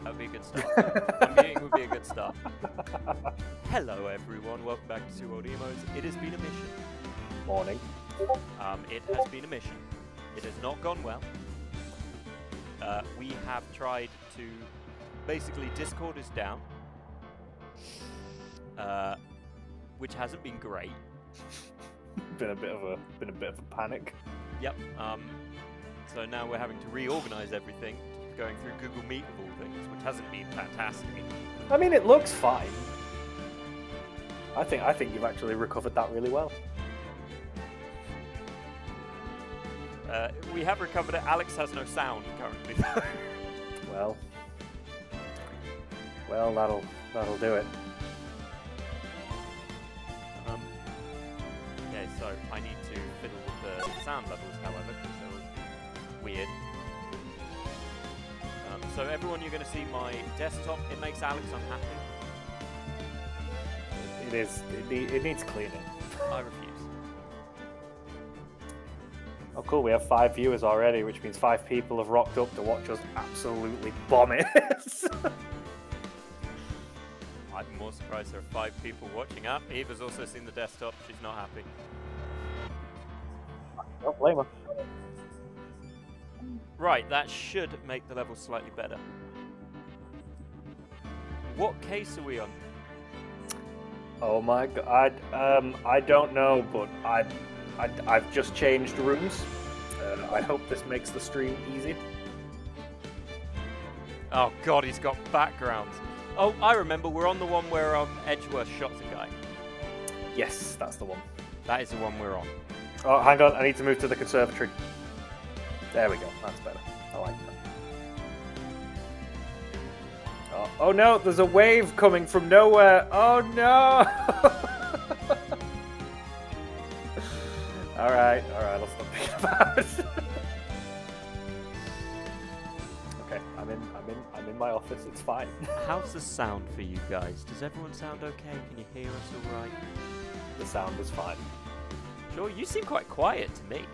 That would be a good start. A meeting would be a good start. Hello, everyone. Welcome back to Two Old Emos. It has been a mission. Morning. It has been a mission. It has not gone well. We have tried to... Basically, Discord is down. Which hasn't been great. Been a bit of a panic. Yep. So now we're having to reorganize everything, going through Google Meet of all things, which hasn't been fantastic. I mean, it looks fine. I think you've actually recovered that really well. We have recovered it. Alex has no sound currently. Well, that'll do it. Okay, so I need to fiddle with the sound levels, however, because they're weird. So everyone, you're going to see my desktop. It makes Alex unhappy. It is. It needs cleaning. I refuse. Oh, cool. We have 5 viewers already, which means 5 people have rocked up to watch us absolutely bomb it. I'm more surprised there are 5 people watching up. Eva's also seen the desktop. She's not happy. Don't blame her. Right, that should make the level slightly better. What case are we on? Oh my god. I don't know, but I've just changed rooms. I hope this makes the stream easy. Oh god, he's got backgrounds. Oh, I remember. We're on the one where Edgeworth shot the guy. Yes, that's the one. That is the one we're on. Oh, hang on. I need to move to the conservatory. There we go. That's better. I like that. Oh no, there's a wave coming from nowhere. Oh no! Alright, I'll stop thinking about it. Okay, I'm in my office, it's fine. How's the sound for you guys? Does everyone sound okay? Can you hear us alright? The sound is fine. Sure, you seem quite quiet to me.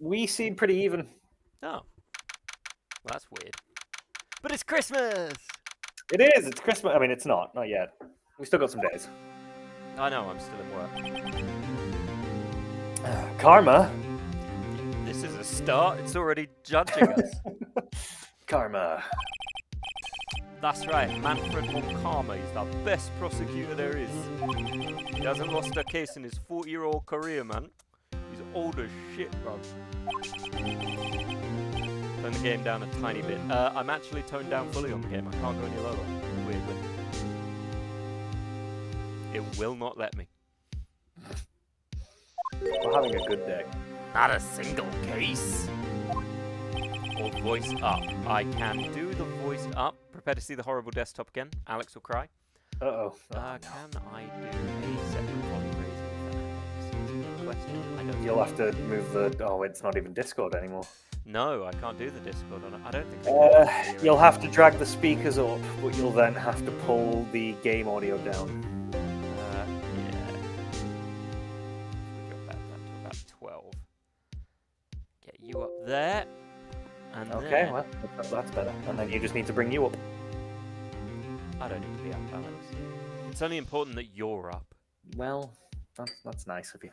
We seem pretty even. Oh. Well, that's weird. But it's Christmas! It is, it's Christmas. I mean, it's not yet. We still got some days. I know, I'm still in work. Karma. This is a start. It's already judging us. Karma. That's right, Manfred von Karma. He's the best prosecutor there is. He hasn't lost a case in his 40-year-old career, man. He's old as shit, bro. Turn the game down a tiny bit. I'm actually toned down fully on the game. I can't go any lower, weirdly. It will not let me. We're having a good day. Not a single case. Or voice up. I can do the voice up. Prepare to see the horrible desktop again. Alex will cry. Uh-oh. Can I do a separate volume raising? Question. I don't You'll have to move the... Oh, it's not even Discord anymore. No, I can't do the Discord on it. I don't think I can. You'll have to drag the speakers up, but you'll then have to pull the game audio down. Yeah. We got that down to about 12. Get you up there. And Okay, then... well, that's better. And then you just need to bring you up. I don't need to be up, Alex. It's only important that you're up. Well, that's nice of you.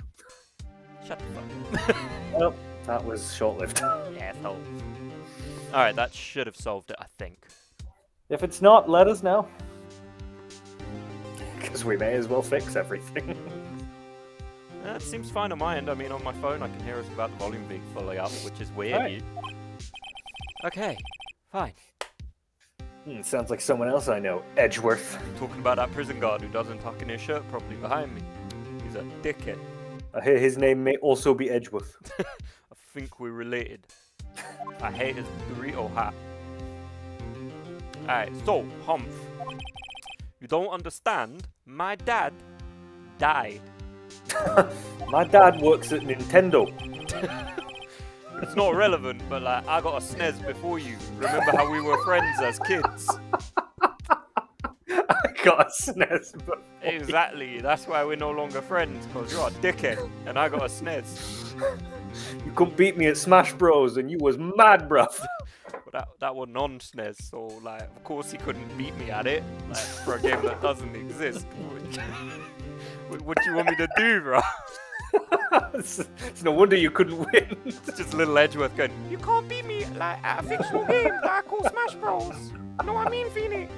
Shut the fuck up. Well, that was short-lived. Yeah, asshole. Alright, that should have solved it, I think. If it's not, let us know. Because we may as well fix everything. It seems fine on my end. I mean, on my phone, I can hear us without the volume being fully up, which is weird. Right. Okay, fine. Sounds like someone else I know. Edgeworth. Talking about that prison guard who doesn't tuck in his shirt properly behind me. He's a dickhead. I hear his name may also be Edgeworth. I think we're related. I hate his Dorito hat. Alright, so, Humph. You don't understand? My dad died. My dad works at Nintendo. It's not relevant, but like, I got a SNES before you. Remember how we were friends as kids? I got a SNES. Exactly. That's why we're no longer friends, because you're a dickhead, and I got a SNES. You couldn't beat me at Smash Bros. And you was mad, bruv. But that was non-SNES, so like, of course he couldn't beat me at it, like, for a game that doesn't exist. What do you want me to do, bro? It's no wonder you couldn't win. It's just a little Edgeworth going, you can't beat me like at a fictional game that I call Smash Bros. You know what I mean, Pheonix?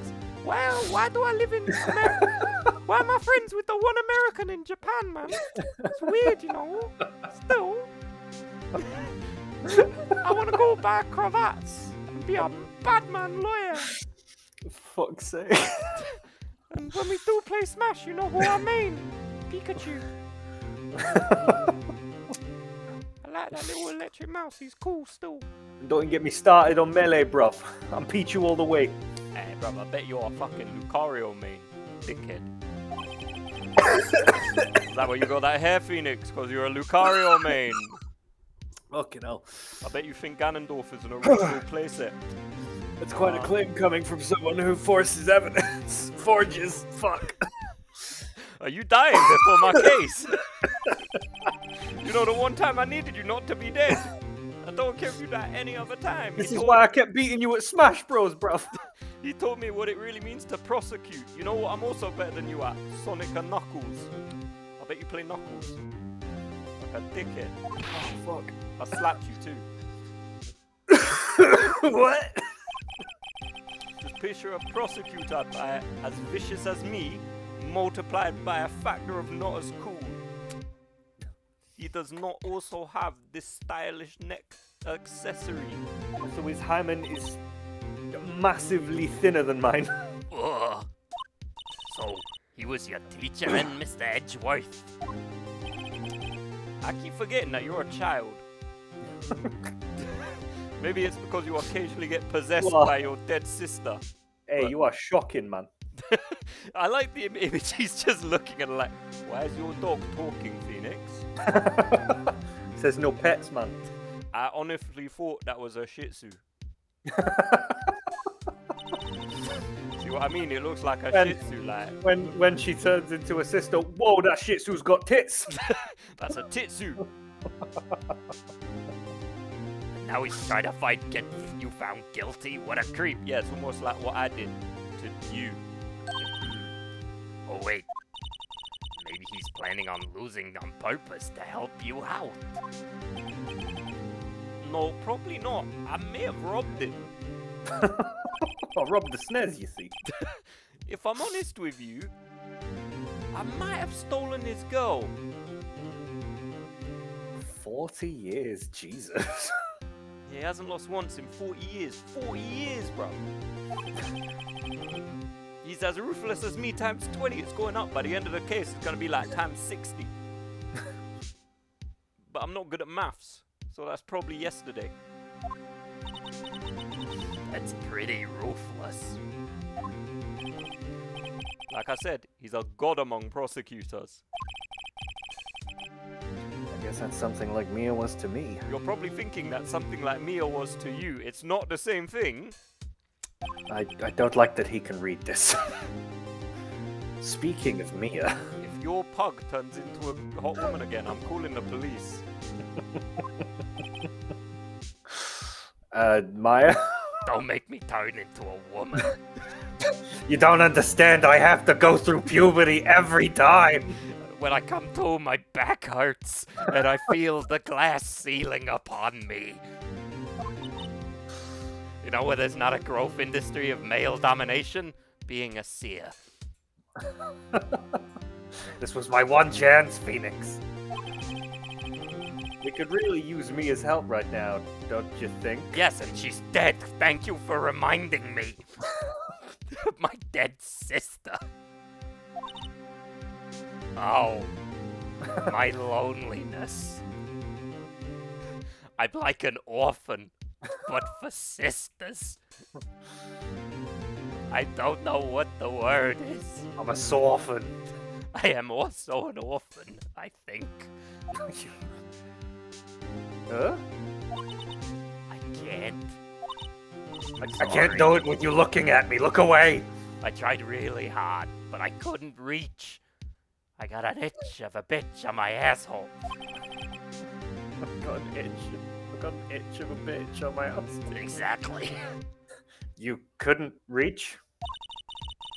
Well, why do I live in America? Why am I friends with the one American in Japan, man? It's weird, you know. Still, I want to go buy cravats and be a Batman lawyer. For fuck's sake. And when we do play Smash, you know who I mean? Pikachu. I like that little electric mouse, he's cool still. Don't get me started on Melee, bruv. I'm Pichu all the way. Hey, bruv, I bet you're a fucking Lucario main, dickhead. Is that why you got that hair, Pheonix? Because you're a Lucario main. Fucking hell. I bet you think Ganondorf is an original playset. It's quite a claim coming from someone who forces evidence. Forges. Fuck. Are you dying before my case? You know, the one time I needed you not to be dead. I don't care if you die any other time. This is why I kept beating you at Smash Bros, bruv. He told me what it really means to prosecute. You know what I'm also better than you at? Sonic and Knuckles. I bet you play Knuckles. Like a dickhead. Oh, fuck. I slapped you too. What? Just picture a prosecutor as vicious as me, multiplied by a factor of not as cool. He does not also have this stylish neck accessory. So his hymen is massively thinner than mine. Ugh. So, he was your teacher then, Mr. Edgeworth? I keep forgetting that you're a child. Maybe it's because you occasionally get possessed by your dead sister. Hey, but you are shocking, man. I like the image. He's just looking at it like, why is your dog talking, Pheonix? Says no pets, man. I honestly thought that was a Shih Tzu. See what I mean? It looks like a Shih Tzu, like. When she turns into a sister, whoa, that Shih Tzu's got tits. That's a Titsu. Now he's trying to fight, get you found guilty. What a creep. Yeah, it's almost like what I did to you. Oh wait, maybe he's planning on losing on purpose to help you out. No, probably not. I may have robbed him. I robbed the SNES, you see. If I'm honest with you, I might have stolen his girl. 40 years, Jesus. He hasn't lost once in 40 years. 40 years, bro. He's as ruthless as me times 20. It's going up. By the end of the case, it's going to be like times 60. But I'm not good at maths, so that's probably yesterday. That's pretty ruthless. Like I said, he's a god among prosecutors. I guess that's something like Mia was to me. You're probably thinking that something like Mia was to you. It's not the same thing. I don't like that he can read this. Speaking of Mia... If your pug turns into a hot woman again, I'm calling the police. Maya? Don't make me turn into a woman. You don't understand, I have to go through puberty every time. When I come to, my back hurts, and I feel the glass ceiling upon me. You know where there's not a growth industry of male domination? Being a seer. This was my one chance, Pheonix. We could really use Mia's help right now, don't you think? Yes, and she's dead. Thank you for reminding me. My dead sister. Oh, my loneliness. I'm like an orphan, but for sisters. I don't know what the word is. I'm a sorphan. I am also an orphan, I think. Huh? I can't. I can't do it with you looking at me. Look away. I tried really hard, but I couldn't reach. I got an itch of a bitch on my asshole. got an itch. I got an itch of a bitch on my ass. Exactly. You couldn't reach?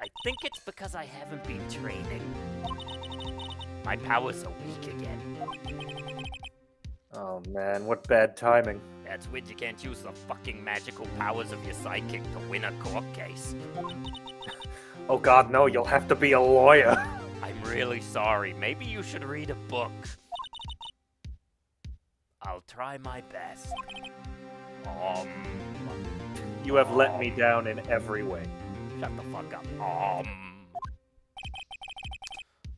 I think it's because I haven't been training. My powers are weak again. Oh man, what bad timing. That's when you can't use the fucking magical powers of your psychic to win a court case. Oh god, no, you'll have to be a lawyer. I'm really sorry. Maybe you should read a book. I'll try my best. You have let me down in every way. Shut the fuck up.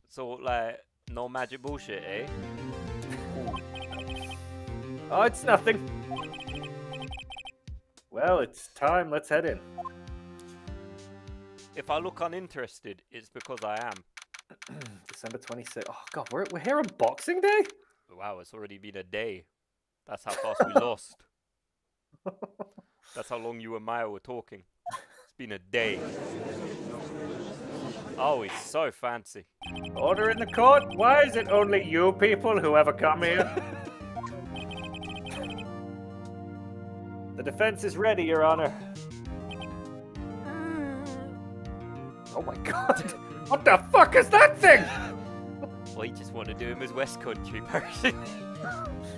So, like, no magic bullshit, eh? Oh, it's nothing. Well, it's time. Let's head in. If I look uninterested, it's because I am. December 26th. Oh god, we're here on Boxing Day? Wow, it's already been a day. That's how fast we lost. That's how long you and Maya were talking. It's been a day. Oh, he's so fancy. Order in the court? Why is it only you people who ever come here? The defense is ready, Your Honor. Oh my god. What the fuck is that thing? Well, you just want to do him as West Country person.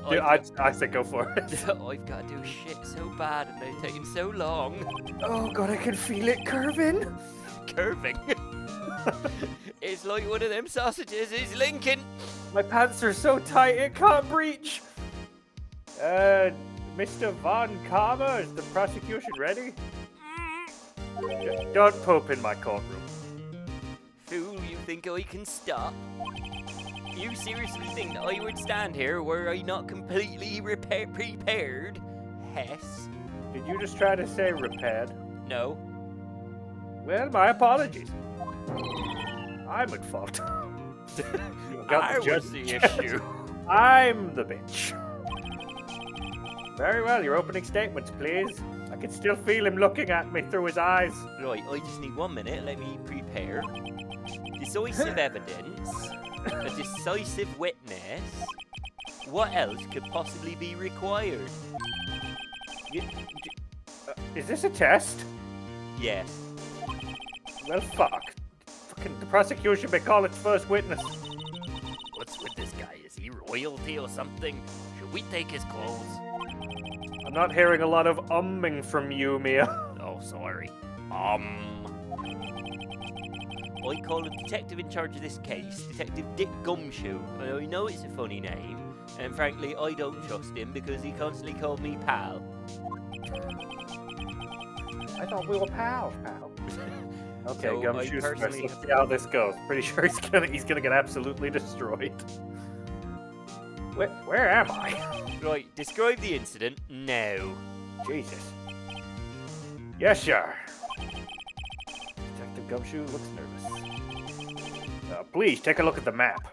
Dude, I say go for it. I've got to do shit so bad and they're taking so long. Oh god, I can feel it curving. Curving? It's like one of them sausages, is Lincoln. My pants are so tight it can't breach. Mr. Von Karma, is the prosecution ready? Don't poop in my courtroom. Fool, you think I can stop? You seriously think that I would stand here were I not completely prepared? Hess? Did you just try to say repaired? No. Well, my apologies. I'm at fault. I was the issue. I'm the bitch. Very well, your opening statements, please. I can still feel him looking at me through his eyes. Right, I just need 1 minute. Let me prepare. Decisive evidence. A decisive witness. What else could possibly be required? Is this a test? Yes. Well, fuck. Fucking the prosecution may call its first witness. What's with this guy? Is he royalty or something? Should we take his clothes? I'm not hearing a lot of umming from you, Mia. Oh, sorry. I call a detective in charge of this case, Detective Dick Gumshoe. I know it's a funny name, and frankly, I don't trust him because he constantly called me pal. I thought we were pals, pal. Okay, So Gumshoe, personally- let's see how this goes. Pretty sure he's gonna get absolutely destroyed. Where am I? Right, describe the incident now. Jesus. Yes, sir. Detective Gumshoe looks nervous. Please take a look at the map.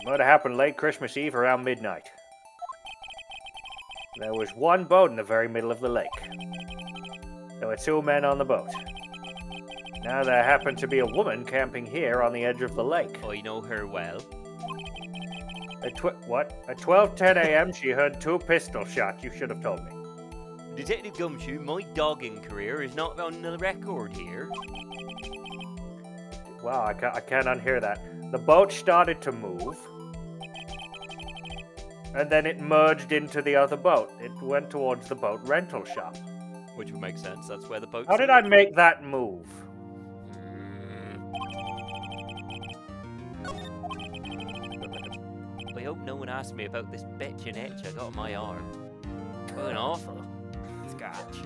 It might have happened late Christmas Eve around midnight. There was one boat in the very middle of the lake. There were 2 men on the boat. Now there happened to be a woman camping here on the edge of the lake. I know her well. At 12:10 a.m. she heard 2 pistol shots. You should have told me. Detective Gumshoe, my dogging career is not on the record here. Wow, I can't unhear that. The boat started to move, and then it merged into the other boat. It went towards the boat rental shop. Which would make sense, that's where the boat... How did I make that move? I hope no one asked me about this bitchin' itch I got on my arm. An awful scratch.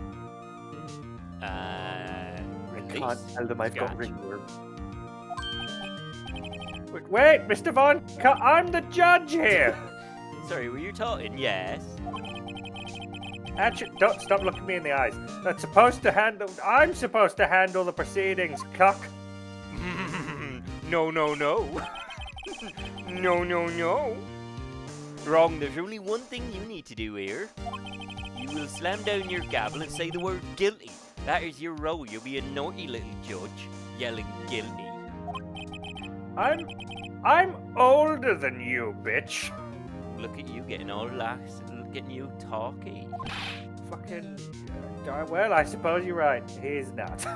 Release. Can't tell them I've got Scratch. ringworm. Wait, Mr. Vaughn, I'm the judge here. Sorry, were you talking? Yes. Actually, don't stop looking me in the eyes. I'm supposed to handle the proceedings, cuck. No. No. Wrong, there's only one thing you need to do here. You will slam down your gavel and say the word guilty. That is your role. You'll be a naughty little judge, yelling guilty. I'm older than you, bitch. Look at you getting all lax, getting you talky. Fucking. Well, I suppose you're right. He's not.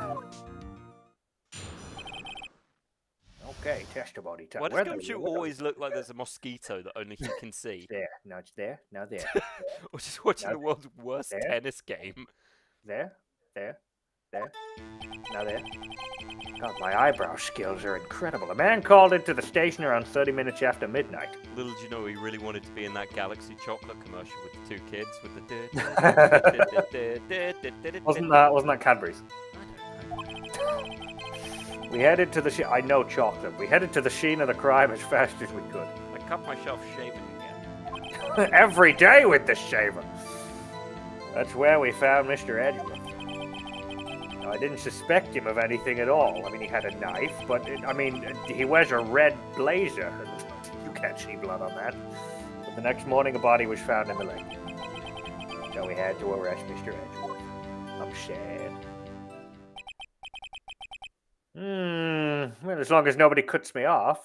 Okay, testimony time. Why does Gumshoe always look like there's a mosquito that only he can see? There, now it's there, now there. Or just watching Now the world's worst there. tennis game. There, now there. God, my eyebrow skills are incredible. A man called into the station around 30 minutes after midnight. Little did you know he really wanted to be in that Galaxy chocolate commercial with the 2 kids with the. Wasn't that Cadbury's? We headed to the I know chocolate. We headed to the scene of the crime as fast as we could. I cut myself shaving again. Every day with the shaver. That's where we found Mr. Edgeworth. Now, I didn't suspect him of anything at all. I mean, he had a knife, but he wears a red blazer. You can't see blood on that. But the next morning, a body was found in the lake. So we had to arrest Mr. Edgeworth. I'm sad. Well, as long as nobody cuts me off.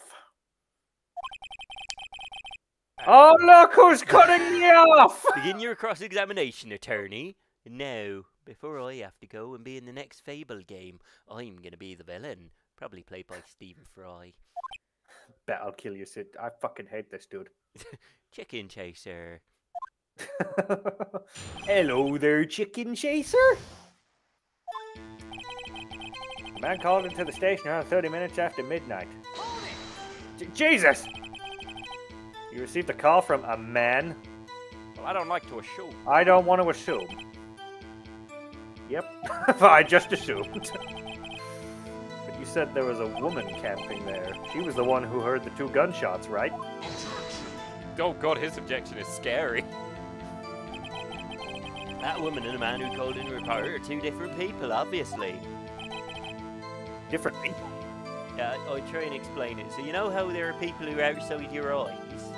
Oh, look who's cutting me off! Begin your cross-examination, attorney. Now, before I have to go and be in the next Fable game, I'm gonna be the villain. Probably played by Stephen Fry. Bet I'll kill you, Sid. I fucking hate this dude. Chicken chaser. Hello there, chicken chaser. The man called into the station around 30 minutes after midnight. Jesus! You received a call from a man? Well, I don't like to assume. I don't want to assume. Yep, I just assumed. But you said there was a woman camping there. She was the one who heard the 2 gunshots, right? Oh god, his objection is scary. That woman and the man who called in to report are 2 different people, obviously. Different people? Yeah, I'll try and explain it. So you know how there are people who are outside your eyes?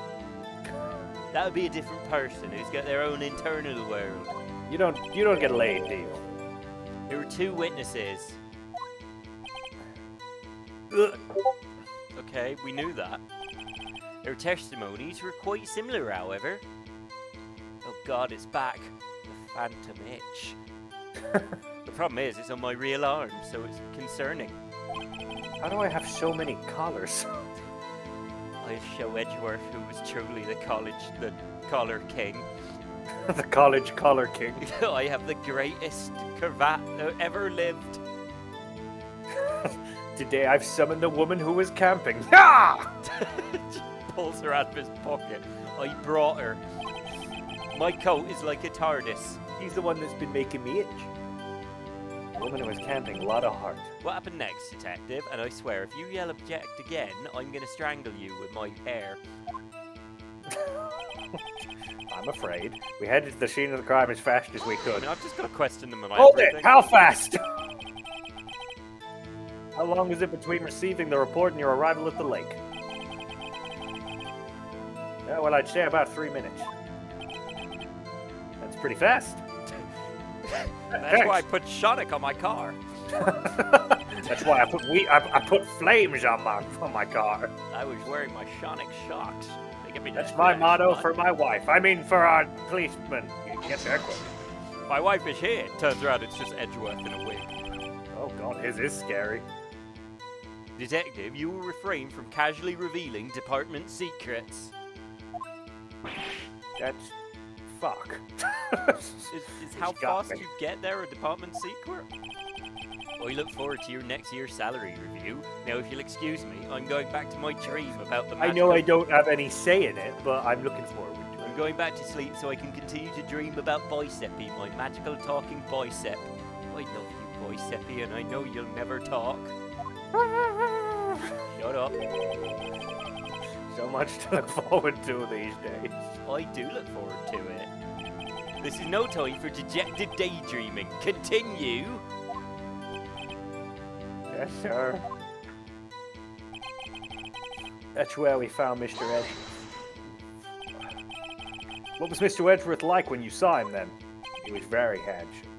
That would be a different person who's got their own internal world. You don't get laid, do you? There were 2 witnesses. Okay, we knew that. Their testimonies were quite similar, however. Oh god, it's back. The Phantom Itch. The problem is, it's on my real arm, so it's concerning. How do I have so many collars? I show Edgeworth, who was truly the collar king. The college collar king. I have the greatest cravat that ever lived. Today I've summoned the woman who was camping. Ah! Pulls her out of his pocket. I brought her. My coat is like a TARDIS. He's the one that's been making me itch. The woman who was camping, a lot of heart. What happened next, detective? And I swear, if you yell object again, I'm gonna strangle you with my hair. I'm afraid. We headed to the scene of the crime as fast as we I could. mean, I've just got to question them and Hold everything. it! How fast? How long was it between receiving the report and your arrival at the lake? Yeah, well, I'd say about 3 minutes. That's pretty fast. That's why I put Shonic on my car. That's why I put flames on my car. I was wearing my Shonic shocks. They give me That's the my flash, motto man. for my wife. I mean, for our policeman. You get there quick. My wife is here. Turns around, it's just Edgeworth in a wig. Oh god, his is scary. Detective, you will refrain from casually revealing department secrets. That's fuck. Is how fast you get there a department secret? I look forward to your next year's salary review. Now, if you'll excuse me, I'm going back to my dream about the I know I don't have any say in it, but I'm looking forward to it. I'm going back to sleep so I can continue to dream about Biceppy, my magical talking bicep. I love you, Biceppy, and I know you'll never talk. Shut up. So much to look forward to these days. I do look forward to it. This is no time for dejected daydreaming. Continue. Yes, sir. That's where we found Mr. Edgeworth. What was Mr. Edgeworth like when you saw him then? He was very handsome.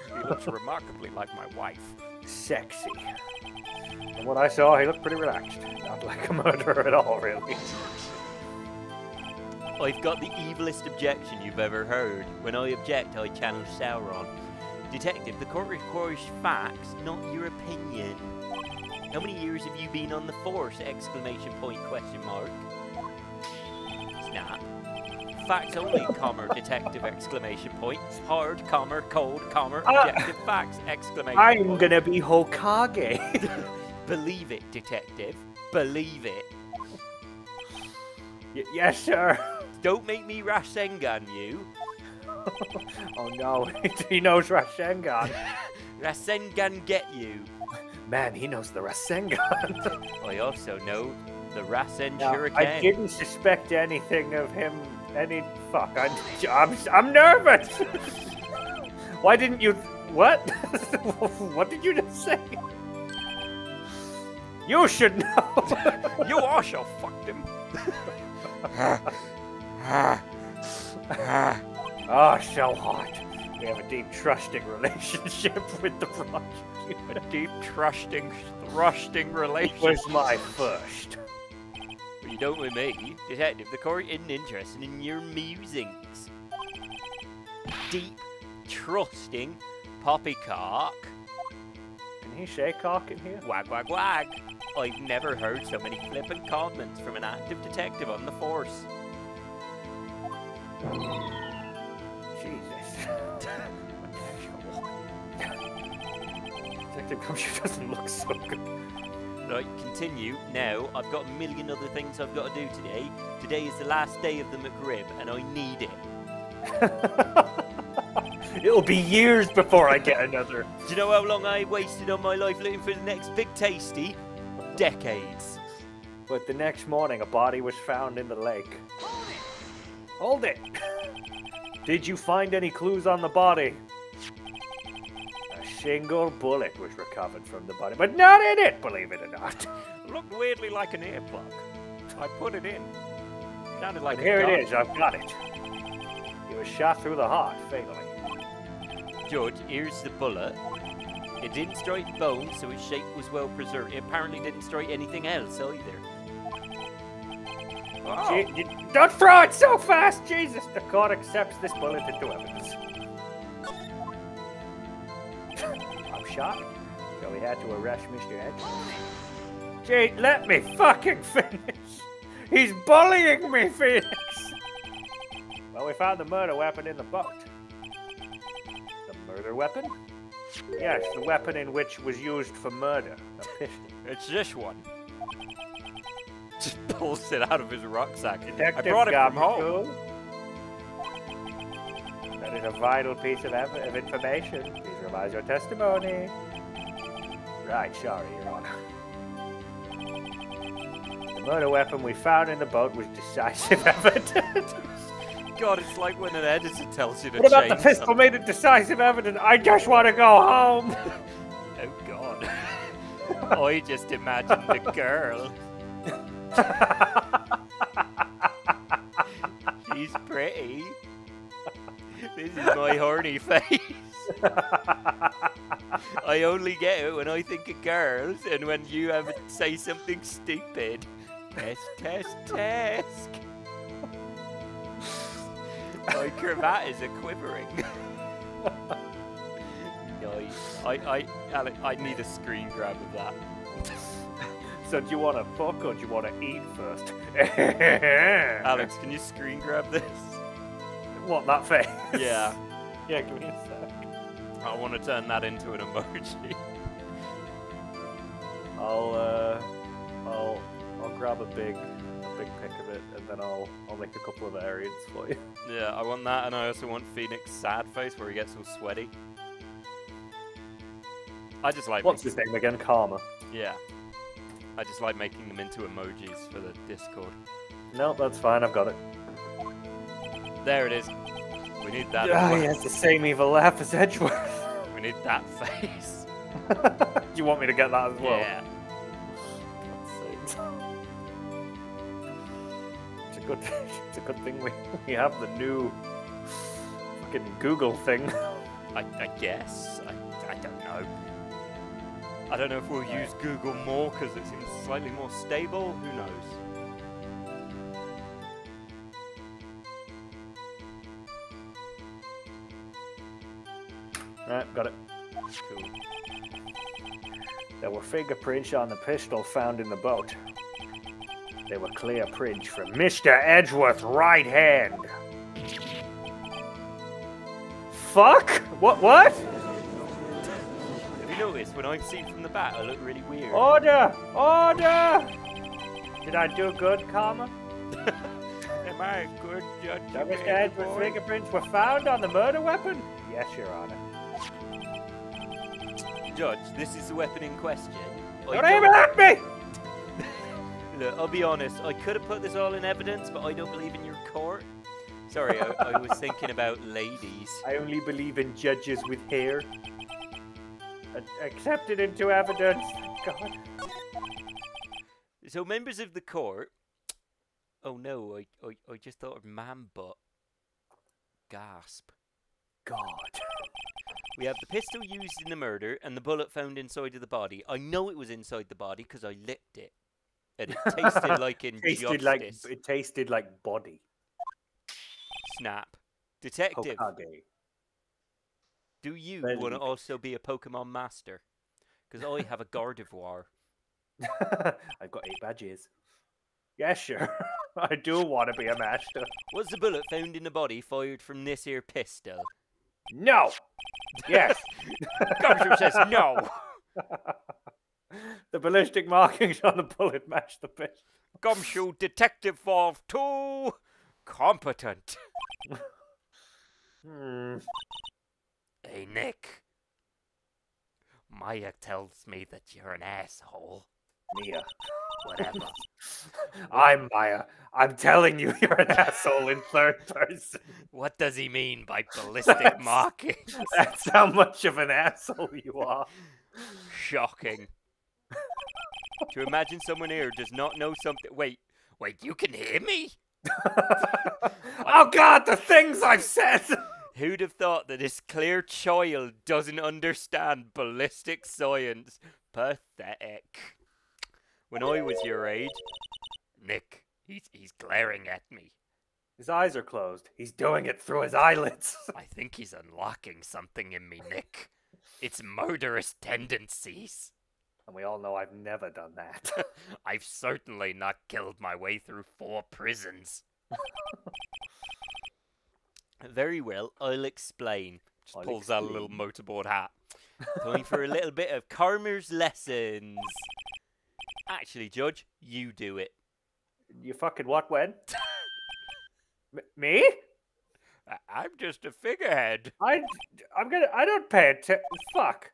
He looks remarkably like my wife. Sexy. From what I saw, he looked pretty relaxed. Not like a murderer at all, really. I've got the evilest objection you've ever heard. When I object, I channel Sauron. Detective, the court requires facts, not your opinion. How many years have you been on the force? Exclamation point, question mark. Snap. Facts only, comma, detective, exclamation point. Hard, comma, cold, comma, objective facts, exclamation point. I'm gonna be Hokage. Believe it, detective. Believe it. Yes, sir. Don't make me Rasengan you. Oh no, he knows Rasengan. Rasengan get you. Man, he knows the Rasengan. I also know the Rasen Now, Shuriken. I didn't suspect anything of him. Fuck, I'm nervous. Why didn't you? What? What did you just say? You should know. You also fucked him. Oh, so hot. We have a deep, trusting relationship with the prosecutor. A deep, trusting relationship. Was my first. Well, you don't with me. Detective, the court isn't interested in your musings. Deep, trusting poppycock. Can he say cock in here? Wag, wag, wag. I've never heard so many flippant comments from an active detective on the force. Jesus. Detective Gumshoe doesn't look so good. Right, continue. Now, I've got a million other things I've got to do today. Today is the last day of the McRib, and I need it. It'll be years before I get another. Do you know how long I wasted on my life looking for the next big tasty? Decades. But the next morning, a body was found in the lake. Hold it! Did you find any clues on the body? A single bullet was recovered from the body, but not in it, believe it or not. It looked weirdly like an earplug. I put it in. Sounded like And here it is, I've got it. He was shot through the heart, fatally. Judge, here's the bullet. It didn't strike bone, so its shape was well preserved. It apparently didn't strike anything else either. Oh. Don't throw it so fast, Jesus! The court accepts this bullet into evidence. I'm shocked, so we had to arrest Mr. Edge. Gee, let me fucking finish! He's bullying me, Pheonix! Well, we found the murder weapon in the boat. The murder weapon? Yes, the weapon in which was used for murder. A pistol. It's this one. Just pulls it out of his rucksack. Detective I brought it from home. That is a vital piece of information. Please revise your testimony. Right, sorry, Your Honor. The murder weapon we found in the boat was decisive evidence. God, it's like when an editor tells you to What about change the pistol something. made it decisive evidence? I just want to go home. Oh, God. I just imagined a girl. She's pretty. This is my horny face. I only get it when I think of girls and when you have to say something stupid. Test. My cravat is a-quivering. Nice. Alec, I need a screen grab of that. So do you want to fuck or do you want to eat first? Alex, can you screen grab this? What, that face? Yeah. Yeah, give me a sec. I want to turn that into an emoji. I'll grab a big pic of it, and then I'll make a couple of variants for you. Yeah, I want that, and I also want Pheonix sad face where he gets all sweaty. I just like. What's his name again? Karma. Yeah. I just like making them into emojis for the Discord. No, that's fine. I've got it. There it is. We need that. Ah, he has the same evil laugh as Edgeworth. We need that face. Do you want me to get that as well? Yeah. It's a good thing we have the new fucking Google thing. I guess. I don't know. I don't know if we'll use Google more because it seems slightly more stable. Who knows? Right, got it. Cool. There were fingerprints on the pistol found in the boat. They were clear prints from Mr. Edgeworth's right hand. Fuck? What? Have you noticed when I'm seen from the back, I look really weird? Order! Order! Did I do good, Karma? Am I a good judge? That Mr. Edgeworth's fingerprints were found on the murder weapon? Yes, Your Honor. Judge, this is the weapon in question. Don't aim it at me! Look, I'll be honest, I could have put this all in evidence, but I don't believe in your court. Sorry, I was thinking about ladies. I only believe in judges with hair. Accepted into evidence. God. So, members of the court... Oh no, I just thought of man butt. Gasp. God. We have the pistol used in the murder and the bullet found inside of the body. I know it was inside the body because I licked it. And it tasted like injustice. It tasted like body. Snap. Detective, Hokage. do you want to also be a Pokemon master? Because I have a Gardevoir. I've got 8 badges. Yeah, sure. I do want to be a master. Was the bullet found in the body fired from this here pistol? No! Yes! Gumshoe says no! The ballistic markings on the bullet match the pistol. Gumshoe Detective Valve 2! Competent. Hey, Nick. Maya tells me that you're an asshole. Mia. Whatever. I'm Maya. I'm telling you, you're an asshole in third person. What does he mean by ballistic markings? That's how much of an asshole you are. Shocking. To imagine someone here does not know something. Wait, you can hear me? Oh God, the things I've said! Who'd have thought that this clear child doesn't understand ballistic science? Pathetic. When I was your age, Nick, he's glaring at me. His eyes are closed. He's doing it through his eyelids. I think he's unlocking something in me, Nick. It's murderous tendencies. And we all know I've never done that. I've certainly not killed my way through 4 prisons. Very well, I'll explain. Just pulls out a little motorboard hat. Time for a little bit of Karma's lessons. Actually, Judge, you do it. You fucking what, when? Me? I'm just a figurehead. I don't pay attention. Fuck.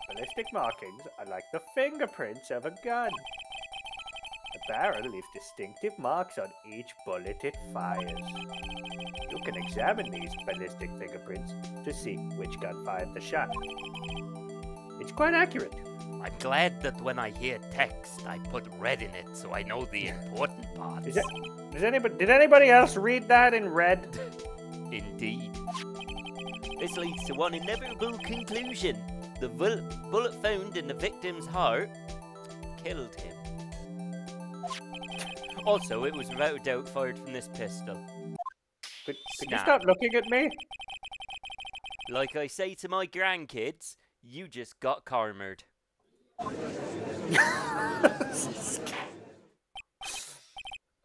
Ballistic markings are like the fingerprints of a gun. The barrel leaves distinctive marks on each bullet it fires. You can examine these ballistic fingerprints to see which gun fired the shot. It's quite accurate. I'm glad that when I hear text, I put red in it so I know the important parts. Did anybody else read that in red? Indeed. This leads to one inevitable conclusion. The bullet found in the victim's heart killed him. Also, it was without a doubt fired from this pistol. Could you stop looking at me? Like I say to my grandkids, you just got karmered.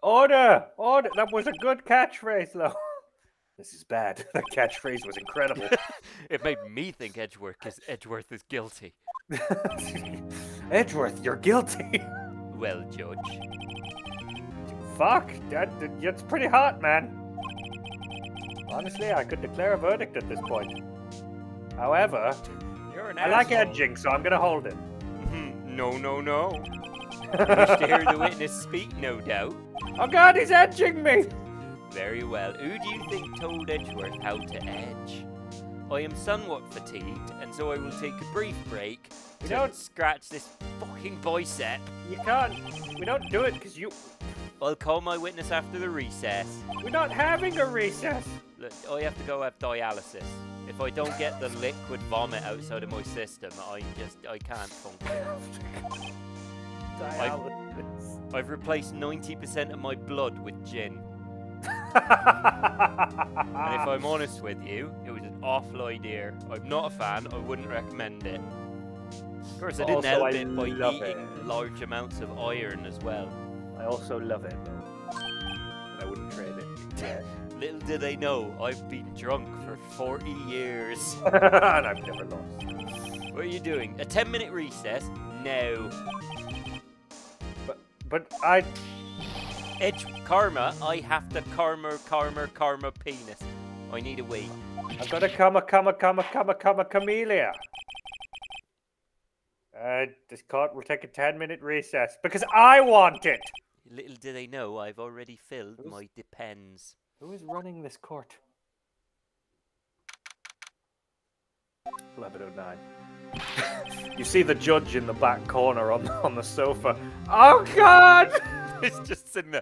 Order! Order! That was a good catchphrase, though. This is bad. That catchphrase was incredible. It made me think Edgeworth is guilty. Edgeworth, you're guilty. Well, Judge. Fuck, that's pretty hot, man. Honestly, I could declare a verdict at this point. However, I like edging, so I'm gonna hold it. No. You wish to hear the witness speak, no doubt. Oh God, he's edging me! Very well. Who do you think told Edgeworth how to edge? I am somewhat fatigued, and so I will take a brief break to scratch this fucking bicep. You can't. We don't do it because you... I'll call my witness after the recess. We're not having a recess. Look, I have to go have dialysis. If I don't get the liquid vomit outside of my system, I can't function. Dialysis. I've replaced 90% of my blood with gin. And if I'm honest with you, it was an awful idea. I'm not a fan. I wouldn't recommend it. Of course, I didn't help it by eating large amounts of iron as well. I also love it, though. I wouldn't trade it. Yeah. Little did they know, I've been drunk for 40 years. And I've never lost. What are you doing? A 10-minute recess? No. But I... Edge karma, I have to karma penis. I need a wee. I've got a camellia. This court will take a 10-minute recess because I want it. Little do they know, I've already filled my depends. Who is running this court? 11:09. You see the judge in the back corner on the sofa. Oh God! He's just sitting there.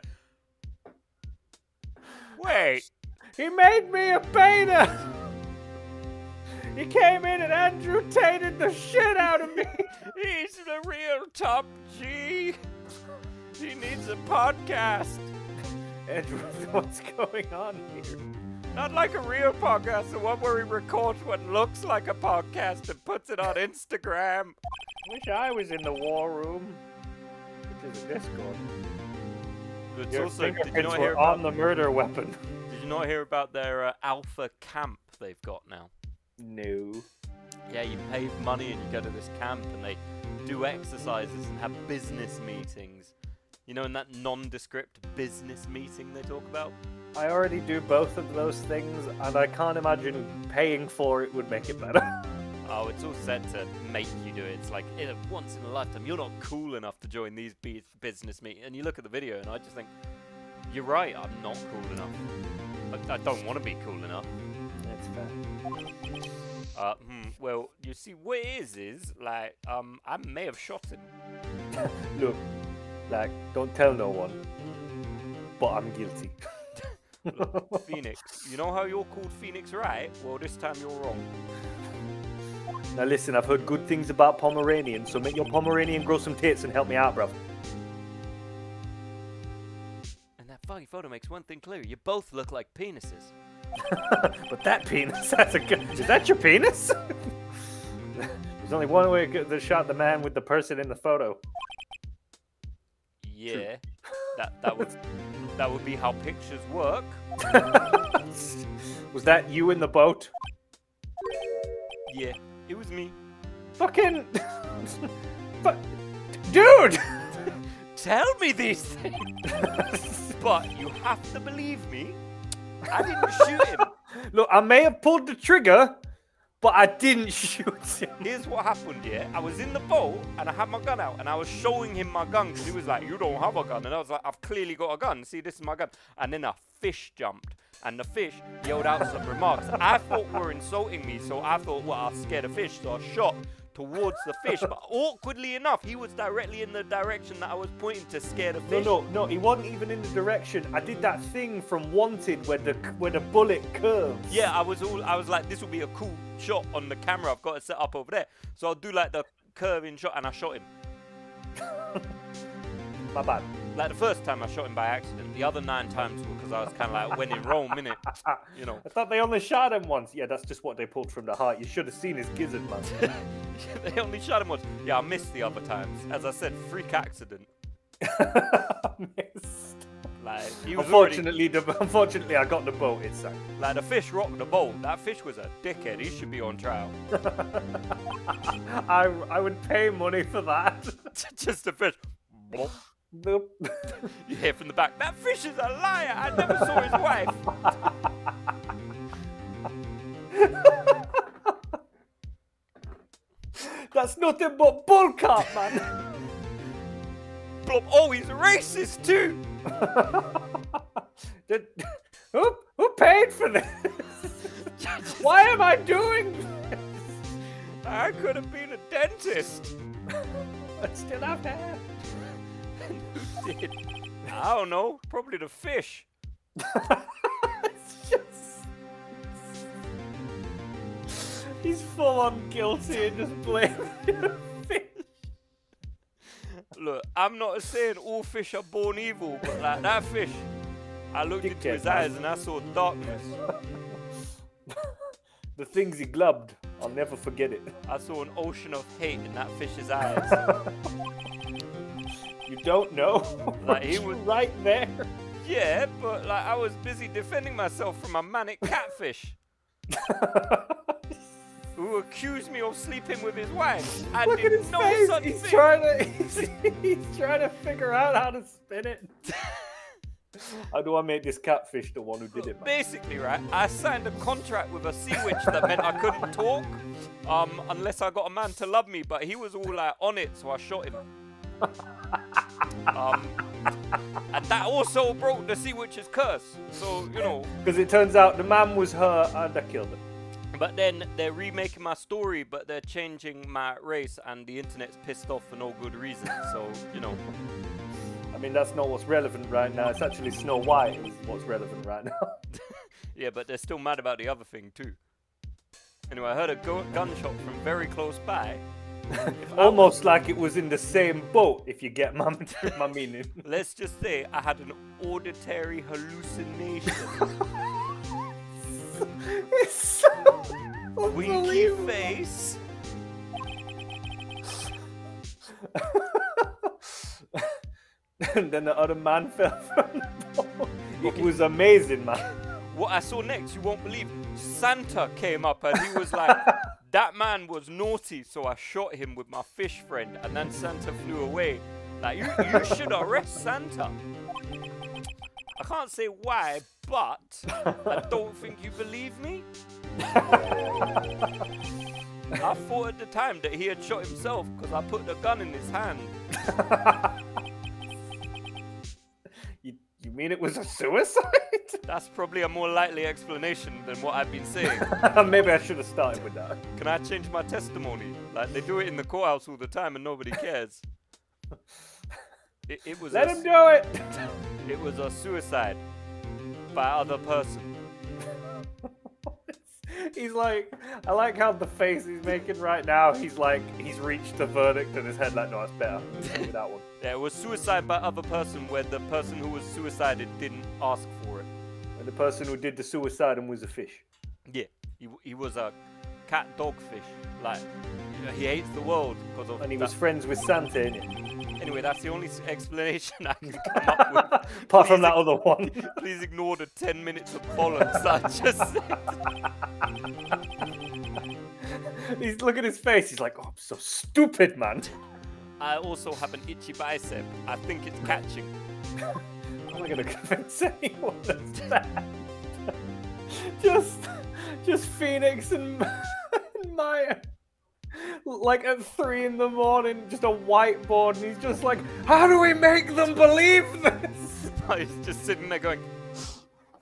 Wait! He made me a painter! He came in and Andrew Tated the shit out of me! He's the real top G! He needs a podcast! Andrew, what's going on here? Not like a real podcast, the one where he records what looks like a podcast and puts it on Instagram. Wish I was in the war room. Which is a Discord. It's Your also, fingerprints were on the murder weapon. Did you not hear about their alpha camp they've got now? No. Yeah, you pay money and you go to this camp and they do exercises and have business meetings. You know, in that nondescript business meeting they talk about? I already do both of those things, and I can't imagine paying for it would make it better. Oh, it's all set to make you do it. It's like, once in a lifetime, you're not cool enough to join these business meetings. And you look at the video and I just think, you're right, I'm not cool enough. I don't want to be cool enough. That's fair. Well, you see, what it is, like, I may have shot him. Look, like, don't tell no one, but I'm guilty. Look, Phoenix, you know how you're called Pheonix Wright? Well, this time you're wrong. Now listen, I've heard good things about Pomeranians, so make your Pomeranian grow some tits and help me out, bruv. And that fucking photo makes one thing clear. You both look like penises. But that penis, that's a good... Is that your penis? There's only one way to shot the man with the person in the photo. Yeah, that would be how pictures work. Was that you in the boat? Yeah, it was me. Fucking... Dude! Tell me these things! But you have to believe me. I didn't shoot him. Look, I may have pulled the trigger, but I didn't shoot him. Here's what happened, yeah? I was in the boat, and I had my gun out, and I was showing him my gun, because he was like, you don't have a gun. And I was like, I've clearly got a gun. See, this is my gun. And then a fish jumped, and the fish yelled out some remarks. I thought were insulting me, so I thought, well, I'll scare the fish, so I shot towards the fish. But awkwardly enough, he was directly in the direction that I was pointing to scare the fish. No, he wasn't even in the direction. I did that thing from Wanted where the bullet curves. Yeah, I was like, this will be a cool shot on the camera I've got it set up over there. So I'll do like the curving shot, and I shot him. My bad. Like the first time I shot him by accident. The other 9 times were because I was kind of like, when in Rome, innit? You know. I thought they only shot him once. Yeah, that's just what they pulled from the heart. You should have seen his gizzard, man. They only shot him once. Yeah, I missed the other times. As I said, freak accident. Missed. Like, he was unfortunately, I got the boat. It sank. Like the fish rocked the boat. That fish was a dickhead. He should be on trial. I would pay money for that. Just a fish. Nope. You hear from the back, that fish is a liar. I never saw his wife. That's nothing but bullcrap, man. Oh, he's racist too. Who paid for this? Why am I doing this? I could have been a dentist. I still have hair. Who did? I don't know. Probably the fish. It's just... He's full on guilty and just blaming the fish. Look, I'm not saying all fish are born evil, but like that fish, I looked into his eyes and I saw darkness. The things he glubbed, I'll never forget it. I saw an ocean of hate in that fish's eyes. You don't know? Like he was right there. Yeah, but like I was busy defending myself from a manic catfish who accused me of sleeping with his wife. I Look did at his no face. such He's thing. trying to figure out how to spin it. How do I make this catfish the one who did it, man? Basically, right, I signed a contract with a sea witch that meant I couldn't talk unless I got a man to love me, but he was all like on it, so I shot him. And that also broke the sea witch's curse, so, you know. Because it turns out the man was her and I killed him. But then they're remaking my story, but they're changing my race, and the internet's pissed off for no good reason, so, you know. I mean, that's not what's relevant right now. It's actually Snow White is what's relevant right now. Yeah, but they're still mad about the other thing, too. Anyway, I heard a gunshot from very close by. Almost like it was in the same boat, if you get my meaning. Let's just say I had an auditory hallucination. It's so Winky face. And then the other man fell from the boat. It was amazing, man. What I saw next, you won't believe. Santa came up and he was like, that man was naughty, so I shot him with my fish friend, and then Santa flew away. Like, you should arrest Santa. I can't say why, but I don't think you believe me. I thought at the time that he had shot himself because I put the gun in his hand. You mean it was a suicide? That's probably a more likely explanation than what I've been saying. Maybe I should have started with that. Can I change my testimony? Like, they do it in the courthouse all the time and nobody cares. It was Let him do it! It was a suicide by other person. He's like, I like how the face he's making right now, he's like, he's reached the verdict in his head like, no, it's better. With that one. Yeah, it was suicide by other person where the person who was suicided didn't ask for it. And the person who did the suicide and was a fish. Yeah, he was a cat dog fish. Like, he hates the world because of And he that. was friends with Santa, innit? Anyway, that's the only explanation I can come up with. Apart from that other one. Please ignore the 10 minutes of bollocks I just said. He's look at his face. He's like, oh, I'm so stupid, man. I also have an itchy bicep. I think it's catching. How am I gonna convince anyone that's that? just Pheonix and Maya. Like at 3 in the morning, just a whiteboard, and he's just like, how do we make them believe this? He's just sitting there going,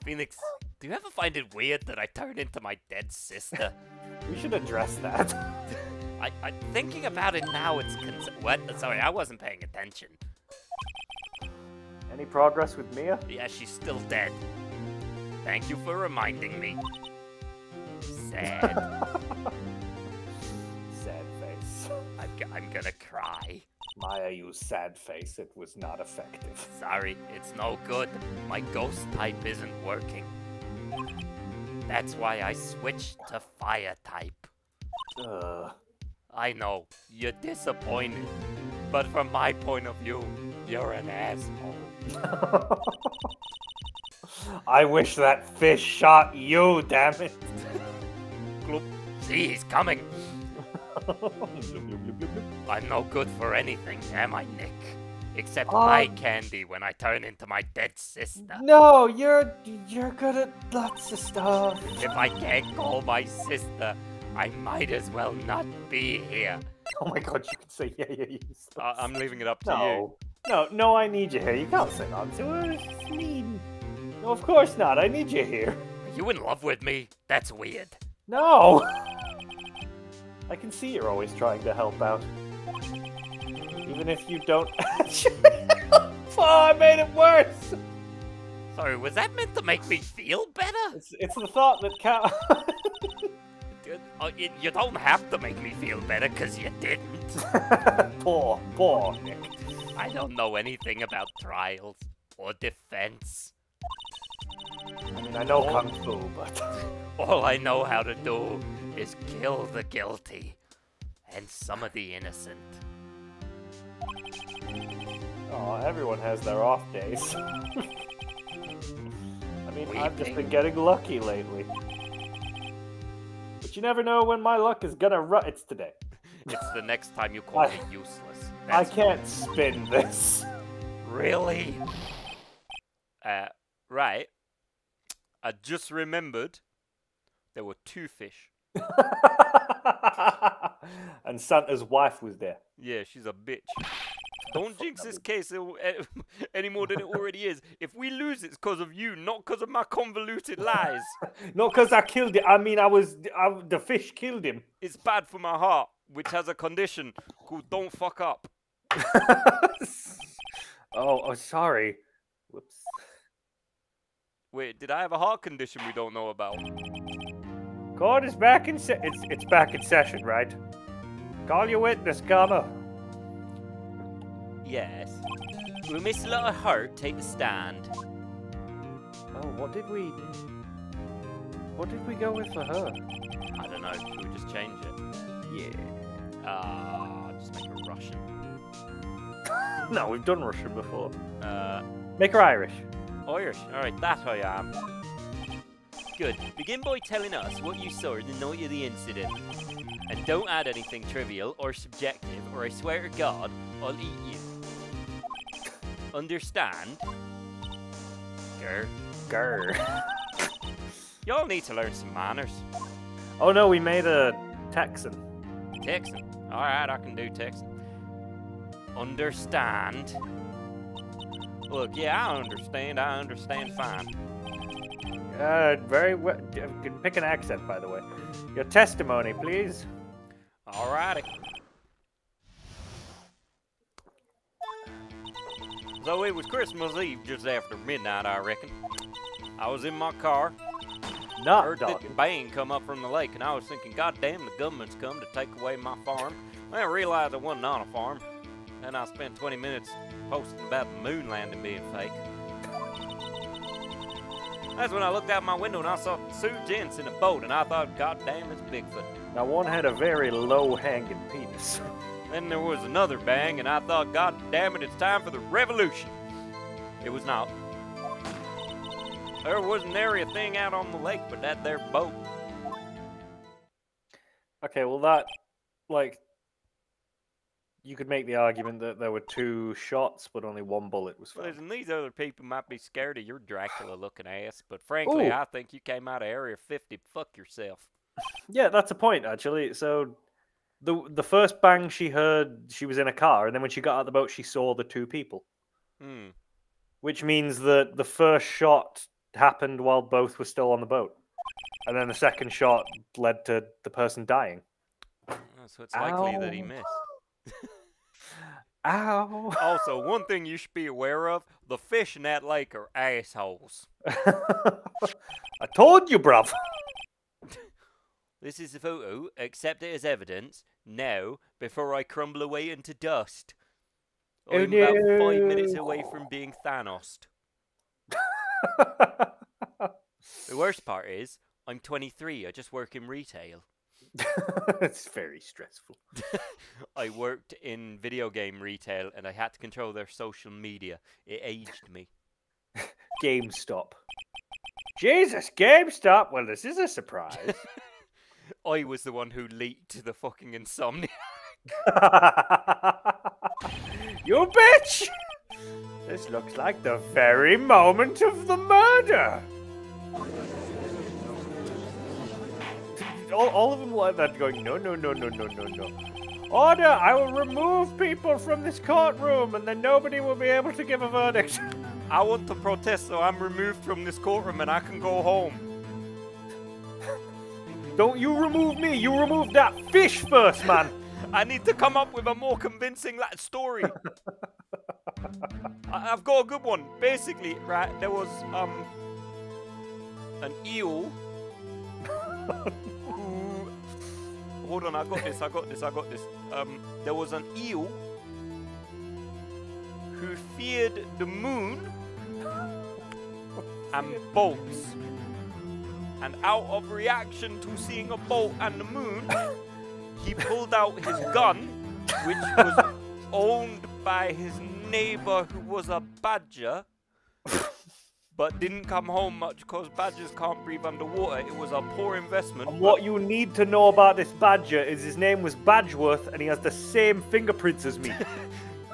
Pheonix, do you ever find it weird that I turn into my dead sister? We should address that. I'm thinking about it now. It's what? Sorry, I wasn't paying attention. Any progress with Mia? Yeah, she's still dead. Thank you for reminding me. Sad. Sad face. I'm gonna cry. Maya used sad face. It was not effective. Sorry, it's no good. My ghost type isn't working. That's why I switched to fire type. I know, you're disappointed. But from my point of view, you're an asshole. I wish that fish shot you, damn it. See, he's coming. I'm no good for anything, am I, Nick? Except my candy when I turn into my dead sister. No, you're good at lots of stuff. If I can't call my sister, I might as well not be here. Oh my god, you can say yeah. I'm leaving it up to you. No, I need you here. You can't say that to her. It's mean. No, of course not. I need you here. Are you in love with me? That's weird. No! I can see you're always trying to help out. Even if you don't actually help. Oh, I made it worse! Sorry, was that meant to make me feel better? It's the thought that You don't have to make me feel better, because you didn't. Poor Nick. I don't know anything about trials or defense. I mean, I know Kung Fu, but... All I know how to do is kill the guilty and some of the innocent. Oh, everyone has their off days. I mean, I've just been getting lucky lately. But you never know when my luck is gonna run. It's today. It's the next time you call me useless. I can't spin this. Really? Right. I just remembered there were 2 fish. And Santa's wife was there. Yeah, she's a bitch. Don't jinx this case any more than it already is. If we lose, it's because of you, not because of my convoluted lies. Not because I killed it. I mean, the fish killed him. It's bad for my heart, which has a condition called don't fuck up. Oh, sorry. Whoops. Wait, did I have a heart condition we don't know about? Court is back in it's back in session, right? Call your witness, comma. Yes. Will Miss Little Hurt take the stand? Oh, what did we go with for her? I don't know. Should we just change it? Yeah. Just make her Russian. No, we've done Russian before. Make her Irish. Irish. Alright, that I am. Good. Begin by telling us what you saw the night of the incident. And don't add anything trivial or subjective, or I swear to God, I'll eat you. Understand? Grr. Y'all need to learn some manners. Oh no, we made a Texan. Texan? Alright, I can do Texan. Understand? Look, yeah, I understand fine. Very well. You can pick an accent, by the way. Your testimony, please. Alrighty. So it was Christmas Eve just after midnight, I reckon. I was in my car. Heard that bang come up from the lake, and I was thinking, God damn, the government's come to take away my farm. I realized it wasn't on a farm. Then I spent 20 minutes posting about the moon landing being fake. That's when I looked out my window and I saw 2 gents in a boat, and I thought, God damn, it's Bigfoot. Now, one had a very low-hanging penis. Then there was another bang, and I thought, God damn it, it's time for the revolution. It was not. There wasn't nary a thing out on the lake but that there boat. Okay, well that, like, you could make the argument that there were 2 shots, but only 1 bullet was found. Listen, these other people might be scared of your Dracula-looking ass, but frankly, I think you came out of Area 50. Fuck yourself. Yeah, that's a point, actually. So, the first bang she heard, she was in a car, and then when she got out of the boat, she saw the 2 people. Which means that the first shot happened while both were still on the boat. And then the second shot led to the person dying. So it's likely that he missed. Ow. Also, one thing you should be aware of, the fish in that lake are assholes. I told you, bruv. This is a photo. Accept it as evidence. Now, before I crumble away into dust. I'm about 5 minutes away from being Thanos. The worst part is, I'm 23. I just work in retail. It's very stressful. I worked in video game retail, and I had to control their social media. It aged me. GameStop. Jesus, GameStop? Well, this is a surprise. I was the one who leaked the fucking insomnia. You bitch! This looks like the very moment of the murder. All of them like that going, no. Order, I will remove people from this courtroom and then nobody will be able to give a verdict. I want to protest so I'm removed from this courtroom and I can go home. Don't you remove me, you remove that fish first, man. I need to come up with a more convincing story. I've got a good one. Basically, right, there was an eel who hold on, I got this. There was an eel who feared the moon and bolts. And out of reaction to seeing a bolt and the moon, he pulled out his gun, which was owned by his neighbor who was a badger, but didn't come home much because badgers can't breathe underwater. It was a poor investment. And what you need to know about this badger is his name was Badgeworth, and he has the same fingerprints as me.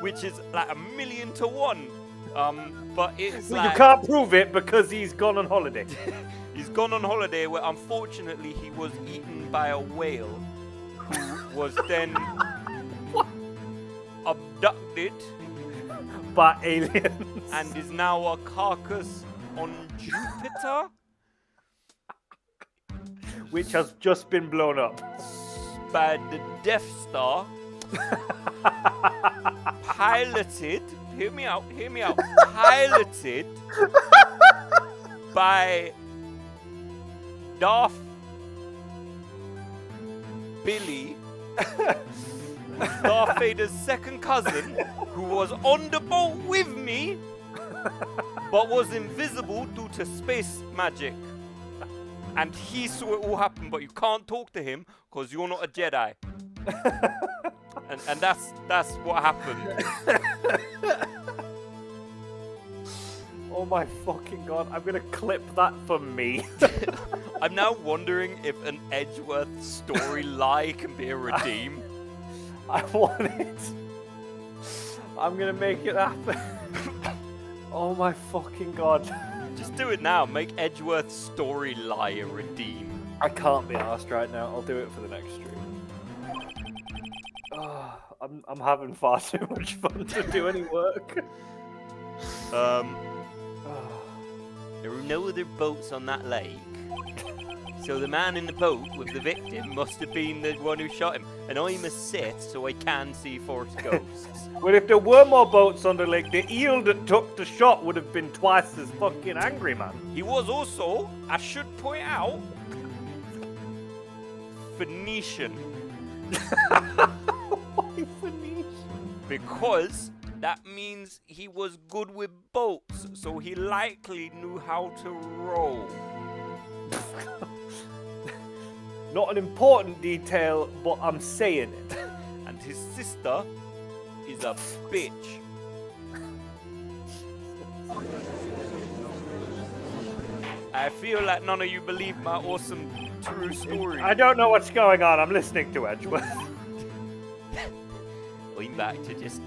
Which is like 1,000,000 to 1. But it's Well, like... you can't prove it because he's gone on holiday. He's gone on holiday where unfortunately he was eaten by a whale who was then abducted By aliens. and is now a carcass on Jupiter Which has just been blown up. by the Death Star. Piloted, hear me out, piloted by Darth Billy, Darth Vader's second cousin, who was on the boat with me, but was invisible due to space magic. And he saw it all happen, but you can't talk to him because you're not a Jedi. And that's what happened. Oh my fucking god, I'm gonna clip that for me. I'm now wondering if an Edgeworth story lie can be redeemed. I want it. I'm gonna make it happen. Oh my fucking god. Just do it now. Make Edgeworth story lie a redeem. I can't be arsed right now. I'll do it for the next stream. Oh, I'm having far too much fun to do any work. There were no other boats on that lake. So the man in the boat with the victim must have been the one who shot him. And I'm a Sith, so I can see Force ghosts. Well, if there were more boats on the lake, the eel that took the shot would have been twice as fucking angry, man. He was also, I should point out, Phoenician. Why Phoenician? Because that means he was good with boats, so he likely knew how to row. Not an important detail, but I'm saying it. And his sister is a bitch. I feel like none of you believe my awesome true story. I don't know what's going on. I'm listening to Edgeworth. I'm back to just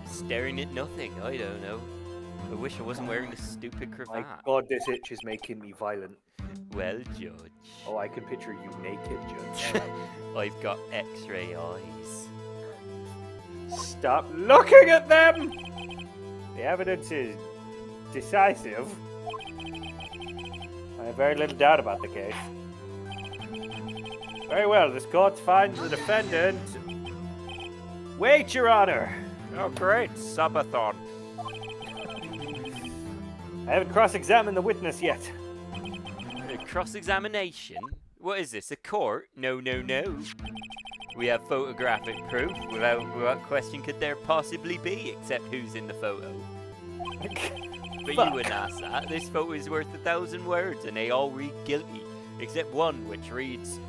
staring at nothing. I don't know. I wish I wasn't wearing this stupid My cravat. god, this itch is making me violent. Well, Judge. Oh, I can picture you naked, Judge. I've got X-ray eyes. Stop looking at them! The evidence is decisive. I have very little doubt about the case. Very well, this court finds the defendant... Wait, Your Honor! Oh, great. Subathon. I haven't cross-examined the witness yet. A cross-examination? What is this, a court? No, no, no. We have photographic proof. Without question could there possibly be, except who's in the photo. But you wouldn't ask that. This photo is worth 1,000 words, and they all read guilty, except one which reads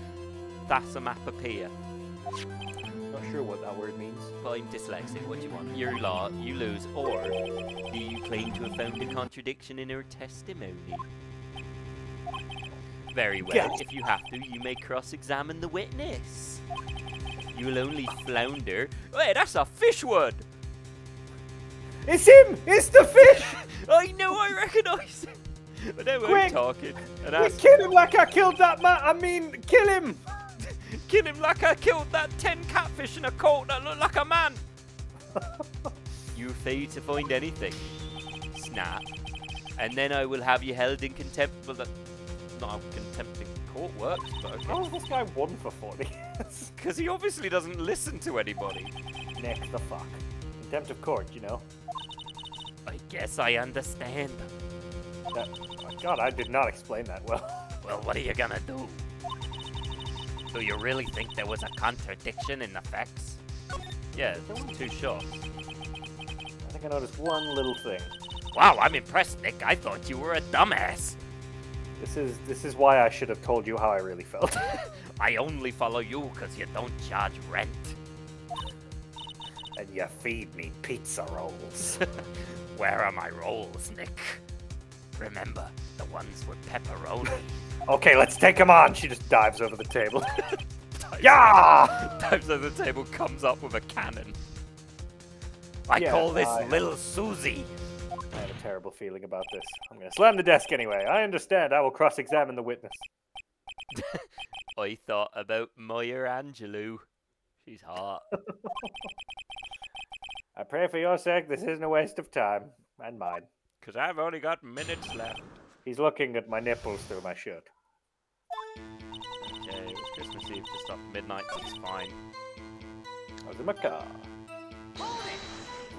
Thalassomapopeia. Not sure what that word means. But I'm dyslexic. What do you want? You lose, or do you claim to have found a contradiction in her testimony? Very well. Yes. If you have to, you may cross-examine the witness. You will only flounder. Hey, that's a fish word. It's him! It's the fish! I know, I recognise it. But now Quick! I'm talking. And We kill him like I killed that man! I mean, kill him! Kill him like I killed that 10 catfish in a coat that looked like a man. You fail to find anything. Snap. And then I will have you held in contempt. Well, that, not how contempt in court works, but okay. How has this guy won for 40 years? Because he obviously doesn't listen to anybody. Next the fuck. Contempt of court, you know. I guess I understand. That, oh God, I did not explain that well. Well, what are you gonna do? So you really think there was a contradiction in the facts? Yeah, there's 2 shots. I think I noticed one little thing. Wow, I'm impressed, Nick. I thought you were a dumbass. This is why I should have told you how I really felt. I only follow you because you don't charge rent. And you feed me pizza rolls. Where are my rolls, Nick? Remember, the ones with pepperoni. Okay, let's take him on. She just dives over the table. Yeah! Dives over the table, comes up with a cannon. I call this Little Susie. I have a terrible feeling about this. I'm going to slam the desk anyway. I understand. I will cross-examine the witness. I thought about Maya Angelou. She's hot. I pray for your sake this isn't a waste of time. And mine. Because I've only got minutes left. He's looking at my nipples through my shirt. Okay, it was Christmas Eve just after midnight. That's fine. I was in my car.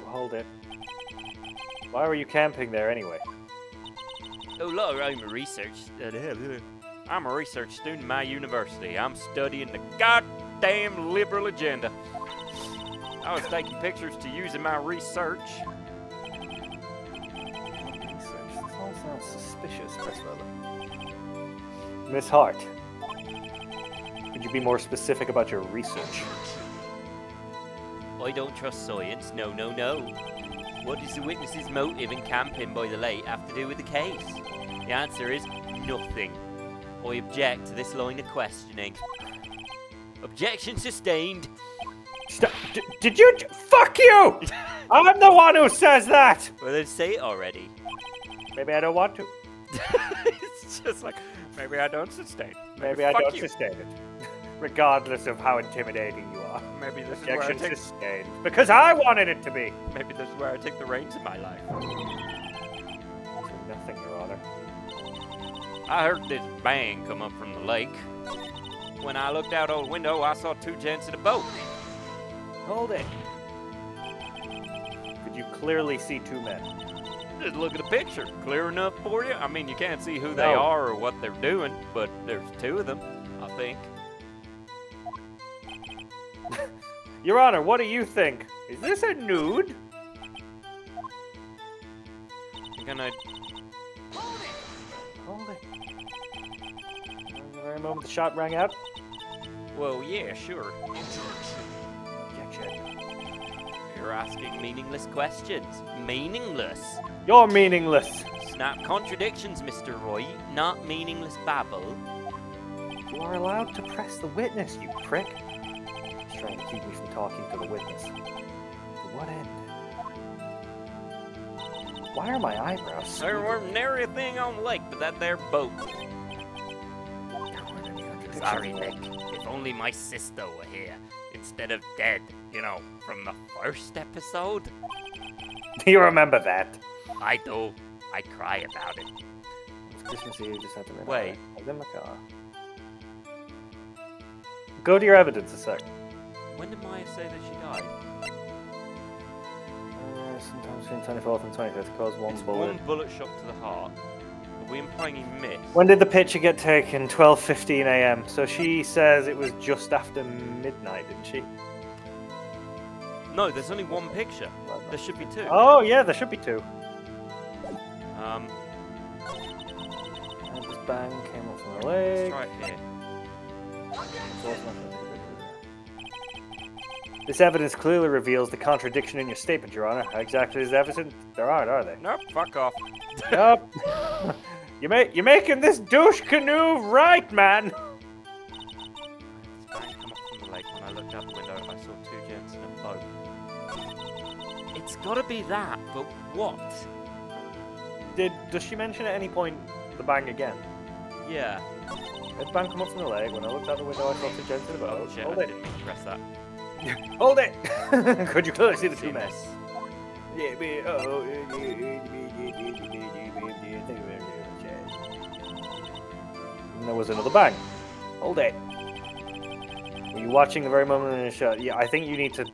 Hold it. Why were you camping there anyway? Oh, look, I'm a research student in my university. I'm studying the goddamn liberal agenda. I was taking pictures to use in my research. This all sounds suspicious, Miss Brother. Miss Hart, could you be more specific about your research? I don't trust science. No, no, no. What does the witness's motive in camping by the lake have to do with the case? The answer is nothing. I object to this line of questioning. Objection sustained. Stop. Did you? Fuck you! I'm the one who says that! Well, then say it already. Maybe I don't want to. It's just like, maybe I don't sustain. Maybe I don't sustain it. Regardless of how intimidating you are. Maybe this is where I Objection take... sustained. Because I wanted it to be! Maybe this is where I take the reins in my life. Nothing, Your Honor. I heard this bang come up from the lake. When I looked out of the window, I saw 2 gents in a boat. Hold it. Could you clearly see 2 men? Just look at the picture. Clear enough for you? I mean, you can't see who they are or what they're doing, but there's 2 of them, I think. Your Honor, what do you think? Is this a nude? You're gonna... Hold it. In the very moment the shot rang out. Well, yeah, sure. Objection. You're asking meaningless questions. Meaningless. You're meaningless. Snap contradictions, Mr. Wright, not meaningless babble. You are allowed to press the witness, you prick. He's trying to keep me from talking to the witness. To what end? Why are my eyebrows There weren't nary a thing on the lake but that there boat. Sorry, Nick. If only my sister were here, instead of dead, you know, from the first episode. Do you remember that? I do. I cry about it. It's Christmas Eve, just had to remember. Wait. I was in my car. Go to your evidence a sec. When did Maya say that she died? Sometimes between 24th and 25th, caused one bullet. One bullet shot to the heart. Are we implying he missed? When did the picture get taken? 12:15 a.m. So she says it was just after midnight, didn't she? No, there's only one picture. There should be 2. Oh, yeah, there should be 2. And this bang came up from the leg. Let's try it here. This evidence clearly reveals the contradiction in your statement, Your Honor. How exactly is evidence? There aren't, are they? Nope, fuck off. Nope. You're making this douche canoe right, man. This bang come up from the lake. When I looked out the window, I saw 2 gents in a boat. It's gotta be that, but what? Does she mention at any point the bang again? Yeah. This bang come up from the leg. When I looked out the window, I saw 2 gents in a boat. Oh shit, Hold I it. didn't mean to press that. Hold it! Could you clearly see the 2 men? Yes. And there was another bang. Hold it. Were you watching the very moment in the shot? Yeah, I think you need to...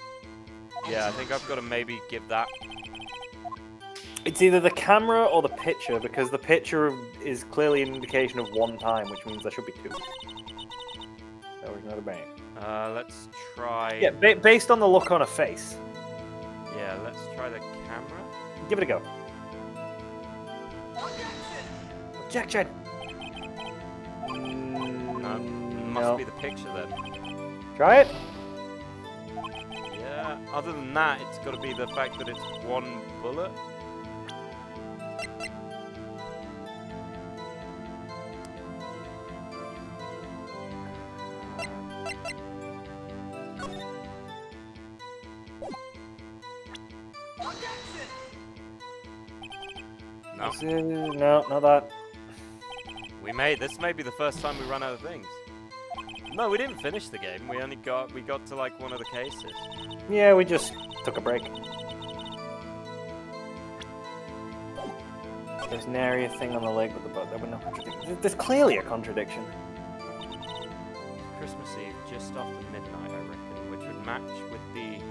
Yeah, I think I've got to maybe give that... It's either the camera or the picture, because the picture is clearly an indication of 1 time, which means there should be 2. There not a bang. Let's try. Yeah, based on the look on her face. Yeah, let's try the camera. Give it a go. Objection! Must be the picture then. Try it. Yeah, other than that, it's got to be the fact that it's one bullet. No. No, not that. This may be the first time we run out of things. No, we didn't finish the game. We got to like one of the cases. Yeah, we just took a break. There's an area thing on the leg with the boat. There were no contradictions. There's clearly a contradiction. Christmas Eve, just after midnight, I reckon, which would match with the.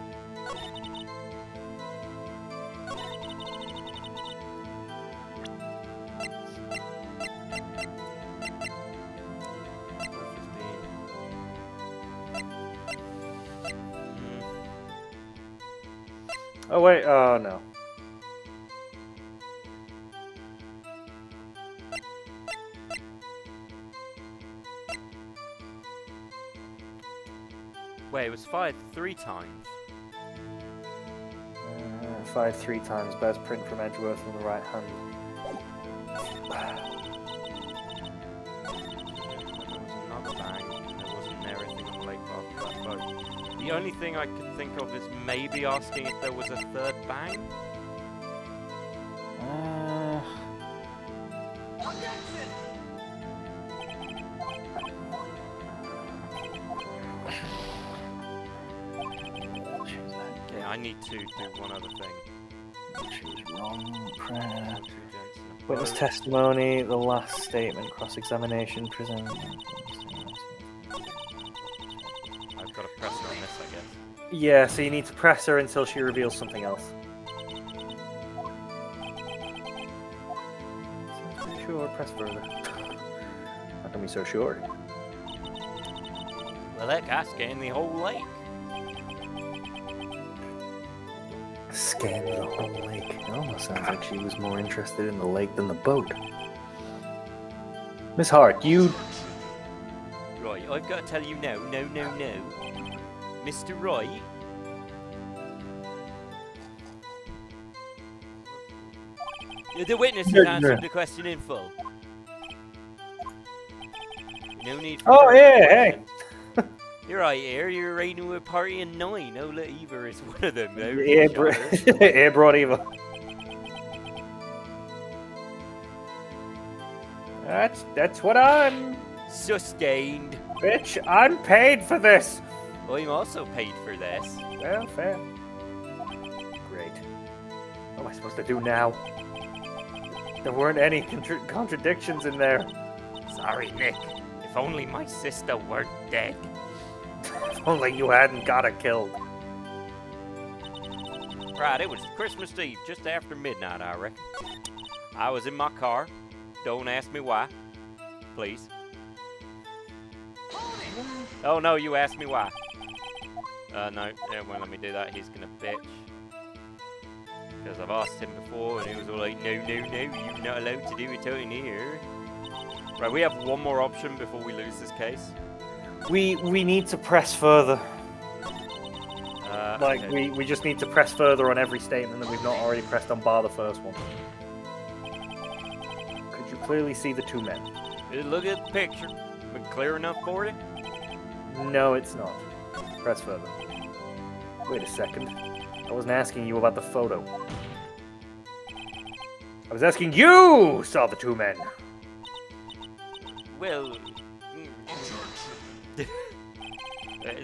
Oh wait, oh no. Wait, it was fired 3 times. Fired 3 times. Best print from Edgeworth on the right hand. There was another bang. There wasn't everything on the lake after that boat. The only thing I could think of is maybe asking if there was a third bang. Okay, I need to do one other thing. She's wrong. Prayer. Witness testimony, the last statement, cross-examination, prison. I've got to press her on this, I guess. Yeah, so you need to press her until she reveals something else. Sounds pretty sure. Press further. How can we be so sure? Well, heck, I scanned the whole lake. Scanned the whole lake. It almost sounds like she was more interested in the lake than the boat. Miss Hart, you... Right, I've got to tell you no. Mr. Wright? The witness has answered the question in full. No need for... Oh, yeah, hey! You're right here, you're raiding with a party of 9. Oh, look, Eva is one of them. Yeah, brought Eva. That's what I'm... Sustained. Bitch, I'm paid for this! I'm also paid for this. Well, fair. Great. What am I supposed to do now? There weren't any contradictions in there. Sorry, Nick. If only my sister weren't dead. If only you hadn't got her killed. Right, it was Christmas Eve, just after midnight, I reckon. I was in my car. Don't ask me why. Please. Oh, no, you asked me why. No, it won't let me do that. He's gonna bitch. Because I've asked him before, and he was all like, no, you're not allowed to do it out in here. Right, we have one more option before we lose this case. We need to press further. Okay. we just need to press further on every statement that we've not already pressed on bar the first one. Could you clearly see the 2 men? Look at the picture. Been clear enough for you? No, it's not. Press further. Wait a second. I wasn't asking you about the photo. I was asking you saw the 2 men. Well...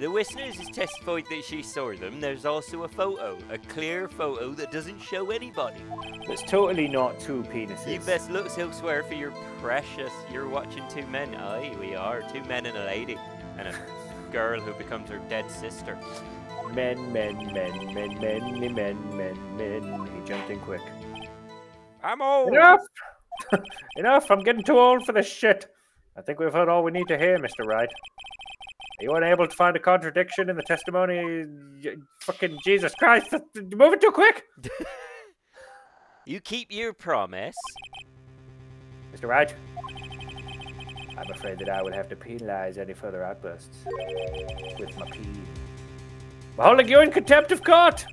the witness has testified that she saw them. There's also a photo. A clear photo that doesn't show anybody. It's totally not 2 penises. You best look elsewhere for your precious. You're watching 2 men. Aye, we are. 2 men and a lady. And a girl who becomes her dead sister. Men. He jumped in quick. I'm old! Enough! Enough! I'm getting too old for this shit. I think we've heard all we need to hear, Mr. Wright. Are you unable to find a contradiction in the testimony? Fucking Jesus Christ, you're moving too quick! You keep your promise. Mr. Wright, I'm afraid that I would have to penalize any further outbursts with my pee. I'm holding you in contempt of court!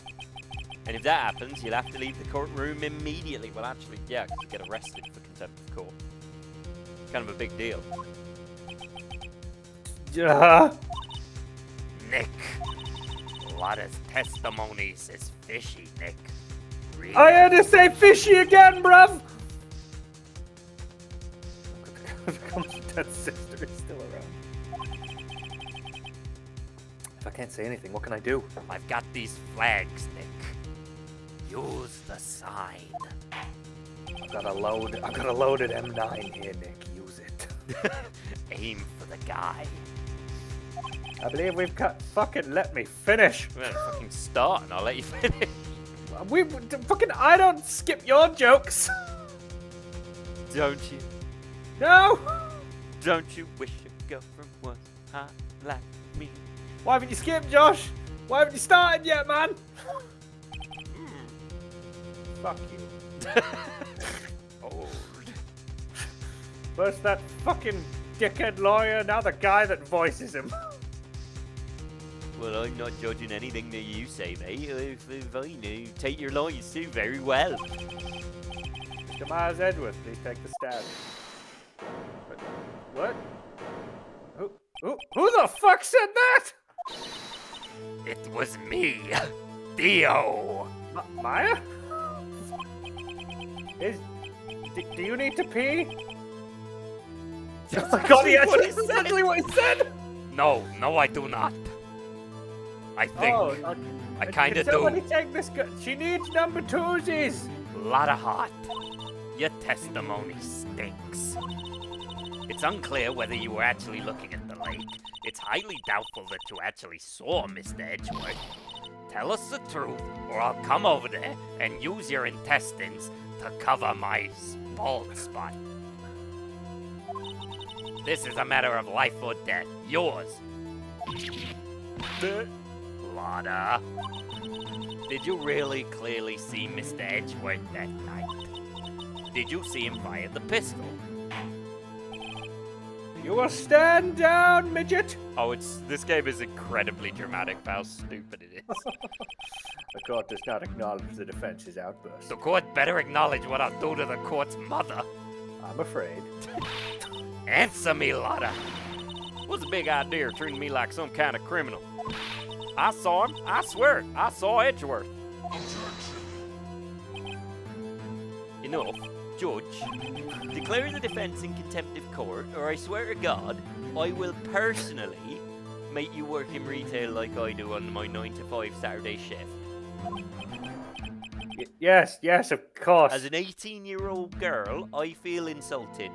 And if that happens, you'll have to leave the courtroom immediately. Well, actually, yeah, you get arrested for contempt of court. Kind of a big deal. Nick, a lot of testimonies is fishy, Nick. Really? I had to say fishy again, bruv! That sister is still around. If I can't say anything, what can I do? I've got these flags, Nick. Use the sign. I've got a loaded M9 here, Nick. Use it. Aim for the guy. I believe we've got. Fucking let me finish. We're gonna fucking start and I'll let you finish. I don't skip your jokes. Don't you? No. Don't you wish your girlfriend was hot like me? Why haven't you skipped, Josh? Why haven't you started yet, man? Fuck you. Old. First that fucking dickhead lawyer, now the guy that voices him. Well, I'm not judging anything that you say, mate. If I knew, take your lines too very well. Mr. Miles Edwards, please take the stand. What? Who the fuck said that? It was me, Theo. Maya? Do you need to pee? Oh my god, that's exactly what he said! No, I do not. I think I kind of do. Somebody take this girl. She needs number twosies. Lot of hot. Your testimony stinks. It's unclear whether you were actually looking at the lake. It's highly doubtful that you actually saw Mr. Edgeworth. Tell us the truth, or I'll come over there and use your intestines to cover my bald spot. This is a matter of life or death. Yours. Lotta. Did you really clearly see Mr. Edgeworth that night? Did you see him fire the pistol? You will stand down, midget! Oh, this game is incredibly dramatic for how stupid it is. The court does not acknowledge the defense's outburst. The court better acknowledge what I'll do to the court's mother. I'm afraid. Answer me, Lotta. What's the big idea of treating me like some kind of criminal? I saw him. I swear, I saw Edgeworth. Enough. Judge, declare the defense in contempt of court, or I swear to God, I will personally make you work in retail like I do on my 9 to 5 Saturday shift. Yes, of course. As an 18-year-old girl, I feel insulted.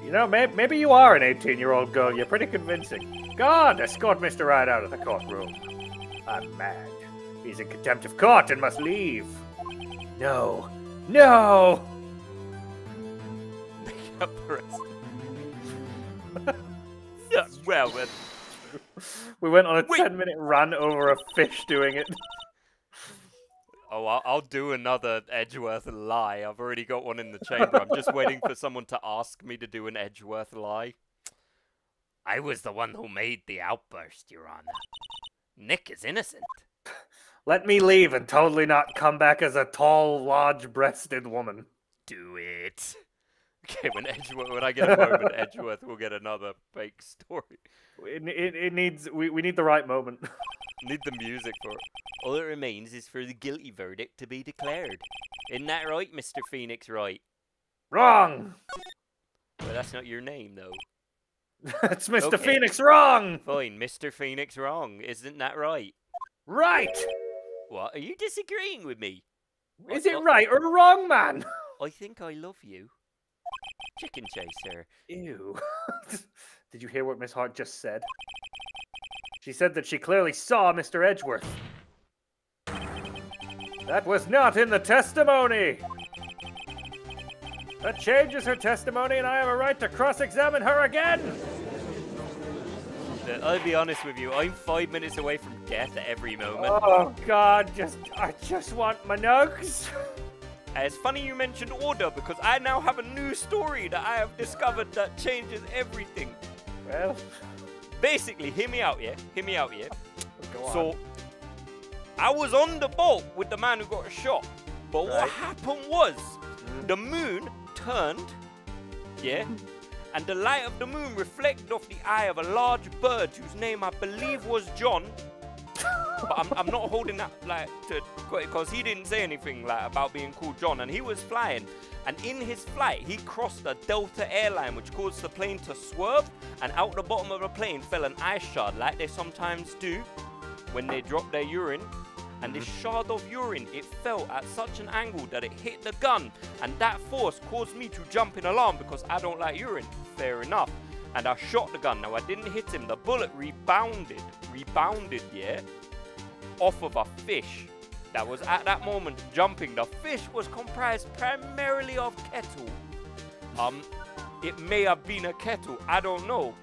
You know, maybe you are an 18-year-old girl. You're pretty convincing. God, escort Mr. Wright out of the courtroom. I'm mad. He's in contempt of court and must leave. No. No! Make up the rest. Yeah, well, then. We went on a 10-minute run over a fish doing it. Oh, I'll do another Edgeworth lie. I've already got one in the chamber. I'm just waiting for someone to ask me to do an Edgeworth lie. I was the one who made the outburst, Your Honor. Nick is innocent. Let me leave and totally not come back as a tall, large-breasted woman. Do it. Okay, when I get a moment, Edgeworth will get another fake story. It needs. We need the right moment. Need the music for it. All that remains is for the guilty verdict to be declared. Isn't that right, Mr. Pheonix Wright? Wrong. Well, that's not your name, though. It's Mr. Okay. Pheonix Wrong. Fine, Mr. Pheonix Wrong. Isn't that right? Right. What? Are you disagreeing with me? Is it right or wrong, man? I think I love you. Chicken chaser. Ew. Did you hear what Miss Hart just said? She said that she clearly saw Mr. Edgeworth. That was not in the testimony. That changes her testimony, and I have a right to cross-examine her again. Look, I'll be honest with you, I'm 5 minutes away from death at every moment. Oh God, I just want my nugs. It's funny you mentioned order because I now have a new story that I have discovered that changes everything. Well, basically, hear me out, yeah? Hear me out, yeah? go on. So, I was on the boat with the man who got shot. But what happened was, the moon turned, yeah? And the light of the moon reflected off the eye of a large bird whose name I believe was John. But I'm not holding that like to because he didn't say anything like about being called John, and he was flying. And in his flight, he crossed a Delta airline, which caused the plane to swerve. And out the bottom of the plane fell an ice shard, like they sometimes do when they drop their urine. And this shard of urine, it fell at such an angle that it hit the gun. And that force caused me to jump in alarm because I don't like urine. Fair enough. And I shot the gun. Now, I didn't hit him. The bullet rebounded, yeah, off of a fish that was at that moment jumping. The fish was comprised primarily of kettle. It may have been a kettle. I don't know.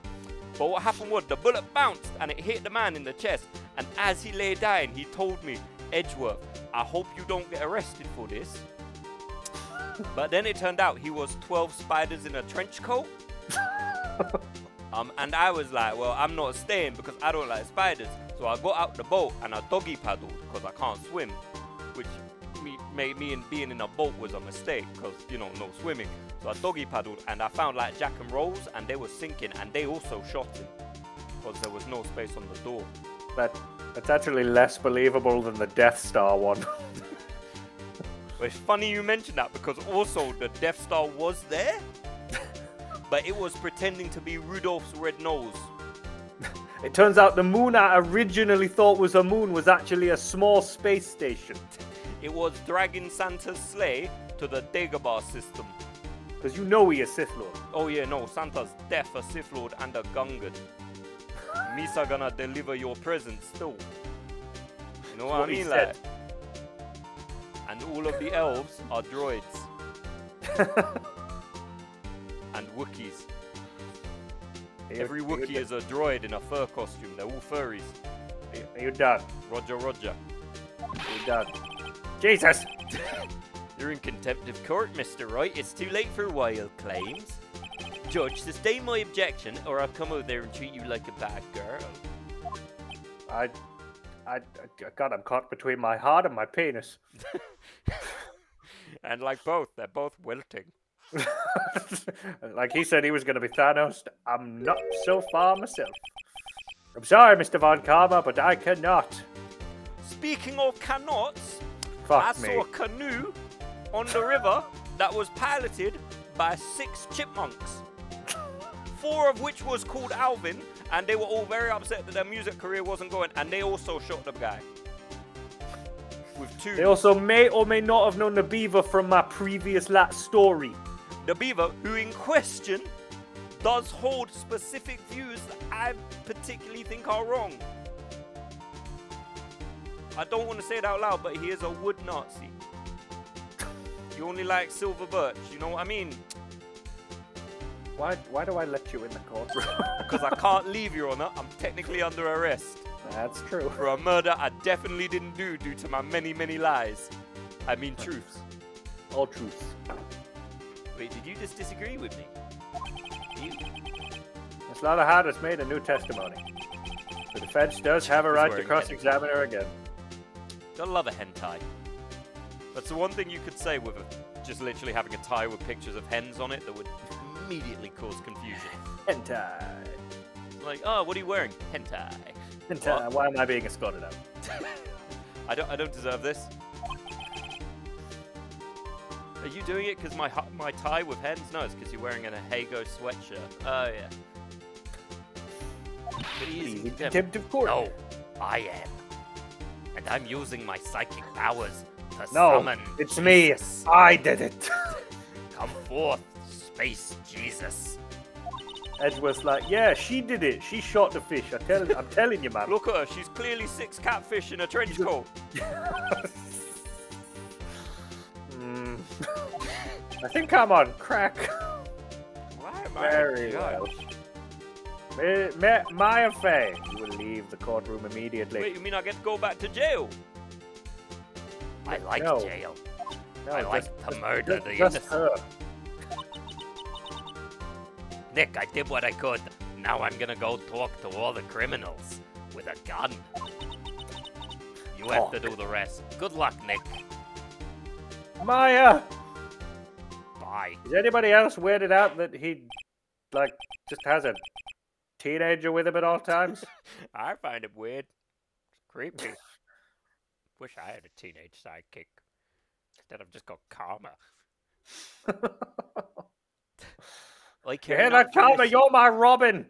But what happened was the bullet bounced and it hit the man in the chest. And as he lay dying, he told me, Edgeworth, I hope you don't get arrested for this. But then it turned out he was 12 spiders in a trench coat. And I was like, well, I'm not staying because I don't like spiders. So I got out the boat and I doggy paddled because I can't swim. Which made me and being in a boat was a mistake because, you know, no swimming. So I doggy paddled and I found like Jack and Rose and they were sinking and they also shot him because there was no space on the door. That's actually less believable than the Death Star one. Well, it's funny you mentioned that because also the Death Star was there, but it was pretending to be Rudolph's red nose. It turns out the moon I originally thought was a moon was actually a small space station. It was dragging Santa's sleigh to the Dagobah system. Because you know he is Sith Lord. Oh yeah, no, Santa's deaf, a Sith Lord and a Gungan. Misa gonna deliver your presents still. You know what I mean? Like, and all of the elves are droids. And Wookiees. Every Wookiee is a droid in a fur costume. They're all furries. Are you done? Roger, roger. Are you done? Jesus! You're in contempt of court, Mr. Wright. It's too late for wild claims. Judge, sustain my objection, or I'll come over there and treat you like a bad girl. God, I'm caught between my heart and my penis. And like both, they're both wilting. Like he said he was going to be Thanos, I'm not so far myself. I'm sorry, Mr. Von Karma, but I cannot. Speaking of cannots, Fuck I me. saw a canoe on the river that was piloted by 6 chipmunks. 4 of which was called Alvin, and they were all very upset that their music career wasn't going, and they also shot the guy. With 2. They also may or may not have known the beaver from my previous story. The beaver, who in question does hold specific views that I particularly think are wrong. I don't want to say it out loud, but he is a wood Nazi. You only like silver birch, you know what I mean? Why do I let you in the courtroom? Because I can't leave, Your Honor. I'm technically under arrest. That's true. For a murder I definitely didn't do due to my many, many lies. I mean truths. All truths. Wait, did you just disagree with me? You? Slaughterhouse has made a new testimony. The defense does have a right to cross-examine her again. Gotta love a hentai. That's the one thing you could say with just literally having a tie with pictures of hens on it that would immediately cause confusion. Hentai. Like, oh, what are you wearing? Hentai. Hentai. Why am I being escorted out? I don't deserve this. Are you doing it because my tie with hens? No, it's because you're wearing a Hago sweatshirt. Oh, yeah. But easy. Contempt of court. No, I am. And I'm using my psychic powers to summon it's Jesus. me. I did it. Come forth, Space Jesus. Edgeworth's like, yeah, she did it. She shot the fish. I'm telling you, man. Look at her. She's clearly 6 catfish in a trench coat. I think I'm on crack. Why am Very well. Maya Fey, you will leave the courtroom immediately. Wait, you mean I get to go back to jail? I like jail. No, I like to murder the just innocent. her. Nick, I did what I could. Now I'm gonna go talk to all the criminals with a gun. You have to do the rest. Good luck, Nick. Maya! Bye. Is anybody else weirded out that he, like, just has a teenager with him at all times? I find it weird. It's creepy. Wish I had a teenage sidekick. Instead I've just got Karma. I care You hear not that, for Karma? this- You're my Robin!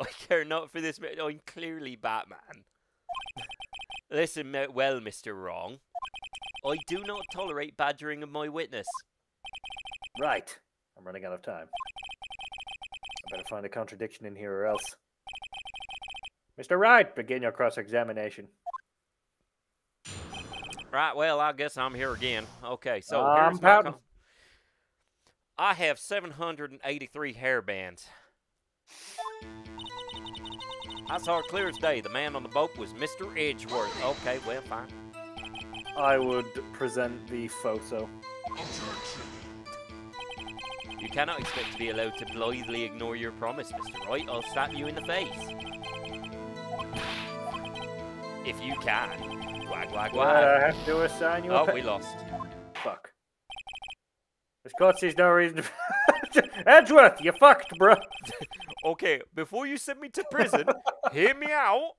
I care not for this. I'm clearly Batman. Listen, well, Mr. Wrong. I do not tolerate badgering of my witness. Right. I'm running out of time. I better find a contradiction in here or else. Mr. Wright, begin your cross-examination. Right, well, I guess I'm here again. Okay, so I'm here's my pouting. I have 783 hairbands. I saw it clear as day. The man on the boat was Mr. Edgeworth. Okay, well, fine. I would present the photo. You cannot expect to be allowed to blithely ignore your promise, Mr. Wright. I'll slap you in the face. If you can. Wag, wag, Well, I wag. have to assign you a Oh, we lost. Fuck. This court sees no reason to... Edgeworth, you fucked, bro. Okay, before you send me to prison, hear me out.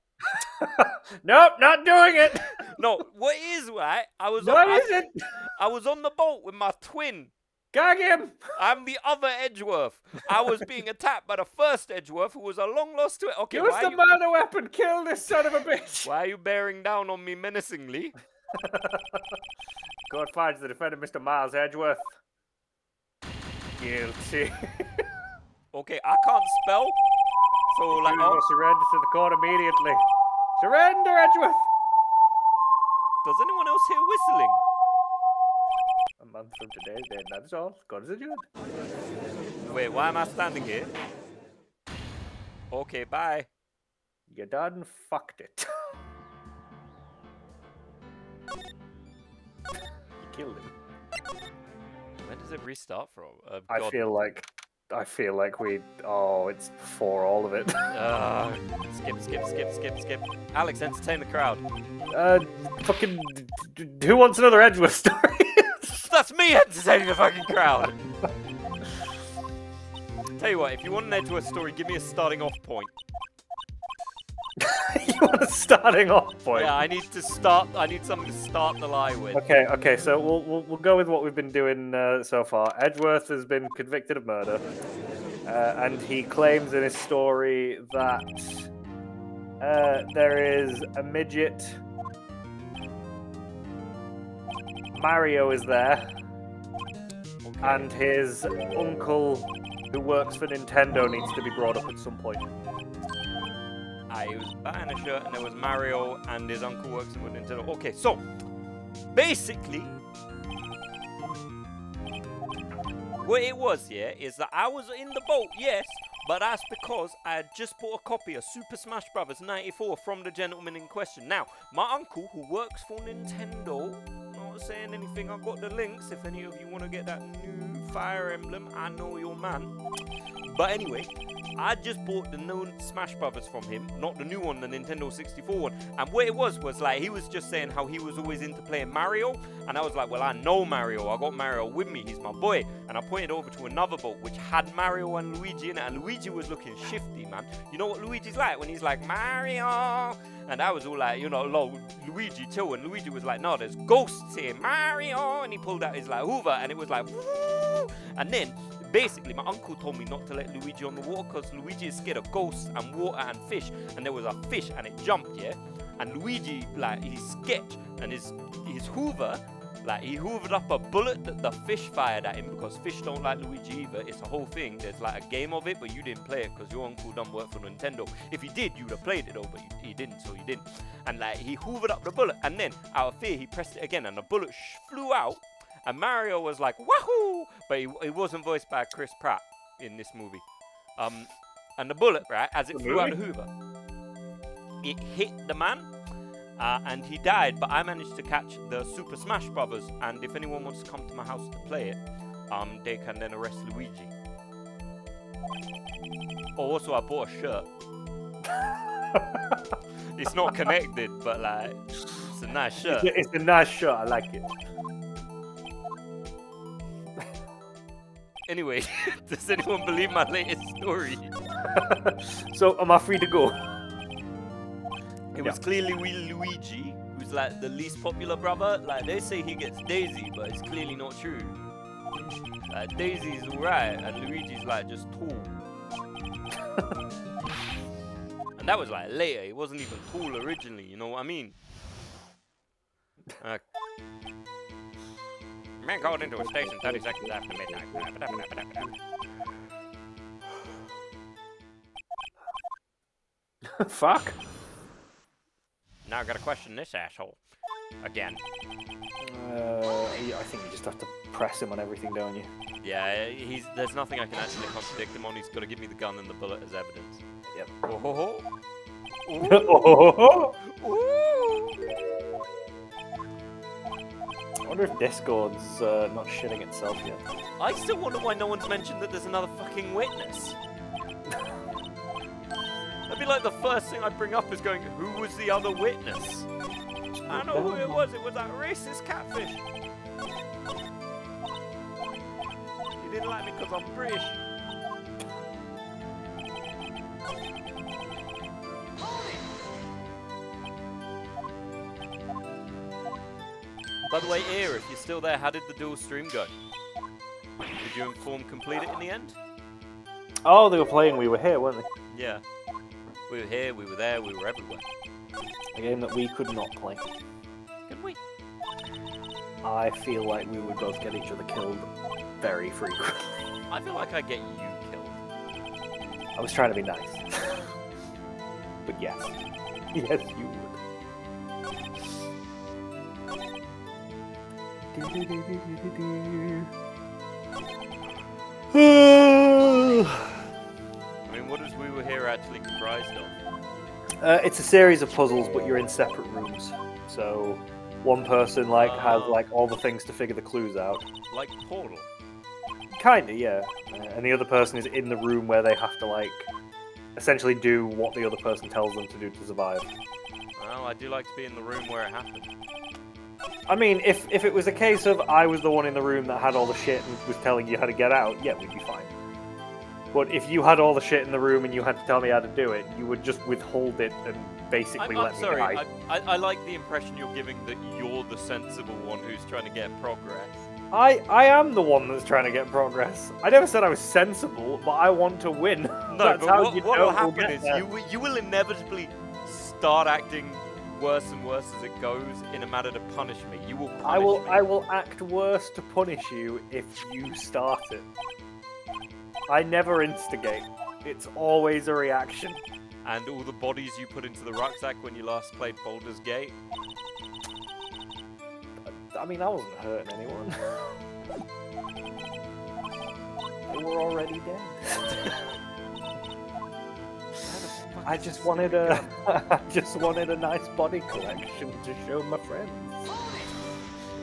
Nope, not doing it. No, what is right? I was on the boat with my twin. Gag him. I'm the other Edgeworth. I was being attacked by the first Edgeworth, who was a long lost twin. Okay, Use the murder weapon. Kill this son of a bitch. why are you bearing down on me menacingly? Court finds the defendant, Mr. Miles Edgeworth, guilty. Okay, I can't spell. So, like, You must surrender to the court immediately. Surrender, Edgeworth. does anyone else hear whistling? A month from today's date, that's all. God is adjourned. Wait, why am I standing here? Okay, bye. You done fucked it. You killed him. When does it restart from? I God. feel like we. Oh, it's before all of it. Skip. Alex, entertain the crowd. Fucking. Who wants another Edgeworth story? That's me entertaining the fucking crowd. Tell you what, if you want an Edgeworth story, give me a starting off point. You want a starting off point? Yeah, I need something to start the lie with. Okay. So we'll go with what we've been doing so far. Edgeworth has been convicted of murder, and he claims in his story that there is a midget. Mario is there, Okay. and his uncle, who works for Nintendo, needs to be brought up at some point. He was buying a shirt and there was Mario and his uncle works in Nintendo. Okay, so basically what it was, yeah, is that I was in the boat, yes, but that's because I had just bought a copy of Super Smash Bros. 94 from the gentleman in question. Now, my uncle, who works for Nintendo, not saying anything, I've got the links if any of you want to get that new Fire Emblem, I know your man. But anyway, I just bought the known Smash Brothers from him, not the new one, the Nintendo 64 one. And what it was like, he was just saying how he was always into playing Mario. And I was like, well, I know Mario. I got Mario with me. He's my boy. And I pointed over to another boat, which had Mario and Luigi in it. And Luigi was looking shifty, man. You know what Luigi's like when he's like, Mario. And I was all like, Luigi too. And Luigi was like, no, there's ghosts here, Mario. And he pulled out his like Hoover. And it was like, woo. And then basically, my uncle told me not to let Luigi on the water because Luigi is scared of ghosts and water and fish. And there was a fish and it jumped, yeah? And Luigi, like, his sketch and his Hoover, like, he hoovered up a bullet that the fish fired at him because fish don't like Luigi either. It's a whole thing. There's, like, a game of it, but you didn't play it because your uncle done work for Nintendo. If he did, you would have played it, though, but he didn't, so he didn't. And, like, he hoovered up the bullet. And then, out of fear, he pressed it again and the bullet flew out. And Mario was like, wahoo! But he wasn't voiced by Chris Pratt in this movie. And the bullet, right, as it The flew out the movie? Hoover, it hit the man, and he died. But I managed to catch the Super Smash Brothers, and if anyone wants to come to my house to play it, they can then arrest Luigi. Oh, also I bought a shirt. It's not connected, but like, it's a nice shirt. It's a nice shirt. I like it. Anyway, does anyone believe my latest story? So, am I free to go? It was clearly Luigi, who's like the least popular brother. Like, they say he gets Daisy, but it's clearly not true. Daisy's alright, and Luigi's like just tall. And that was like later, he wasn't even tall originally, you know what I mean? Man called into a station 30 seconds after midnight. Fuck. Now I gotta question this asshole. Again. I think you just have to press him on everything, don't you? Yeah, there's nothing I can actually contradict him on. He's gotta give me the gun and the bullet as evidence. Yep. Oh ho ho. Oh. Ooh. I wonder if Discord's not shitting itself yet. I still wonder why no one's mentioned that there's another fucking witness. That'd be like the first thing I'd bring up is going, who was the other witness? I know who it was that racist catfish. He didn't like me because I'm British. By the way, Ear, if you're still there, how did the dual stream go? Did you inform complete it in the end? Oh, they were playing. We were here, weren't they? Yeah. We were here, we were there, we were everywhere. A game that we could not play. Could we? I feel like we would both get each other killed very frequently. I feel like I get you killed. I was trying to be nice. But yes. Yes, you would. I mean, what is We Were Here actually comprised of? It's a series of puzzles, but you're in separate rooms. So one person has all the things to figure the clues out. Like Portal? Kinda, yeah. And the other person is in the room where they have to essentially do what the other person tells them to do to survive. Well, I do like to be in the room where it happened. I mean, if it was a case of I was the one in the room that had all the shit and was telling you how to get out, yeah, we'd be fine. But if you had all the shit in the room and you had to tell me how to do it, you would just withhold it and basically let me die. I like the impression you're giving that you're the sensible one who's trying to get progress. I am the one that's trying to get progress. I never said I was sensible, but I want to win. No, That's but how what will happen is you will inevitably start acting worse and worse as it goes in a manner to punish me. You will punish me. I will act worse to punish you if you start it. I never instigate. It's always a reaction. And all the bodies you put into the rucksack when you last played Baldur's Gate? I mean, I wasn't hurting anyone. They were already dead. I just wanted a nice body collection to show my friends.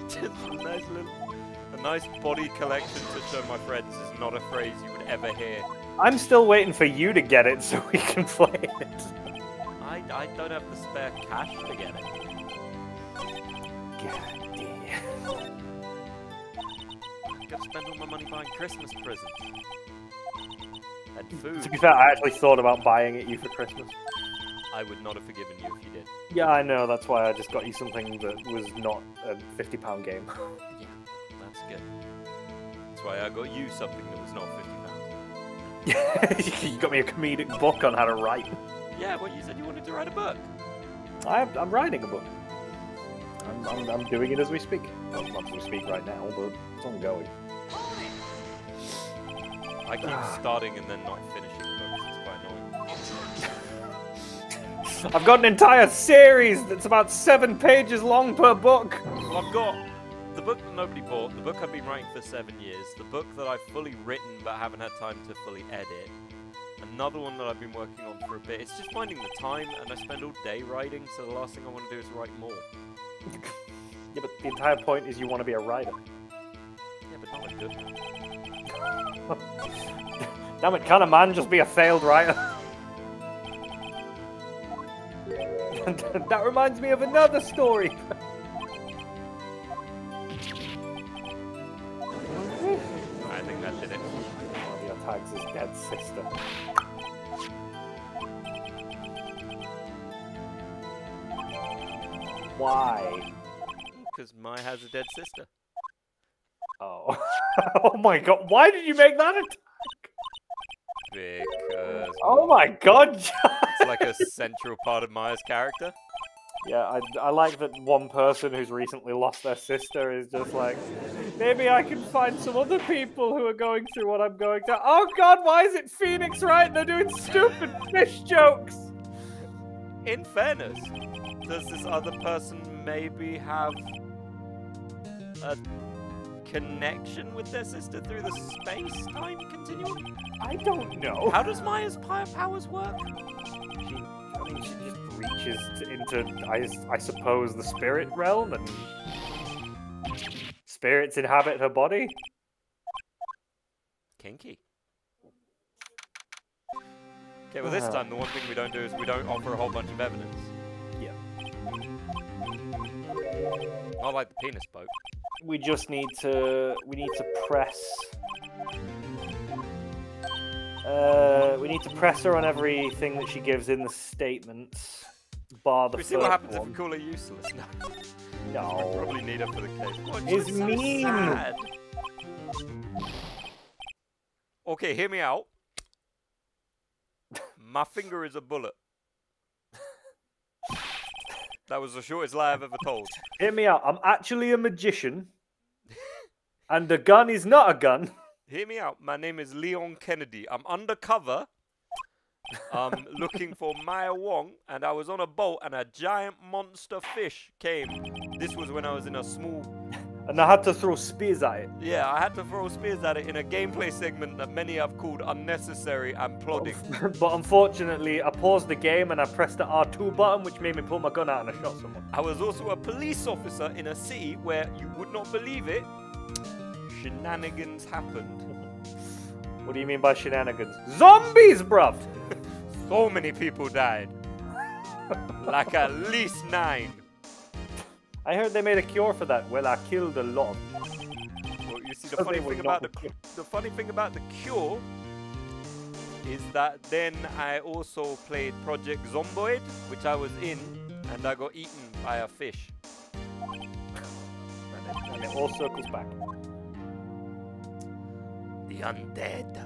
Just a nice body collection to show my friends is not a phrase you would ever hear. I'm still waiting for you to get it so we can play it. I don't have the spare cash to get it. God damn. I've got to spend all my money buying Christmas presents. And food. To be fair, I actually thought about buying it you for Christmas. I would not have forgiven you if you did. Yeah, I know, that's why I just got you something that was not a £50 game. Yeah, that's good. That's why I got you something that was not £50. You got me a comedic book on how to write. Yeah, well, you said you wanted to write a book. I'm writing a book. I'm doing it as we speak. Well, not as we speak right now, but it's ongoing. I keep starting and then not finishing books. It's quite annoying. I've got an entire series that's about 7 pages long per book. Well, I've got the book that nobody bought, the book I've been writing for 7 years, the book that I've fully written but haven't had time to fully edit, another one that I've been working on for a bit. It's just finding the time, and I spend all day writing, so the last thing I want to do is write more. Yeah, but the entire point is you want to be a writer. Yeah, but not a good one. Damn it, can a man just be a failed writer? That reminds me of another story. I think that did it. One of your tags is dead sister. Why? Because Mai has a dead sister. Oh. Oh my god, why did you make that attack? Because... Oh my god! It's like a central part of Mai's character. Yeah, I like that one person who's recently lost their sister is just like, maybe I can find some other people who are going through what I'm going through. Oh god, why is it Pheonix Wright? They're doing stupid fish jokes! In fairness, does this other person maybe have a connection with their sister through the space-time continuum? I don't know. How does Mai's powers work? She just reaches into, I suppose, the spirit realm, and spirits inhabit her body. Kinky. Okay, well this time the one thing we don't do is we don't offer a whole bunch of evidence. Yeah. Not like the penis boat. We just need to press. We need to press her on everything that she gives in the statements, bar the We first see what happens one. if we call her useless. No. No. Probably need her for the case. Oh, It's so mean. sad. Okay, hear me out. My finger is a bullet. That was the shortest lie I've ever told. Hear me out. I'm actually a magician, and the gun is not a gun. Hear me out. My name is Leon Kennedy. I'm undercover. Looking for Maya Wong, and I was on a boat, and a giant monster fish came. This was when I was in a small... And I had to throw spears at it. Yeah, I had to throw spears at it in a gameplay segment that many have called unnecessary and plodding. But unfortunately, I paused the game and I pressed the R2 button, which made me pull my gun out and I shot someone. I was also a police officer in a city where, you would not believe it, shenanigans happened. What do you mean by shenanigans? Zombies, bruv! So many people died. Like at least 9. I heard they made a cure for that. Well, I killed a lot. Well, you see, So the funny they were thing about not the funny thing about the cure is that then I also played Project Zomboid, which I was in, and I got eaten by a fish. And it all circles back. The undead.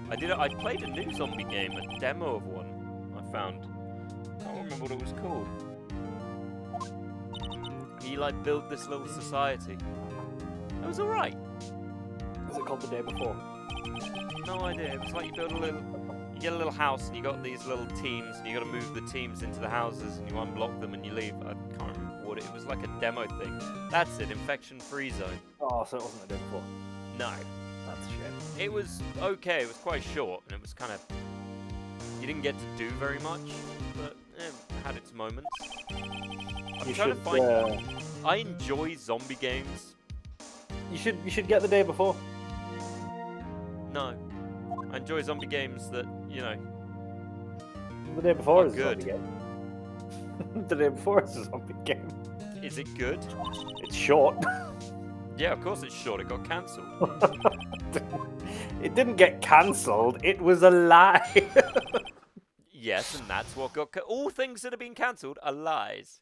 I played a new zombie game, a demo of one I found. I can't remember what it was called. You like build this little society. It was alright. Is it called The Day Before? No idea. It was like you build you get a little house and you got these little teams and you got to move the teams into the houses and you unblock them and you leave. I can't remember what it was. Like a demo thing. That's it. Infection-free zone. Oh, so it wasn't The Day Before. No. That's a shame. It was okay. It was quite short and it was kind of... You didn't get to do very much, but it had its moments. I'm trying to find... I enjoy zombie games. You should get The Day Before. No. I enjoy zombie games that, you know... The Day Before is a good. zombie game. The Day Before is a zombie game. Is it good? It's short. Yeah, of course it's short. It got cancelled. It didn't get cancelled. It was a lie. Yes, and that's what got... All things that have been cancelled are lies.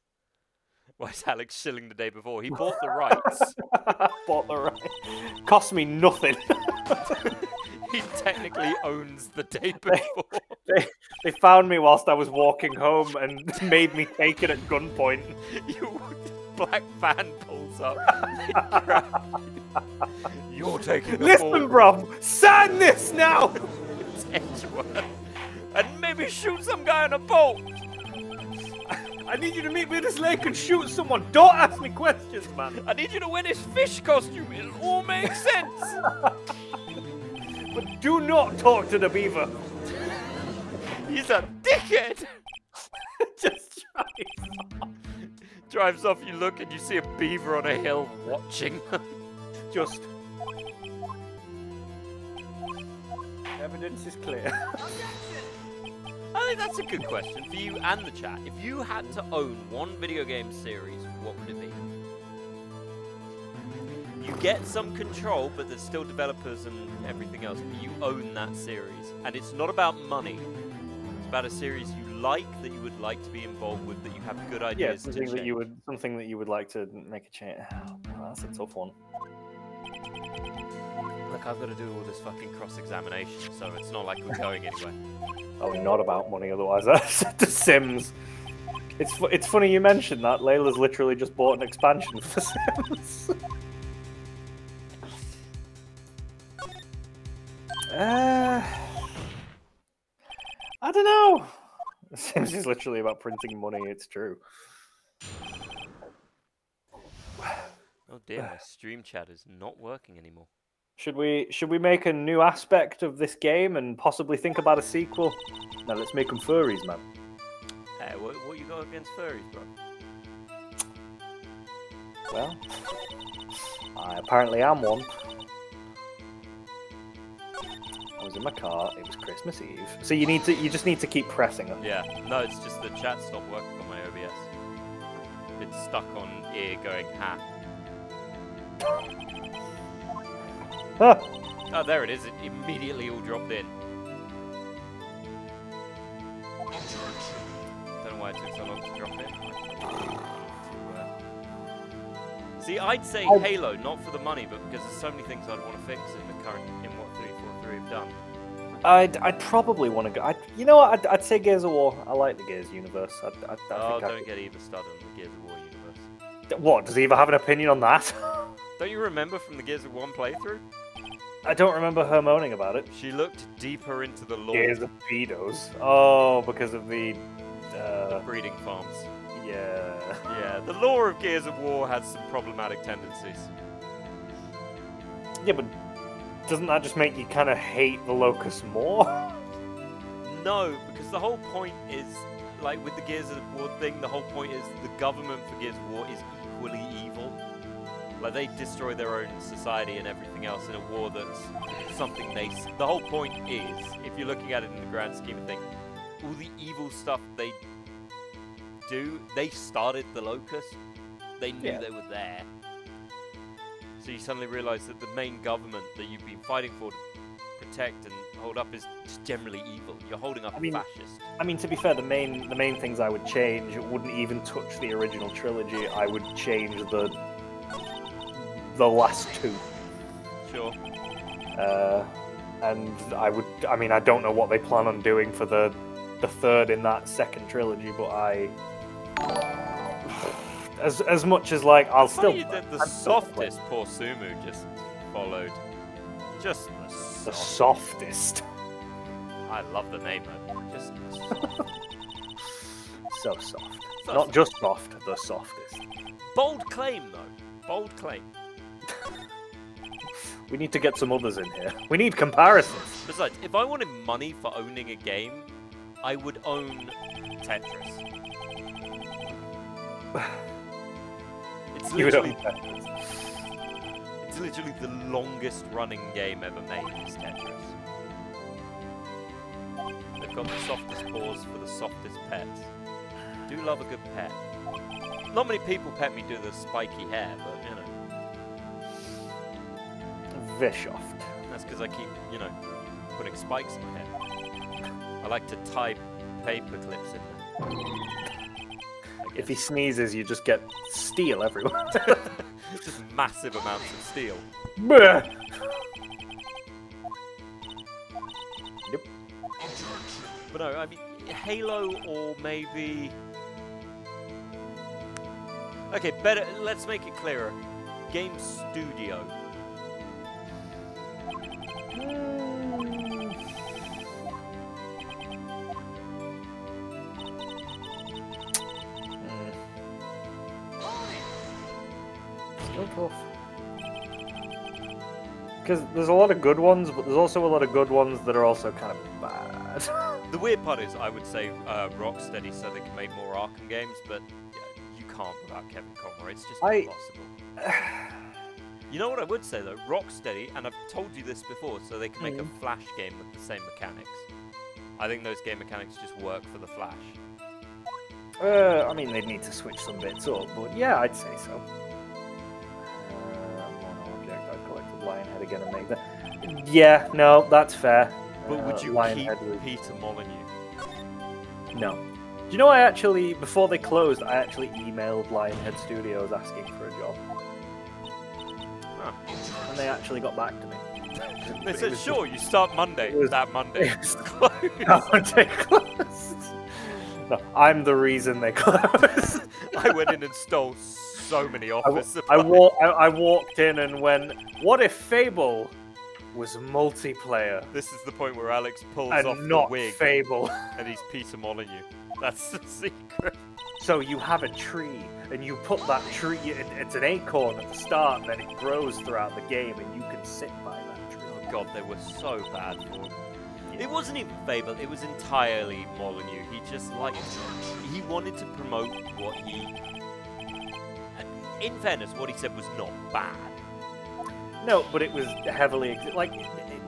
Why is Alex shilling The Day Before? He bought the rights. Bought the right. Cost me nothing. He technically owns The Day Before. They found me whilst I was walking home and made me take it at gunpoint. You black van pulls up. You're taking the Listen, fall. bruv! Sign this now! It's Edgeworth. And maybe shoot some guy on a boat. I need you to meet me at this lake and shoot someone. Don't ask me questions, man. I need you to wear this fish costume. It'll all make sense. But do not talk to the beaver. He's a dickhead! Just Drives off, you look and you see a beaver on a hill watching. just. Evidence is clear. I think that's a good question for you and the chat. If you had to own one video game series, what would it be? You get some control, but there's still developers and everything else. But you own that series. And it's not about money. It's about a series you like, that you would like to be involved with, that you have good ideas to change. Something that you would like to make a change. Oh, that's a tough one. Look, I've got to do all this fucking cross-examination, so it's not like we're going anywhere. Oh, not about money, otherwise that's The Sims. It's funny you mentioned that. Layla's literally just bought an expansion for Sims. I don't know. Sims is literally about printing money, it's true. Oh dear, my stream chat is not working anymore. Should we make a new aspect of this game and possibly think about a sequel? No, let's make them furries, man. Hey, what you got against furries, bro? Well, I apparently am one. I was in my car. It was Christmas Eve. So you just need to keep pressing it. Yeah. No, it's just the chat stopped working on my OBS. It's stuck on ear going ha. Ah. Oh, there it is. It immediately all dropped in. Don't know why it took so long to drop in. See, I'd say Halo, not for the money, but because there's so many things I'd want to fix in the current, in what 343 have done. I'd probably want to go. You know what? I'd say Gears of War. I like the Gears universe. Don't get Eva started on the Gears of War universe. What? Does Eva have an opinion on that? Don't you remember from the Gears of 1 playthrough? I don't remember her moaning about it. She looked deeper into the lore. Gears of pedos. Oh, because of the breeding farms. Yeah. Yeah, the lore of Gears of War has some problematic tendencies. Yeah, but doesn't that just make you kind of hate the Locust more? No, because the whole point is, like with the Gears of War thing, the whole point is the government for Gears of War is equally evil. Like, they destroy their own society and everything else in a war that's something they... The whole point is, if you're looking at it in the grand scheme of things, all the evil stuff they do, they started the Locust. They knew they were there. So you suddenly realise that the main government that you've been fighting for to protect and hold up is just generally evil. You're holding up a fascist. I mean, to be fair, the main things I would change wouldn't even touch the original trilogy. I would change the last two. Sure. And I don't know what they plan on doing for the third in that second trilogy, but as much as like I'll still. The softest poor Sumu just followed. Just the softest. I love the name though. Just so soft. Not just soft, the softest. Bold claim though. Bold claim. We need to get some others in here. We need comparisons. Besides, if I wanted money for owning a game, I would own Tetris. It's literally the longest running game ever made, is Tetris. They've got the softest paws for the softest pets. Do love a good pet. Not many people pet me due to the spiky hair, but you know. Vishoft. That's because I keep, putting spikes in my head. I like to tie paper clips in them. If he sneezes, you just get steel everywhere. It's just massive amounts of steel. Yep. But no, I mean, Halo or maybe... Okay, better, let's make it clearer. Game studio. Still tough. Because there's a lot of good ones, but there's also a lot of good ones that are also kind of bad. The weird part is, I would say Rocksteady so they can make more Arkham games, but yeah, you can't without Kevin Conroy. It's just impossible. You know what I would say though? Rocksteady, and I've told you this before, so they can make a Flash game with the same mechanics. I think those game mechanics just work for the Flash. I mean, they'd need to switch some bits up, but yeah, I'd say so. Object, I'd collect the Lionhead again and make that. Yeah, no, that's fair. But would you Lionhead keep Peter Molyneux? No. Do you know, I actually, before they closed, I actually emailed Lionhead Studios asking for a job. Huh. And they actually got back to me. They said, sure, you start Monday. That Monday. It's closed. That Monday closed. No, I'm the reason they closed. I went in and stole so many office supplies. I walked in and went, what if Fable was multiplayer? This is the point where Alex pulls and off not the wig. Fable. And he's Peter Molyneux. That's the secret. So you have a tree, and you put that tree, it's an acorn at the start, and then it grows throughout the game, and you can sit by that tree. Oh god, they were so bad for him. It wasn't even Fable, it was entirely Molyneux. He just he wanted to promote what he... In fairness, what he said was not bad. No, but it was heavily...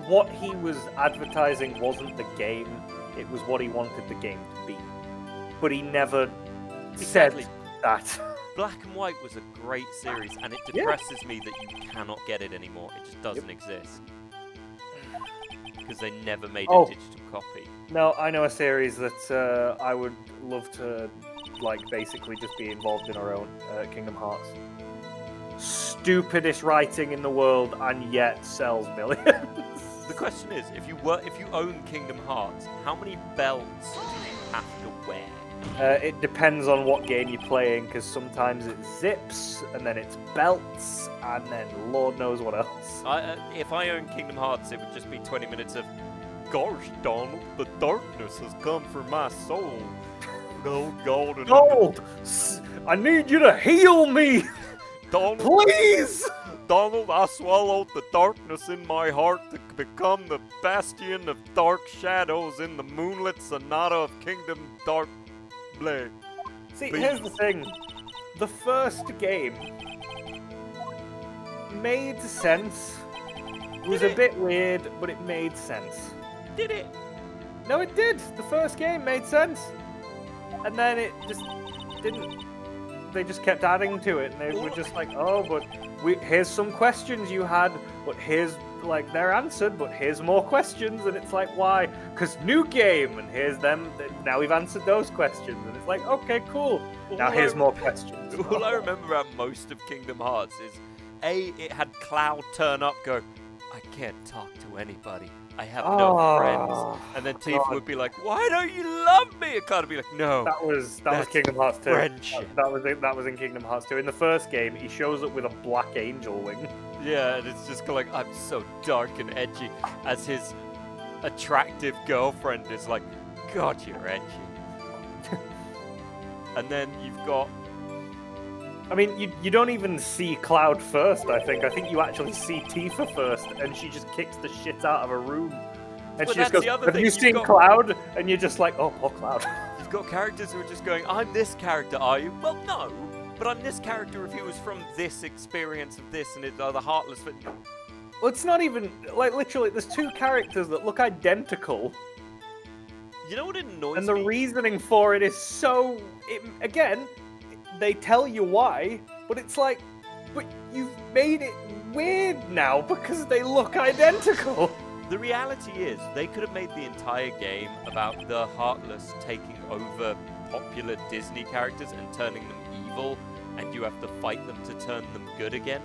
what he was advertising wasn't the game, it was what he wanted the game to be. But he never said that. Black and White was a great series, and it depresses me that you cannot get it anymore. It just doesn't exist. Because they never made a digital copy. No, I know a series that I would love to, basically just be involved in our own, Kingdom Hearts. Stupidest writing in the world, and yet sells millions. The question is, if you own Kingdom Hearts, how many belts do you have to wear? It depends on what game you're playing, because sometimes it's zips, and then it's belts, and then Lord knows what else. If I own Kingdom Hearts, it would just be 20 minutes of, gosh, Donald, the darkness has come for my soul. No, Gold. Gold! I need you to heal me! Donald, please! Donald, I swallowed the darkness in my heart to become the bastion of dark shadows in the moonlit sonata of Kingdom Dark Blade. See, here's the thing. The first game made sense. It was a bit weird, but it made sense. Did it? No, it did. The first game made sense. And then it just didn't. They just kept adding to it, and they were just like, oh, but here's some questions you had, but here's, they're answered, but here's more questions, and it's like, why? Because new game, and here's them, now we've answered those questions, and it's like, okay, cool, now here's more questions. All I remember about most of Kingdom Hearts is, it had Cloud turn up, go, I can't talk to anybody. I have no friends. And then Tifa would be like, why don't you love me? And Cloud would be like, no. That was Kingdom Hearts 2. Friendship. That was in Kingdom Hearts 2. In the first game, he shows up with a black angel wing. Yeah, and it's just like, I'm so dark and edgy. As his attractive girlfriend is like, God, you're edgy. And then you've got... I mean, you don't even see Cloud first, I think. I think you actually see Tifa first, and she just kicks the shit out of a room. And she just goes, have you seen Cloud? And you're just like, oh, poor Cloud. You've got characters who are just going, I'm this character, are you? Well, no. But I'm this character if he was from this experience of this, and it's the Heartless... Well, it's not even... literally, there's two characters that look identical. You know what annoys me? And the reasoning for it is so... again... They tell you why, but it's like, but you've made it weird now because they look identical. The reality is, they could have made the entire game about the Heartless taking over popular Disney characters and turning them evil, and you have to fight them to turn them good again.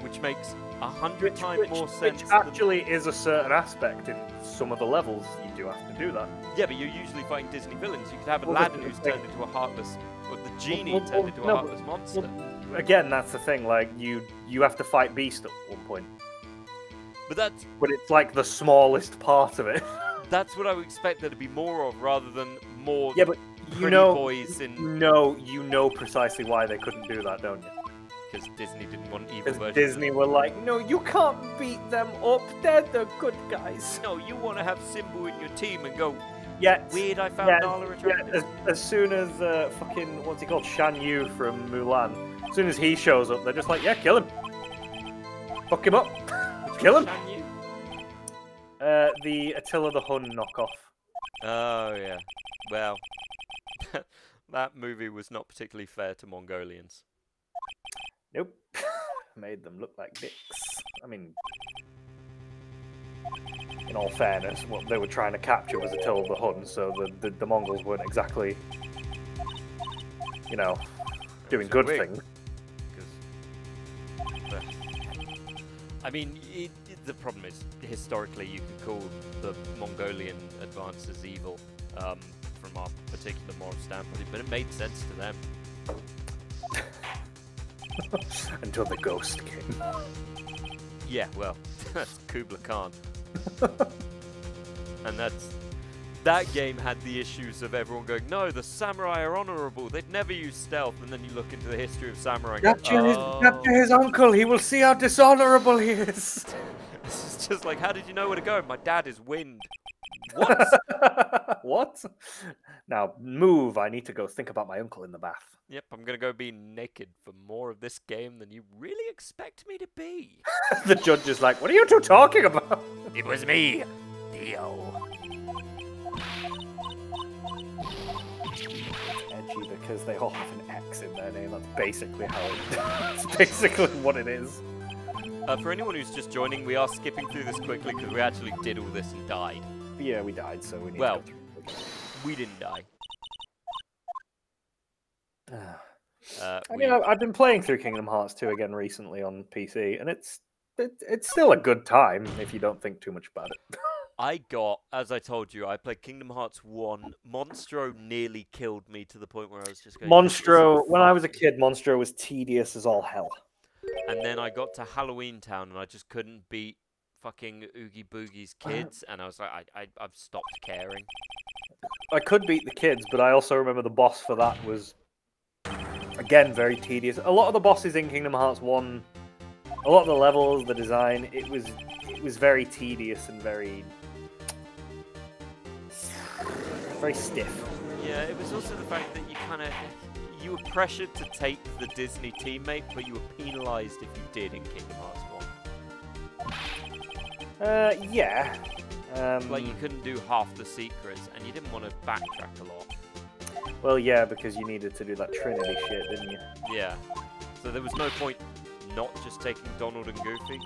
Which makes 100 times more sense. Which actually is a certain aspect in some of the levels. You do have to do that. Yeah, but you're usually fighting Disney villains. You could have Aladdin who's turned into a Heartless, or the genie turned into a Heartless monster. Again, that's the thing. You have to fight Beast at one point. But it's like the smallest part of it. That's what I would expect there to be more of, rather than more. Yeah, but boys in. You know precisely why they couldn't do that, don't you? because Disney didn't want evil Because versions. Disney were like, no, you can't beat them up. They're the good guys. No, you want to have Simba in your team and go, Yeah. weird, I found Nala attractive. As soon as fucking, what's he called? Shan Yu from Mulan. As soon as he shows up, they're just like, yeah, kill him. Fuck him up. Kill him. Shan Yu? The Attila the Hun knockoff. Oh, yeah. Well, that movie was not particularly fair to Mongolians. Nope. Made them look like dicks. I mean, in all fairness, what they were trying to capture was Attila the Hun, so the Mongols weren't exactly, you know, doing good things. I mean, the problem is, historically, you could call the Mongolian advances evil from our particular moral standpoint, but it made sense to them. Until the ghost came. Yeah, well, that's Kubla Khan. And that game had the issues of everyone going, no, the samurai are honorable, they'd never use stealth, and then you look into the history of samurai and go, Capture his uncle, he will see how dishonorable he is. It's just like, how did you know where to go? My dad is wind. What? What? Now, move, I need to go think about my uncle in the bath. Yep, I'm gonna go be naked for more of this game than you really expect me to be. The judge is like, what are you two talking about? It was me, Theo. Edgy because they all have an X in their name. That's basically how it's basically what it is. For anyone who's just joining, we are skipping through this quickly because we actually did all this and died. Yeah, we died, so we need Well, to go through. we didn't die. I mean, I've been playing through Kingdom Hearts 2 again recently on PC, and it's still a good time if you don't think too much about it. I got, as I told you, I played Kingdom Hearts 1. Monstro nearly killed me to the point where I was just going... Monstro, when I was a kid, Monstro was tedious as all hell. And then I got to Halloween Town, and I just couldn't beat fucking Oogie Boogie's kids, and I was like, I've stopped caring. I could beat the kids, but I also remember the boss for that was, again, very tedious. A lot of the bosses in Kingdom Hearts 1, a lot of the levels, the design, it was very tedious and very stiff. Yeah, it was also the fact that you were pressured to take the Disney teammate, but you were penalised if you did in Kingdom Hearts 1. Yeah. Like, you couldn't do half the secrets, and you didn't want to backtrack a lot. Well, yeah, because you needed to do that Trinity shit, didn't you? Yeah. So there was no point not just taking Donald and Goofy.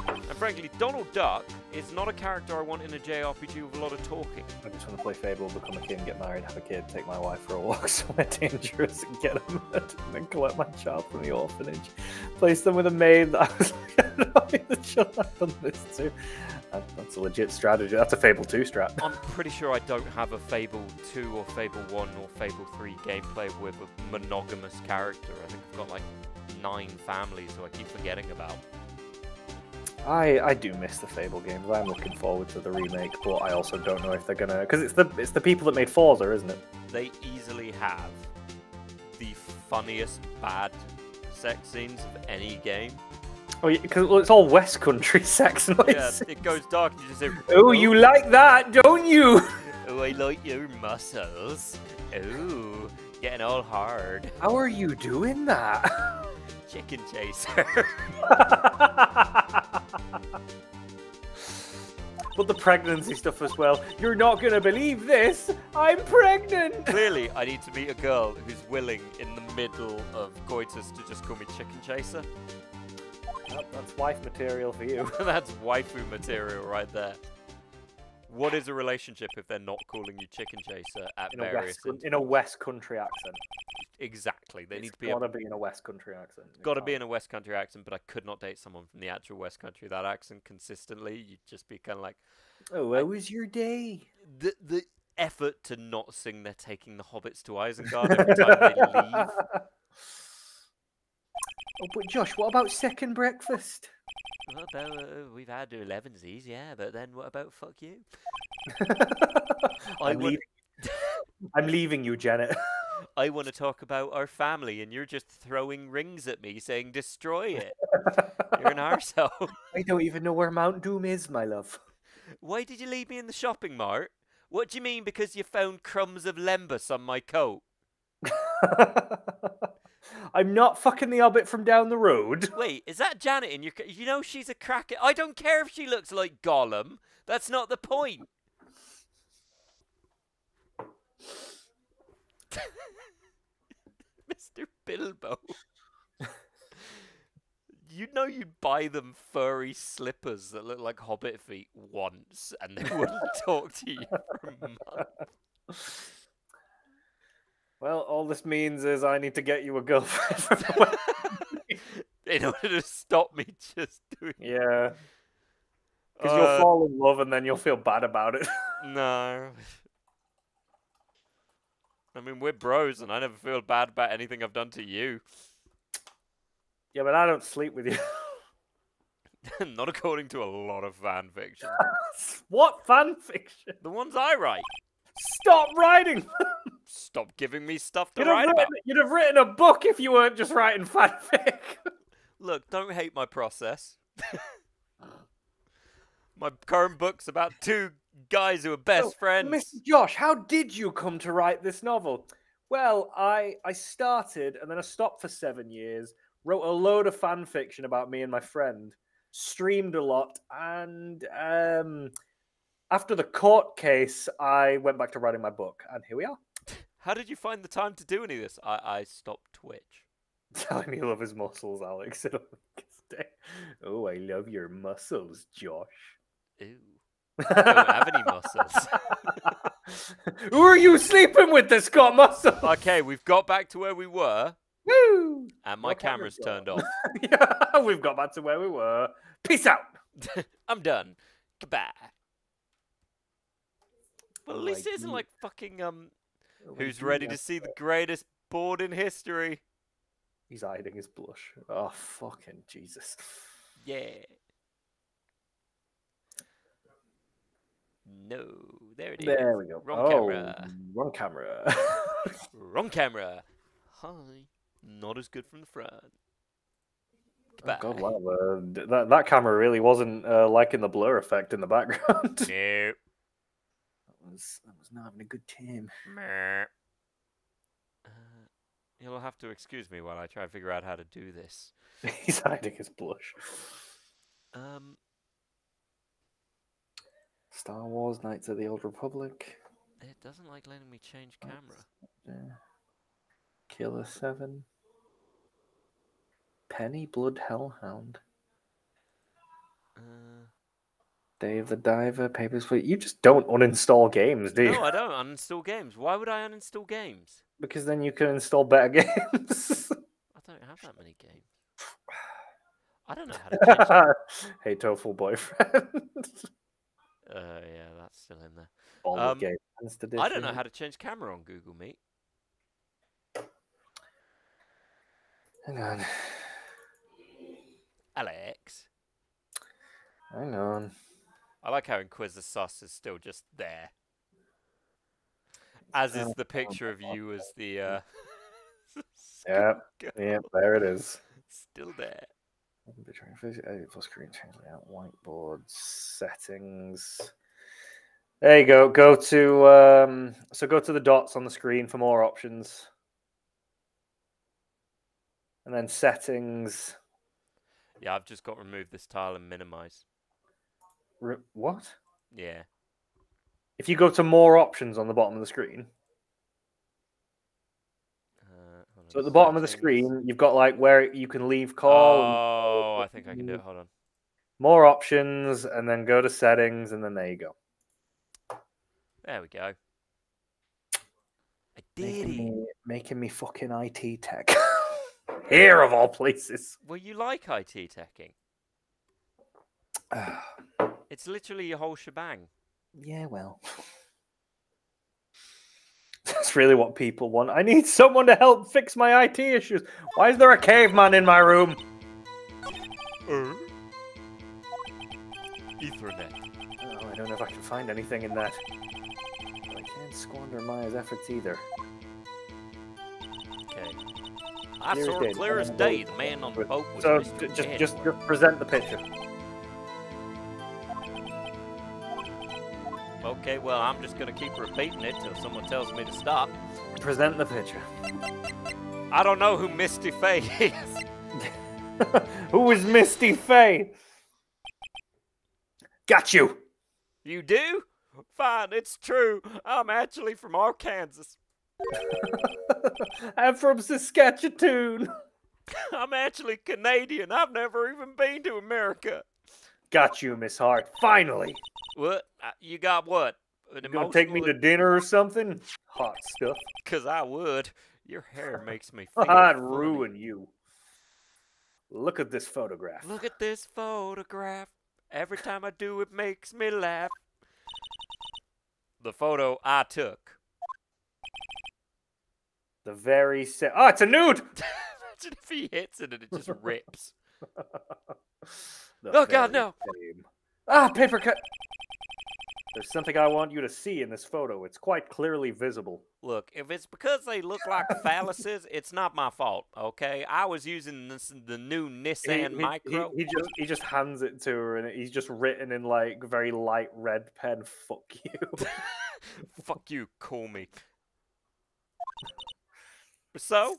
And frankly, Donald Duck is not a character I want in a JRPG with a lot of talking. I just want to play Fable, become a king, get married, have a kid, take my wife for a walk somewhere dangerous, and get a murder, and then collect my child from the orphanage. Place them with a maid that I was like, I don't know the children I've done this to. That's a legit strategy. That's a Fable 2 strat. I'm pretty sure I don't have a Fable 2 or Fable 1 or Fable 3 gameplay with a monogamous character. I think I've got like 9 families who I keep forgetting about. I do miss the Fable games. I'm looking forward to the remake, but I also don't know if they're gonna, because it's the people that made Forza, isn't it? They easily have the funniest bad sex scenes of any game. Oh, yeah, because it's all West Country sex noises. Yeah, it goes dark and you just say, oh, you like that, don't you? Oh, I like your muscles. Oh, getting all hard. How are you doing that? Chicken chaser. But the pregnancy stuff as well. You're not going to believe this. I'm pregnant. Clearly, I need to meet a girl who's willing in the middle of coitus to just call me chicken chaser. Well, that's wife material for you. That's waifu material right there. What is a relationship if they're not calling you chicken chaser at various... In a West Country accent. Exactly. They need to be... It's gotta be in a West Country accent. Gotta be in a West Country accent, but I could not date someone from the actual West Country. That accent consistently, you'd just be kind of like... Oh, how was your day? The effort to not sing They're Taking the Hobbits to Isengard every time they leave. Oh, but Josh, what about second breakfast? What about, we've had 11sies, yeah, but then what about fuck you? I'm leaving you, Janet. I want to talk about our family, and you're just throwing rings at me saying destroy it. You're an arsehole. I don't even know where Mount Doom is, my love. Why did you leave me in the shopping mart? What do you mean because you found crumbs of lembas on my coat? I'm not fucking the Hobbit from down the road. Wait, is that Janet in your... You know she's a cracker. I don't care if she looks like Gollum. That's not the point. Mr. Bilbo. You know you'd buy them furry slippers that look like hobbit feet once, and they wouldn't talk to you for a month. Well, all this means is I need to get you a girlfriend. In order to stop me just doing... Yeah. Because you'll fall in love and then you'll feel bad about it. No. I mean, we're bros, and I never feel bad about anything I've done to you. Yeah, but I don't sleep with you. Not according to a lot of fan fiction. What fan fiction? The ones I write. Stop writing! Stop giving me stuff to write about. You'd have written a book if you weren't just writing fanfic. Look, don't hate my process. My current book's about two guys who are best friends. Mr. Josh, how did you come to write this novel? Well, I started and then I stopped for 7 years, wrote a load of fan fiction about me and my friend, streamed a lot, and after the court case, I went back to writing my book, and here we are. How did you find the time to do any of this? I stopped Twitch. Telling me you love his muscles, Alex. Oh, I love your muscles, Josh. Ew. I don't have any muscles. Who are you sleeping with that's got muscles? Okay, we've got back to where we were. Woo! And my camera's turned off. Yeah, we've got back to where we were. Peace out. I'm done. Goodbye. Well, at least it isn't like fucking, who's ready to see the greatest board in history? He's hiding his blush. Oh, fucking Jesus. Yeah. No, there it is. There we go. Wrong camera. Wrong camera. Wrong camera. Hi. Not as good from the front. Goodbye. Oh God, wow. That camera really wasn't liking the blur effect in the background. No. That was not having a good time. You'll have to excuse me while I try to figure out how to do this. He's hiding his blush. Star Wars: Knights of the Old Republic. It doesn't like letting me change camera. Yeah. Killer 7. Penny Blood Hellhound. Dave the Diver, Papers, Please. You just don't uninstall games, do you? No, I don't uninstall games. Why would I uninstall games? Because then you can install better games. I don't have that many games. I don't know how to change. Hey, Tofu Boyfriend. Yeah, that's still in there. All the games. I don't know how to change camera on Google Meet. Hang on. Alex. Hang on. I like how Inquisitor Sus is still just there. As is the picture of you as the... Yep, there it is. Still there. Full screen change layout, whiteboard settings. There you go. Go to go to the dots on the screen for more options, and then settings. Yeah, I've just got to remove this tile and minimize. What? Yeah. If you go to more options on the bottom of the screen. So at the bottom of the screen, you've got like where you can leave call. Oh, I think I can do it. Hold on. More options, and then go to settings, and then there you go. There we go. I did it. Making me fucking IT tech. Here of all places. Well, you like IT teching. It's literally your whole shebang. Yeah, well. That's really what people want. I need someone to help fix my IT issues. Why is there a caveman in my room? Ethernet. Oh, I don't know if I can find anything in that. But I can't squander Maya's efforts either. I saw it clear as day. The man on the boat was So Mr. just Edward. present the picture. Okay, well, I'm just gonna keep repeating it till someone tells me to stop. Present the picture. I don't know who Misty Faye is. Who is Misty Faye? Got you. You do? Fine, it's true. I'm actually from Arkansas. I'm from Saskatchewan. I'm actually Canadian. I've never even been to America. Got you, Miss Hart. Finally. What? You got what? You gonna take me to dinner or something? Hot stuff. Because I would. Your hair makes me feel I'd funny. ruin you. Look at this photograph. Look at this photograph. Every time I do, it makes me laugh. The photo I took. The very oh, it's a nude! Imagine if he hits it and it just rips. The Oh, God, very no. same. Ah, paper cut! There's something I want you to see in this photo. It's quite clearly visible. Look, if it's because they look like phalluses, it's not my fault, okay? I was using the new Nissan Micro. He just hands it to her, and he's just written in like very light red pen. Fuck you. Fuck you, call me. So?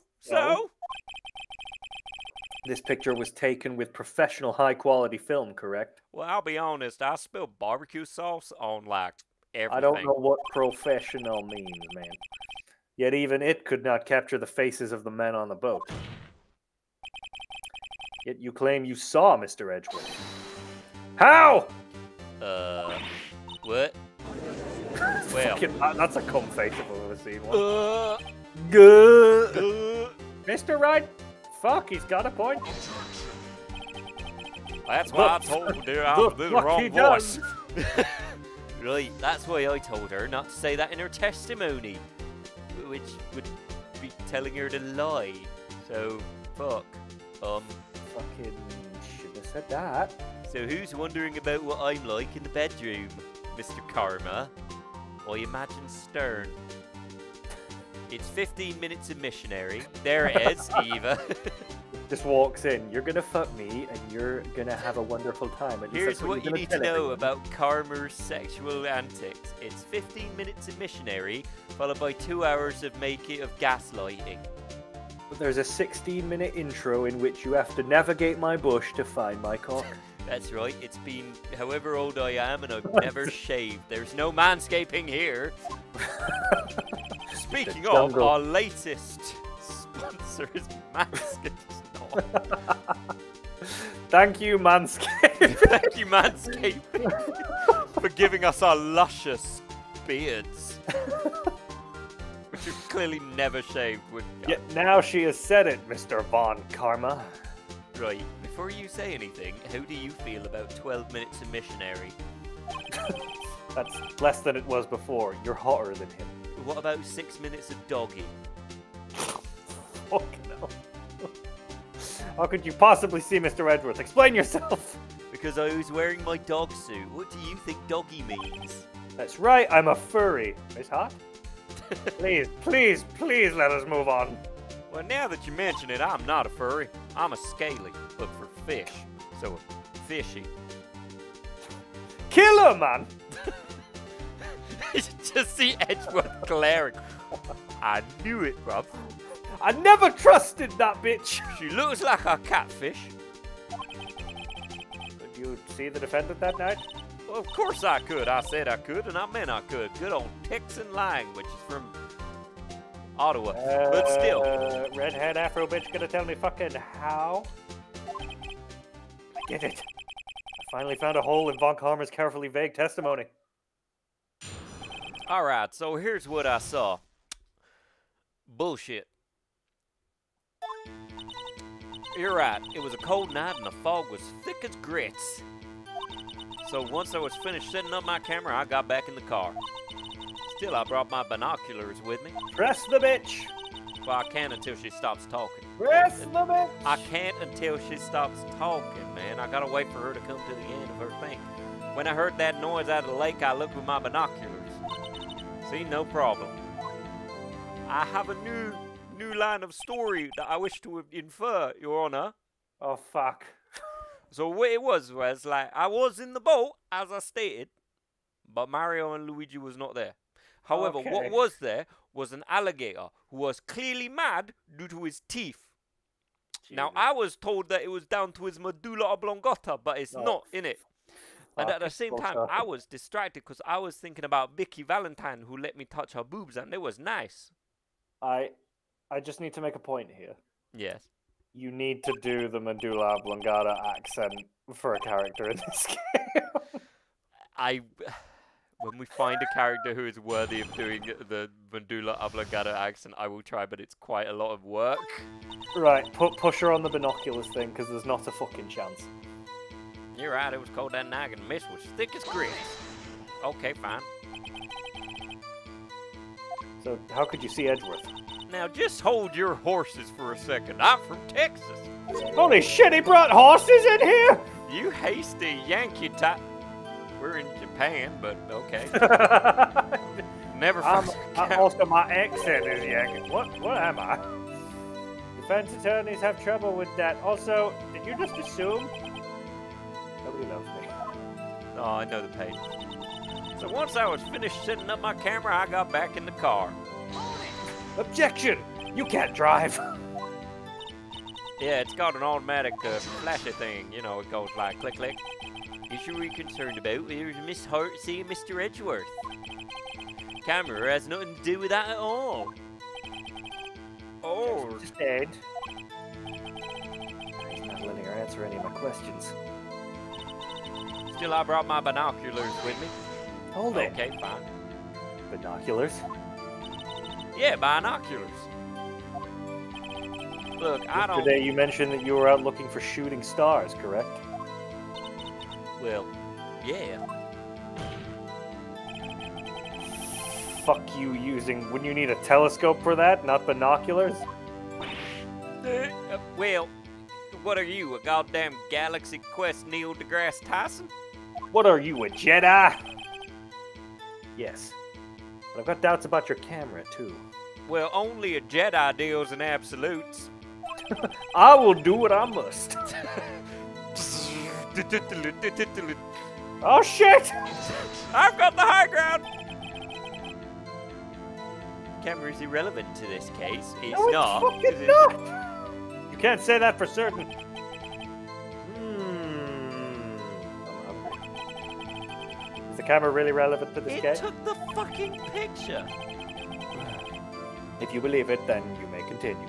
This picture was taken with professional high-quality film, correct? Well, I'll be honest, I spilled barbecue sauce on, like, everything. I don't know what professional means, man. Yet even it could not capture the faces of the men on the boat. Yet you claim you saw Mr. Edgeworth. How? What? Well. That's a cum face if I've ever seen one. Good. Mr. Wright? Fuck, he's got a point. That's why I told her I was doing the wrong voice. Right, that's why I told her not to say that in her testimony. Which would be telling her to lie. So, fuck. Fucking should have said that. So who's wondering about what I'm like in the bedroom, Mr. Karma? I imagine Stern. It's 15 minutes of missionary. There it is, Eva. Just walks in. You're gonna fuck me, and you're gonna have a wonderful time. At least Here's that's what you you're need gonna to tell know everyone. about Karma's sexual antics. It's 15 minutes of missionary, followed by 2 hours of gaslighting. But there's a 16-minute intro in which you have to navigate my bush to find my cock. That's right. It's been however old I am, and I've never shaved. There's no manscaping here. Speaking of, our latest sponsor is Manscaped. Thank you, Manscaped. Thank you, Manscaped, for giving us our luscious beards, which we've clearly never shaved. Yet now she has said it, Mr. Von Karma. Right. Before you say anything, how do you feel about 12 minutes of missionary? That's less than it was before. You're hotter than him. What about 6 minutes of doggy? Fuck no. How could you possibly see Mr. Edgeworth? Explain yourself. Because I was wearing my dog suit. What do you think doggy means? That's right, I'm a furry. Miss Hot? Please let us move on. Well, now that you mention it, I'm not a furry. I'm a scaly, but for fish. So, fishy. Kill her, man! Just see Edgeworth glaring. I knew it, bruv. I never trusted that bitch! She looks like a catfish. Did you see the defendant that night? Well, of course I could. I said I could, and I meant I could. Good old Texan Lang, which is from Ottawa. But still. Redhead Afro bitch gonna tell me fucking how? I get it. I finally found a hole in Von Karma's carefully vague testimony. Alright, so here's what I saw. Bullshit. You're right. It was a cold night and the fog was thick as grits. So once I was finished setting up my camera, I got back in the car. Still, I brought my binoculars with me. Press the bitch! Well, I can't until she stops talking. Press the bitch! I can't until she stops talking, man. I gotta wait for her to come to the end of her thing. When I heard that noise out of the lake, I looked with my binoculars. See, no problem. I have a new new line of story that I wish to infer, Your Honor. Oh, fuck. So what it was like, I was in the boat, as I stated, but Mario and Luigi was not there. However, what was there was an alligator who was clearly mad due to his teeth. Jesus. Now, I was told that it was down to his medulla oblongata, but it's not, innit? And at the same time, I was distracted because I was thinking about Vicky Valentine, who let me touch her boobs, and it was nice. I just need to make a point here. Yes. You need to do the medulla oblongata accent for a character in this game. When we find a character who is worthy of doing the medulla oblongata accent, I will try, but it's quite a lot of work. Right, push her on the binoculars thing, because there's not a fucking chance. You're right, it was called that noggin. Miss was thick as grits. Okay, fine. So, how could you see Edgeworth? Now, just hold your horses for a second. I'm from Texas. Holy shit, he brought horses in here? You hasty Yankee type. We're in Japan, but okay. Never also, my accent is Yankee. What am I? Defense attorneys have trouble with that. Also, did you just assume? Nobody loves me. Oh, I know the pain. So once I was finished setting up my camera, I got back in the car. Objection! You can't drive. Yeah, it's got an automatic flashy thing. You know, it goes like click, click. Issue we're concerned about, here's Miss Heartsey and Mr. Edgeworth. Camera has nothing to do with that at all. Oh. Instead, he's not letting her answer any of my questions. Still, I brought my binoculars with me. Hold it. Okay, fine. Binoculars? Yeah, binoculars. Look, I don't... Yesterday you mentioned that you were out looking for shooting stars, correct? Well, yeah. Fuck you using... Wouldn't you need a telescope for that, not binoculars? Well, what are you, a goddamn Galaxy Quest Neil deGrasse Tyson? What are you, a Jedi? Yes. But I've got doubts about your camera, too. Well, only a Jedi deals in absolutes. I will do what I must. Oh shit! I've got the high ground! Camera is irrelevant to this case. It's no, not. It's not! You can't say that for certain. Is the camera really relevant to this case? It took the fucking picture. If you believe it, then you may continue.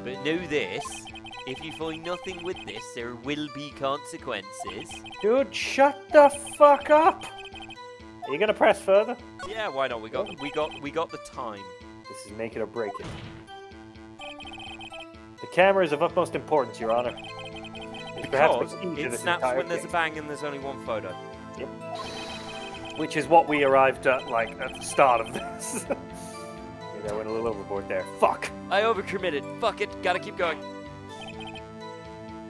But know this. If you find nothing with this, there will be consequences. Dude, shut the fuck up! Are you gonna press further? Yeah, why not? We got the time. This is make it or break it. The camera is of utmost importance, Your Honor. Because it snaps when there's a bang and there's only one photo. Yep. Which is what we arrived at, like, at the start of this. Maybe I went a little overboard there. Fuck! I overcommitted. Fuck it. Gotta keep going.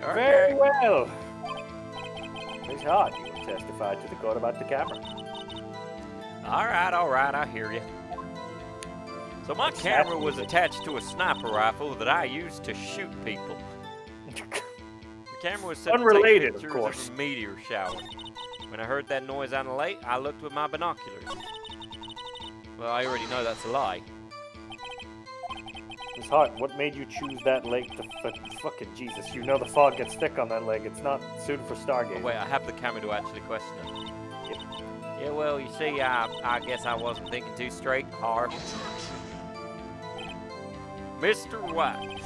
Okay. Very well. Miss Hart, you will testify to the court about the camera. All right, I hear you. So my camera was attached to a sniper rifle that I used to shoot people. The camera was set unrelated, to take of course. Of a meteor shower. When I heard that noise on the lake, I looked with my binoculars. Well, I already know that's a lie. Miss Hart, what made you choose that lake to fucking Jesus? You know the fog gets thick on that lake. It's not suited for stargazing. Oh, wait, I have the camera to actually question it. Yep. Yeah, well, you see, I guess I wasn't thinking too straight, Har. Mr. White,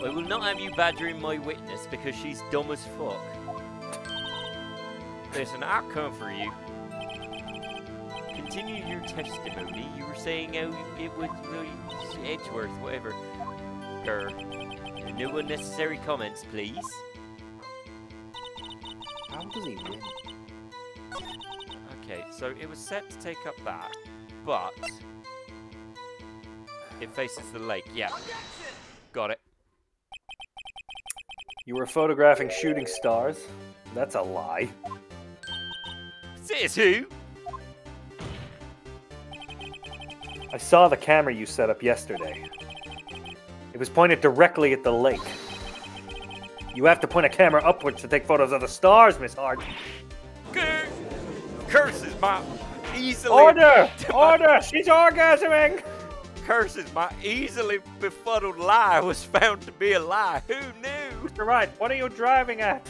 I will not have you badgering my witness because she's dumb as fuck. Listen, I'll come for you. Continue your testimony. You were saying how it was Edgeworth, whatever. Grr. No unnecessary comments, please. How does he win? Okay, so it was set to take up that, but it faces the lake. Yeah, got it. You were photographing shooting stars? That's a lie. Says who? I saw the camera you set up yesterday. It was pointed directly at the lake. You have to point a camera upwards to take photos of the stars, Miss Hart. Curses, my easily... Order! Order! She's orgasming! Curses, my easily befuddled lie was found to be a lie. Who knew? Mr. Wright, what are you driving at?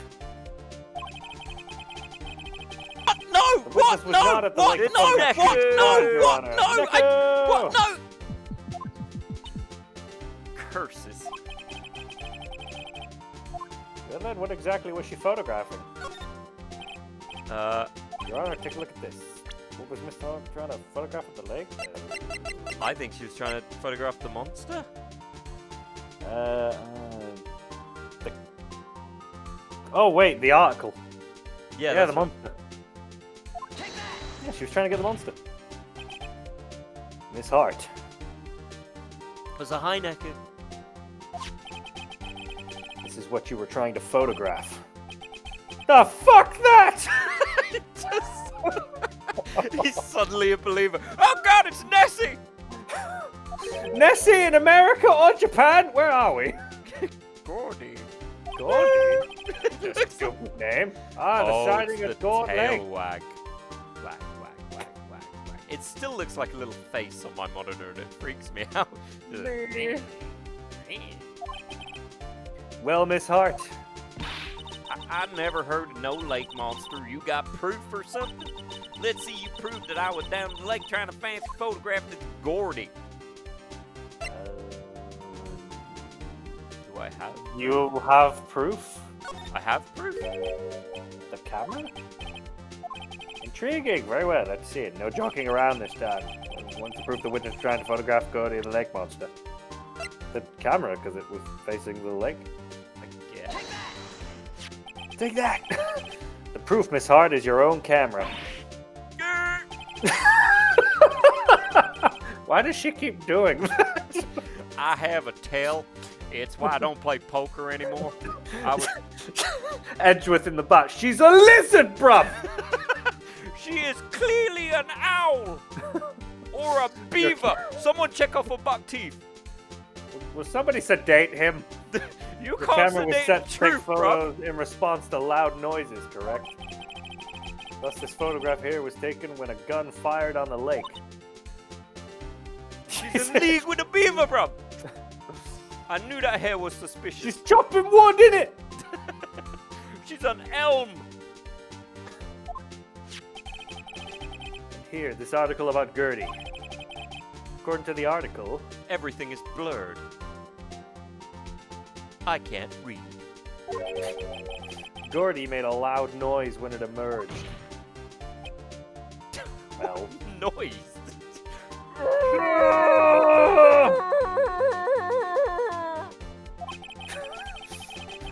No! What? Was No! not at the What? lake No! photograph. What? No! Your What? Honor. No! What? No! Curses. Well then, what exactly was she photographing? Your Honor, take a look at this. What was Miss Hart trying to photograph at the lake? I think she was trying to photograph the monster. Oh wait, the article. Yeah, The monster. Yeah, she was trying to get the monster. Miss Hart. It was a high necker. This is what you were trying to photograph. The fuck that! He's suddenly a believer. Oh God, it's Nessie! Nessie in America or Japan? Where are we? Gordy. Gordy? Just a stupid name. The sighting of Gourd Lake. Wag. Wag, wag, wag, wag, wag. It still looks like a little face on my monitor and it freaks me out. Well, Miss Hart. I never heard of no lake monster. You got proof or something? Let's see you prove that I was down the lake trying to fancy photograph this Gordy. Do I have? You have proof? I have proof? The camera? Intriguing. Very well. Let's see it. No joking around this time. Want to prove the witness trying to photograph Gordy the lake monster. The camera, because it was facing the lake. I guess. Take that! The proof, Miss Hart, is your own camera. Why does she keep doing that? I have a tail. It's why I don't play poker anymore. Edgeworth in the butt. She's a lizard, bruv! She is clearly an owl! Or a beaver! Someone check off her buck teeth. Will somebody sedate him? You The can't camera was sedate set the to take truth, bro. photos in response to loud noises, correct? Thus, this photograph here was taken when a gun fired on the lake. She's in league with a beaver, bro. I knew that hair was suspicious. She's chopping wood, innit? She's an elm. Here, this article about Gertie. According to the article, Everything is blurred. I can't read. Gordy made a loud noise when it emerged. Well, Noise.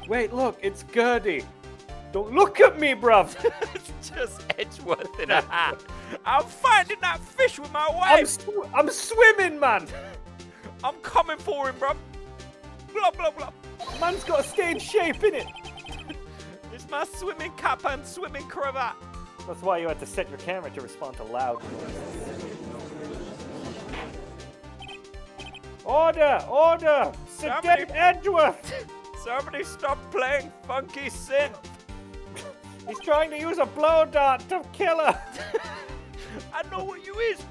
wait, look, it's Gertie. Don't look at me, bruv. It's just Edgeworth in a hat. I'm finding that fish with my wife. I'm swimming, man. I'm coming for him, bro. Blah, blah, blah. Man's got to stay in shape, innit? It's my swimming cap and swimming cravat. That's why you had to set your camera to respond to loud noises. Order! Order! Sedate Edgeworth! Somebody stop playing funky synth. He's trying to use a blow dart to kill her! I know what you is.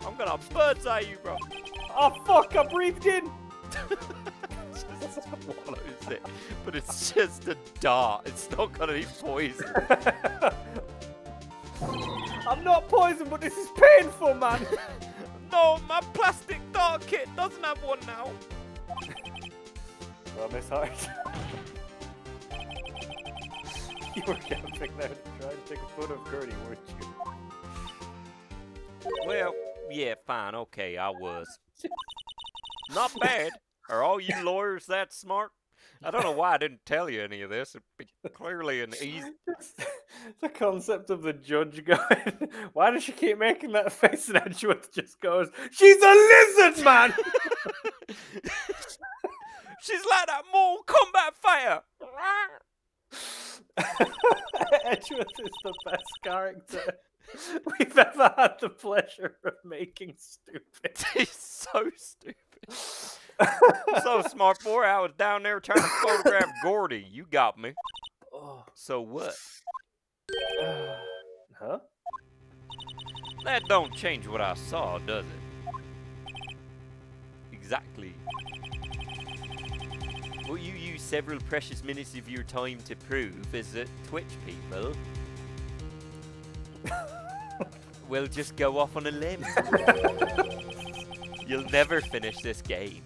I'm gonna bird's eye you, bro. Oh fuck, I breathed in! Just swallows it. But it's just a dart. It's not gonna be poison. I'm not poisoned, but this is painful, man! No, my plastic dart kit doesn't have one now. Well, Miss Hart. You were camping there to try and take a photo of Gertie, weren't you? Well, yeah, fine, okay, I was. Not bad. Are all you lawyers that smart? I don't know why I didn't tell you any of this. It'd be clearly an easy... The concept of the judge going, why does she keep making that face? And Edgeworth just goes, she's a lizard, man! She's like that Mortal Kombat fighter! Edgeworth is the best character. we've ever had the pleasure of making stupid. He's so stupid. So smart boy, I was down there trying to photograph Gordy. You got me. Oh. So what? Huh? That don't change what I saw, does it? Exactly. What you use several precious minutes of your time to prove is that Twitch people will just go off on a limb. You'll never finish this game.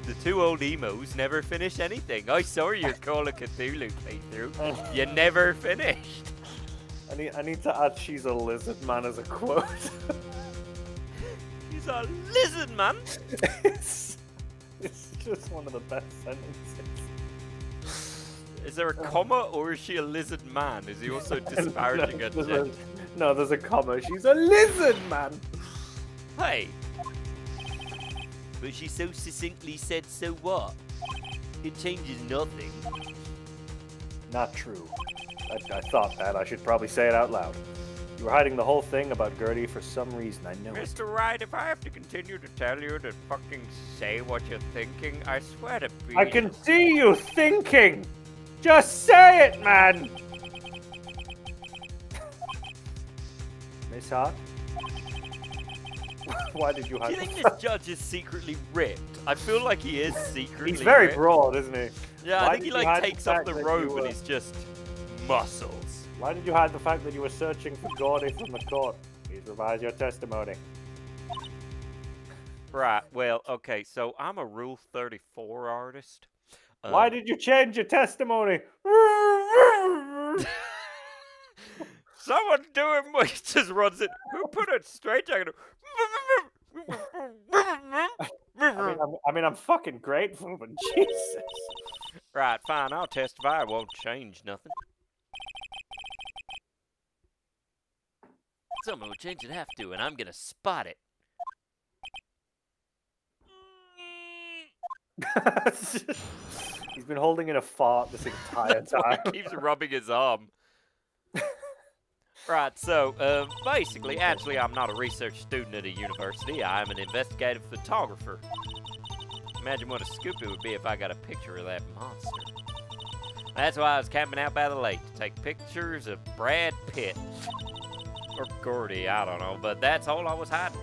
The two old emos never finish anything. I saw your Call of Cthulhu playthrough. You never finished. I need to add "she's a lizard man" as a quote. He's a lizard man. It's just one of the best sentences. Is there a comma, or is she a lizard man? Is he also disparaging her gender? No, there's a comma. She's a lizard man. Hey. But she so succinctly said, so what? It changes nothing. Not true. I thought that. I should probably say it out loud. You were hiding the whole thing about Gertie for some reason. I know it. Mr. Wright, if I have to continue to tell you to fucking say what you're thinking, I swear to be. I can see you thinking! Just say it, man! Miss Hart? Why did you hide? Do you think this judge is secretly ripped? I feel like he is secretly He's very ripped. broad, isn't he? Yeah, Why I think he did you like hide takes the off fact the that robe you and were- he's just muscles. Why did you hide the fact that you were searching for Gordy from the court? Please revise your testimony. Right, well, okay, so I'm a Rule 34 artist. Why did you change your testimony? Someone doing what he just runs it. Who put it straight jacket? I mean, I'm fucking grateful, but Jesus. Right, fine, I'll testify. It won't change nothing. Someone will change it, have to, and I'm gonna spot it. He's been holding in a fart this entire time. He keeps rubbing his arm. Right, so, basically, actually, I'm not a research student at a university. I'm an investigative photographer. Imagine what a scoop it would be if I got a picture of that monster. That's why I was camping out by the lake to take pictures of Brad Pitt. Or Gordy, I don't know, but that's all I was hiding.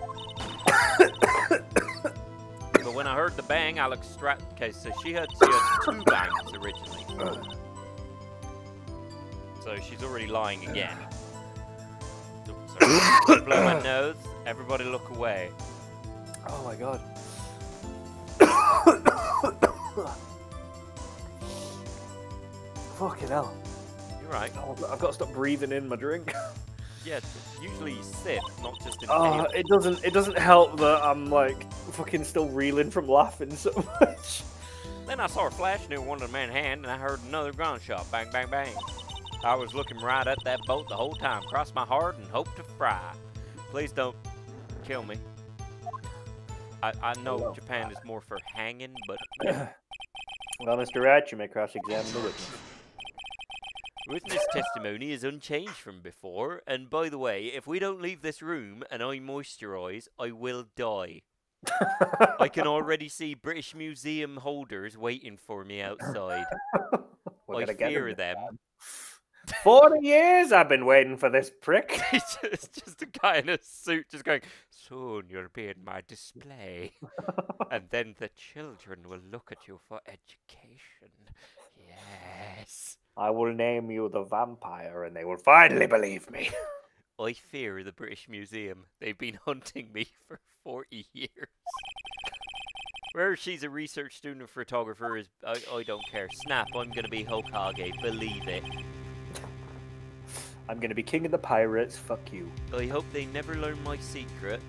But when I heard the bang, I looked straight. Okay, so she had 2 bangs originally. So she's already lying again. Oops, sorry. Blow my nose. Everybody look away. Oh my god. Fucking hell. You're right. Oh, I've got to stop breathing in my drink. Yeah, usually you sip, not just inhale. It doesn't help that I'm like fucking still reeling from laughing so much. Then I saw a flash near one of the man's hand, and I heard another gunshot. Bang, bang, bang. I was looking right at that boat the whole time. Crossed my heart and hoped to fry. Please don't kill me. I know Japan is more for hanging, but... Well, Mr. Wright, you may cross-examine the witness. Witness testimony is unchanged from before, and by the way, if we don't leave this room and I moisturize, I will die. I can already see British Museum holders waiting for me outside. I fear them. 40 years I've been waiting for this prick. It's just a guy in a suit just going, soon you'll be in my display. And then the children will look at you for education. Yes. I will name you the vampire and they will finally believe me. I fear the British Museum. They've been hunting me for 40 years. Whether she's a research student or photographer, I don't care. Snap, I'm going to be Hokage. Believe it. I'm going to be king of the pirates. Fuck you. I hope they never learn my secret.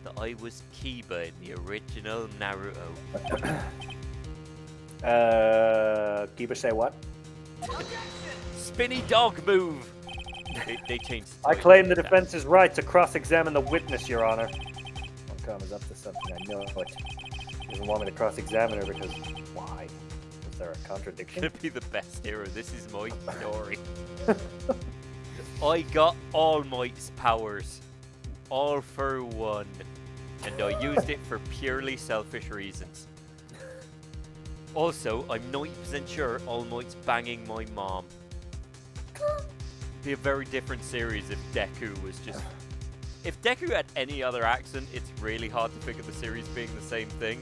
That I was Kiba in the original Naruto. Kiba say what? Spinny dog move! They changed the I title claim the to that. defense's right to cross-examine the witness, Your Honor. Montcalm is up to something, I know it. He doesn't want me to cross-examine her because... Why? Is there a contradiction? Gonna be the best hero. This is my story. I got All Might's powers. All for one. And I used it for purely selfish reasons. Also, I'm 90% sure All Might's banging my mom. Be a very different series if Deku was just... If Deku had any other accent, it's really hard to figure the series being the same thing.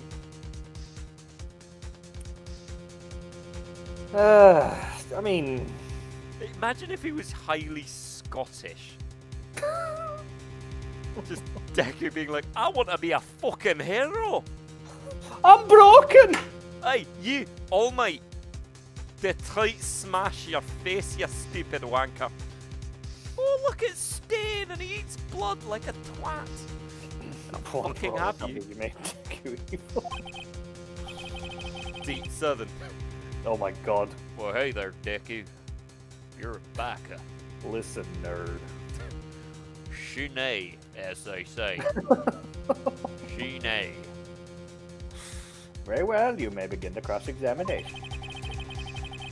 I mean... Imagine if he was highly Scottish. Just Deku being like, I want to be a fucking hero. I'm broken! Hey, you, All Might. The tight smash your face, you stupid wanker. Oh, look at Stain, and he eats blood like a twat. Fucking have you. You made Deku evil. Deep Southern. Oh my god. Well, hey there, Deku. You're a backer. Listen, nerd. She-nay, as they say. She-nay. Very well, you may begin the cross-examination.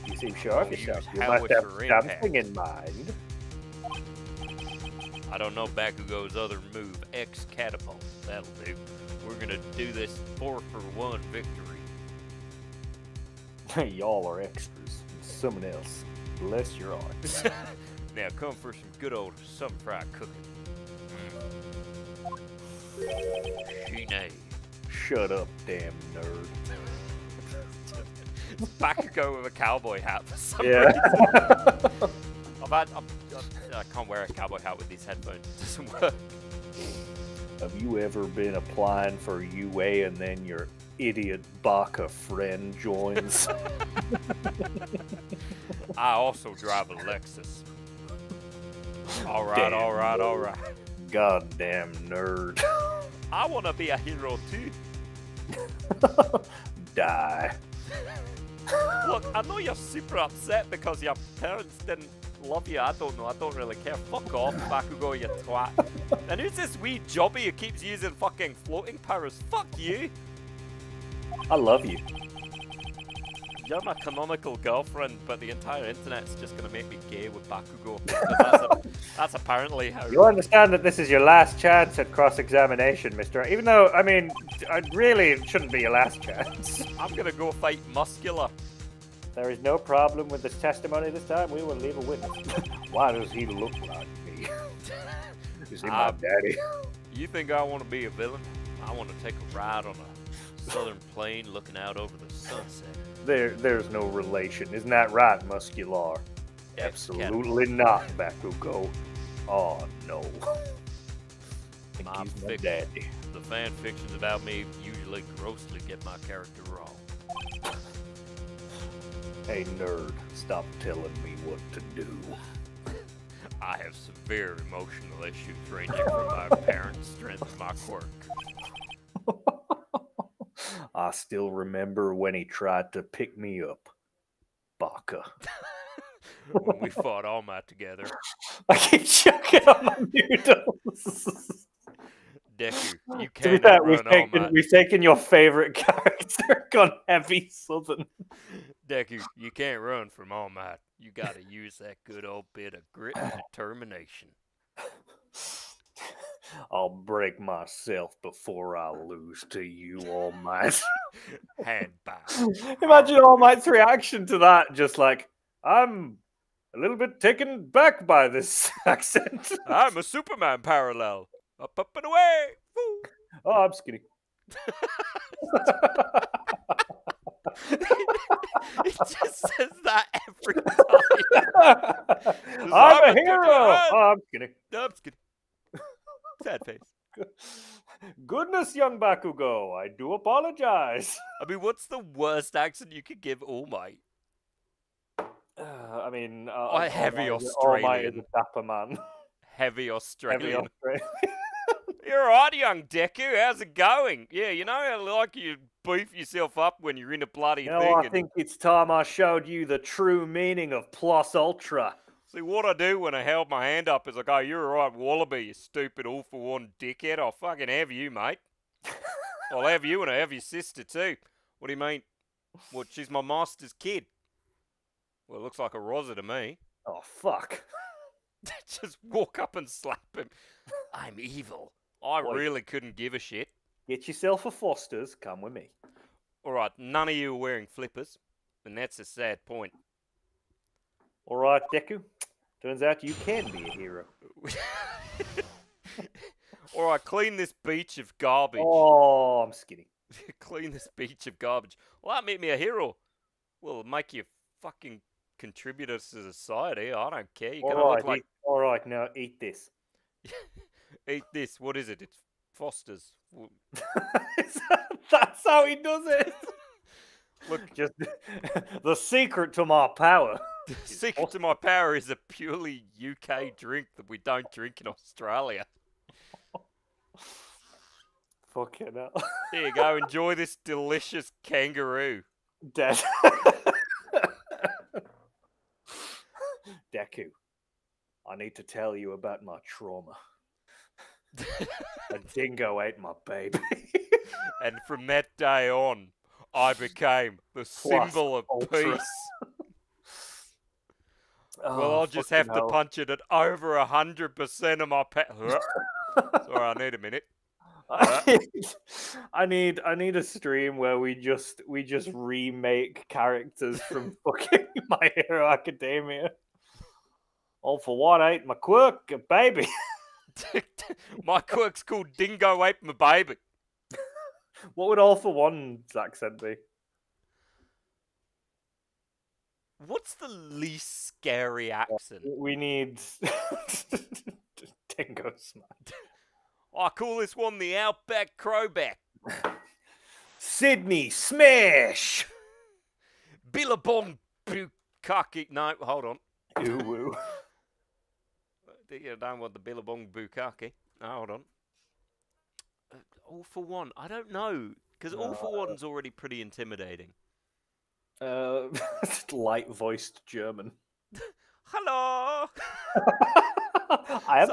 You seem sure of yourself. You How must was have your impact? something in mind. I don't know Bakugo's other move, X Catapult. That'll do. We're gonna do this 4-for-1 victory. Y'all are extras. Someone else. Bless your hearts. Now come for some good old sun-fried cooking. She-nay. Shut up, damn nerd. Bakugo with a cowboy hat for some Yeah. reason. I can't wear a cowboy hat with these headphones. It doesn't work. Have you ever been applying for UA and then your idiot Baka friend joins? I also drive a Lexus. Alright, Damn alright, nerd. alright. Goddamn nerd. I want to be a hero too. Die. Look, I know you're super upset because your parents didn't love you. I don't know. I don't really care. Fuck off, Bakugo, you twat. And who's this wee jobby who keeps using fucking floating powers? Fuck you. I love you. You're my canonical girlfriend, but the entire internet's just gonna make me gay with Bakugo. 'Cause that's apparently how... You understand that this is your last chance at cross-examination, mister. Even though, I mean, really, it shouldn't be your last chance. I'm gonna go fight Muscular. There is no problem with this testimony this time. We will leave a witness. Why does he look like me? Is he my daddy? You think I want to be a villain? I want to take a ride on a southern plain looking out over the sunset. There's no relation. Isn't that right, Muscular? Absolutely not, Bakugo. Oh, no. Think My he's my fiction. daddy. The fan fictions about me usually grossly get my character wrong. Hey, nerd, stop telling me what to do. I have severe emotional issues ranging from my parents' strength to my quirk. I still remember when he tried to pick me up. Baka. When we fought All Might together. I keep chucking on my noodles. Deku, you To be cannot fair, run All Might. we've taken your favorite character, gone heavy southern. Deku, you can't run from All Might. You gotta use that good old bit of grit and determination. I'll break myself before I lose to you, All Might. Handbound. Imagine All Might's reaction to that, just like, I'm a little bit taken back by this accent. I'm a Superman parallel. Up, up, and away. Woo. Oh, I'm skinny. It just says that every time. I'm a hero. Oh, I'm skinny. No, I'm just kidding. Sad face. Goodness, young Bakugo, I do apologize. I mean, what's the worst accent you could give All Might? I mean, heavy All Might is Australian. a dapper man. Heavy Australian. Heavy Australian. You're right, young Deku. How's it going? Yeah, you know how like you beef yourself up when you're in a bloody You know, thing. I think it's time I showed you the true meaning of plus ultra. See, what I do when I held my hand up is I go, you're right, Wallaby, you stupid all-for-one dickhead. I'll fucking have you, mate. I'll have you and I have your sister, too. What do you mean? What, she's my master's kid? Well, it looks like a Rosa to me. Oh, fuck. Just walk up and slap him. I'm evil. I really couldn't give a shit. Get yourself a Foster's, come with me. Alright, none of you are wearing flippers, and that's a sad point. Alright, Deku. Turns out you can be a hero. Alright, clean this beach of garbage. Oh, I'm skinny. Clean this beach of garbage. Well, that made me a hero. Well, it'll make you fucking contributor to society. I don't care. You're gonna look like... Alright, now eat this. Eat this. What is it? It's Foster's. That's how he does it. Look, just the secret to my power. The secret to my power is a purely UK drink that we don't drink in Australia. Fucking hell. Here you go. Enjoy this delicious kangaroo. Dead. Deku, I need to tell you about my trauma. A dingo ate my baby. And from that day on, I became the symbol of peace. Well, I'll just have to punch it at over 100% of my power. Sorry, I need a minute. I need a stream where we just remake characters from fucking My Hero Academia. All for one, ate my quirk, baby. My quirk's called Dingo Ape My Baby. What would All for One's accent be? What's the least scary accent? We need Dingo Smack. I call this one the Outback Crowback. Sydney Smash. Billabong Bukaki. No, hold on. Ooh. You don't want the Billabong Bukaki. No, hold on. All for One. I don't know. Because All for One's already pretty intimidating. Light-voiced German. Hello! I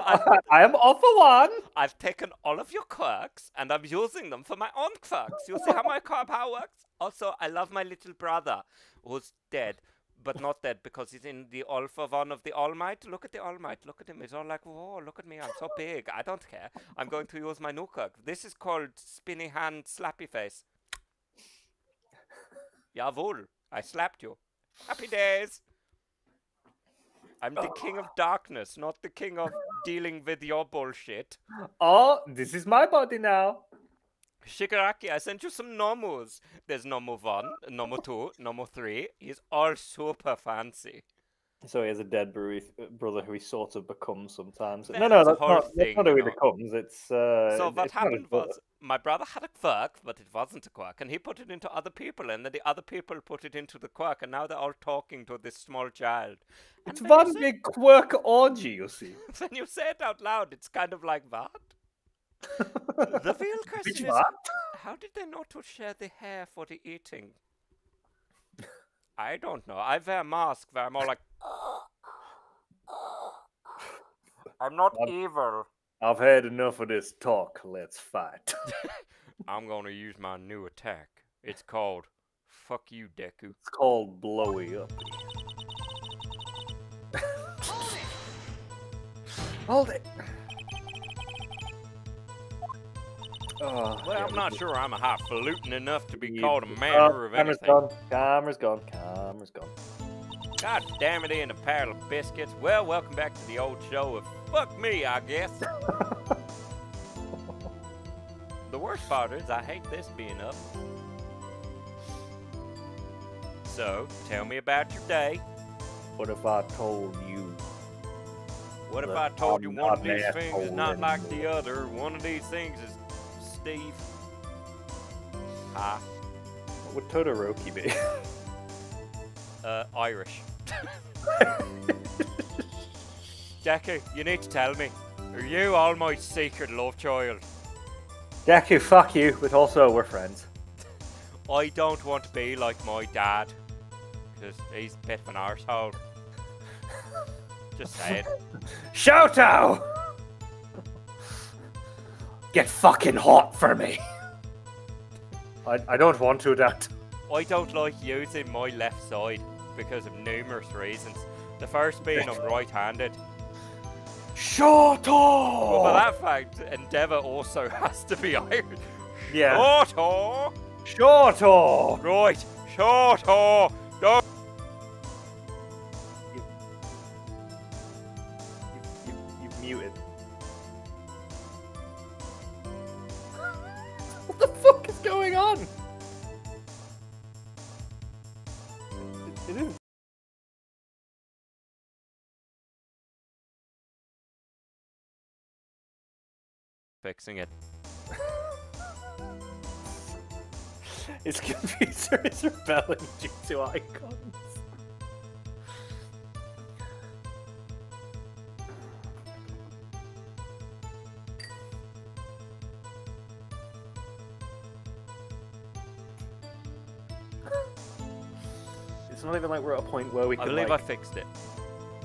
am All for One! I've taken all of your quirks, and I'm using them for my own quirks. You see how my power works? Also, I love my little brother, who's dead. But not dead, because he's in the All for One of the All Might. Look at the All Might. Look at him. He's all like, whoa, look at me. I'm so big. I don't care. I'm going to use my new quirk. This is called Spinny Hand Slappy Face. Jawohl. I slapped you. Happy days. I'm the king of darkness, not the king of dealing with your bullshit. Oh, this is my body now. Shigaraki, I sent you some nomos. There's Nomo 1, Nomo 2, Nomo 3. He's all super fancy. So he has a dead brother who he sort of becomes sometimes. That's No, that's not who he becomes. It's so what happened was my brother had a quirk, but it wasn't a quirk, and he put it into other people, and then the other people put it into the quirk, and now they're all talking to this small child. And it's one big quirk orgy, you see. When you say it out loud, it's kind of like that. The real question is, how did they know to share the hair for the eating? I don't know. I wear a mask where I'm all like... I'm not evil. I've had enough of this talk. Let's fight. I'm going to use my new attack. It's called Fuck You, Deku. It's called Blowy Up. Hold it. Oh, well, I'm not sure I'm a highfalutin enough to be called a manner of anything. Camera's gone. God damn it, in a paddle of biscuits. Well, welcome back to the old show of fuck me, I guess. The worst part is I hate this being up. So, tell me about your day. What if I told you? What if I told you one of these things is not like the other? One of these things is Steve. Hi. What would Todoroki be? Irish. Deku, you need to tell me. Are you all my secret love child? Deku, fuck you, but also we're friends. I don't want to be like my dad. Because he's a bit of an arsehole. Just saying. Shoto! Get fucking hot for me. I don't want to, Dad. I don't like using my left side because of numerous reasons. The first being I'm right-handed. Shorter! Well, for that fact, Endeavour also has to be Irish. Yeah. Shorter! Shorter! Right, shorter! No. You've muted. What the fuck is going on? It isn't. Fixing it. Its computer is rebelling due to icons. It's not even like we're at a point where we can. I believe like... I fixed it.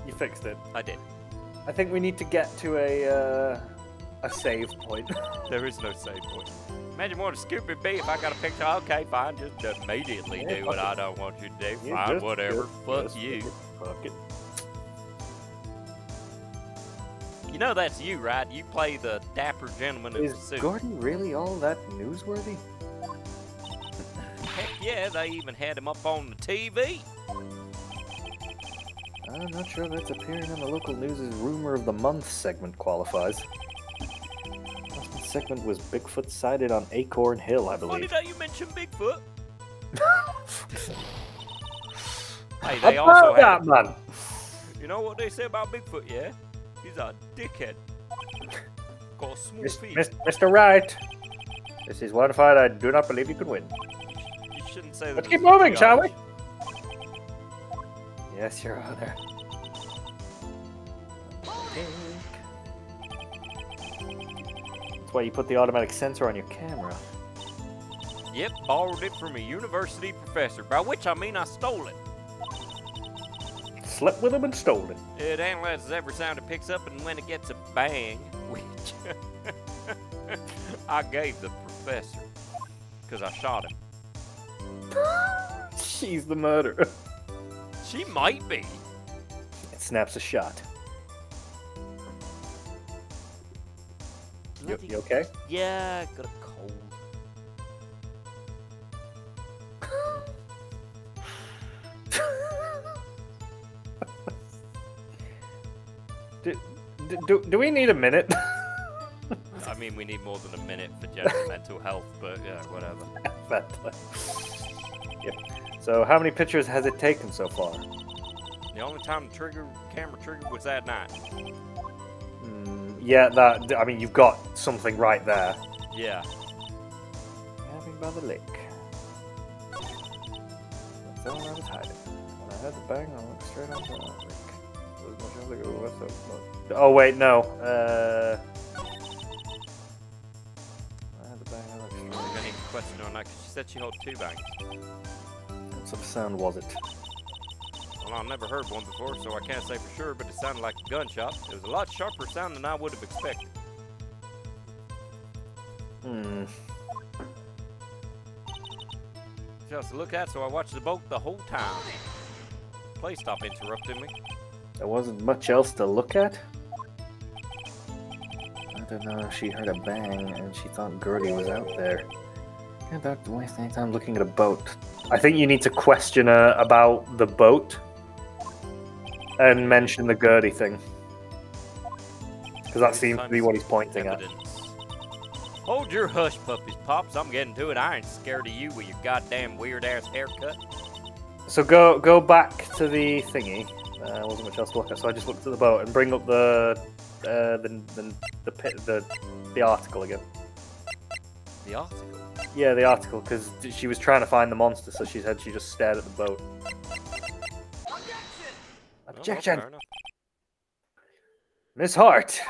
You fixed it. I did. I think we need to get to a save point. There is no save point. Imagine what a stupid be if I got a picture. Okay, fine, just immediately Yeah, do what fuck I it. don't want you to do. Yeah, Fine, whatever. Fuck you. Fuck it. You know that's you, right? You play the dapper gentleman in Is the suit. Gordy really all that newsworthy? Heck yeah, they even had him up on the TV. I'm not sure that's appearing on the local news' Rumor of the Month segment qualifies. Last segment was Bigfoot sighted on Acorn Hill, I Funny believe. that you mentioned Bigfoot. Hey, they also About had. that, man! You know what they say about Bigfoot, yeah? He's a dickhead. Called small feet. Mr. Wright, this is one fight I do not believe you could win. You shouldn't say that. Let's as keep a moving, judge. shall we? Yes, Your Honor. That's why you put the automatic sensor on your camera. Yep, borrowed it from a university professor, by which I mean I stole it. Slept with him and stole it. It analyzes every sound it picks up, and when it gets a bang, which I gave the professor, because I shot him. She's the murderer. She might be. It snaps a shot. You okay? Yeah, I got a cold. Do we need a minute? I mean, we need more than a minute for general mental health, but yeah, whatever. Yep. So, how many pictures has it taken so far? The only time the camera triggered was that night. Yeah, that. I mean, you've got something right there. Yeah. Camping by the lake. That's all I was hiding. When I heard the bang, I went straight onto the lake. Oh wait, no. I had the bang. I went straight. I'm gonna need to question on that because she said she held two bangs. What sort of sound was it? Well, I've never heard one before, so I can't say for sure, but it sounded like a gunshot. It was a lot sharper sound than I would have expected. Just to look at, so I watched the boat the whole time. Please stop interrupting me. There wasn't much else to look at? I don't know if she heard a bang and she thought Gertie was out there. Yeah, don't waste any time looking at a boat. I think you need to question her about the boat and mention the Gertie thing. Because that seems to be what he's pointing at. Evidence. Hold your hush, puppies, Pops. I'm getting to it. I ain't scared of you with your goddamn weird-ass haircut. So go back to the thingy. There wasn't much else to look at, so I just looked at the boat and bring up the article again. The article? Yeah, the article, because she was trying to find the monster, so she said she just stared at the boat. Objection! Oh, Miss Hart,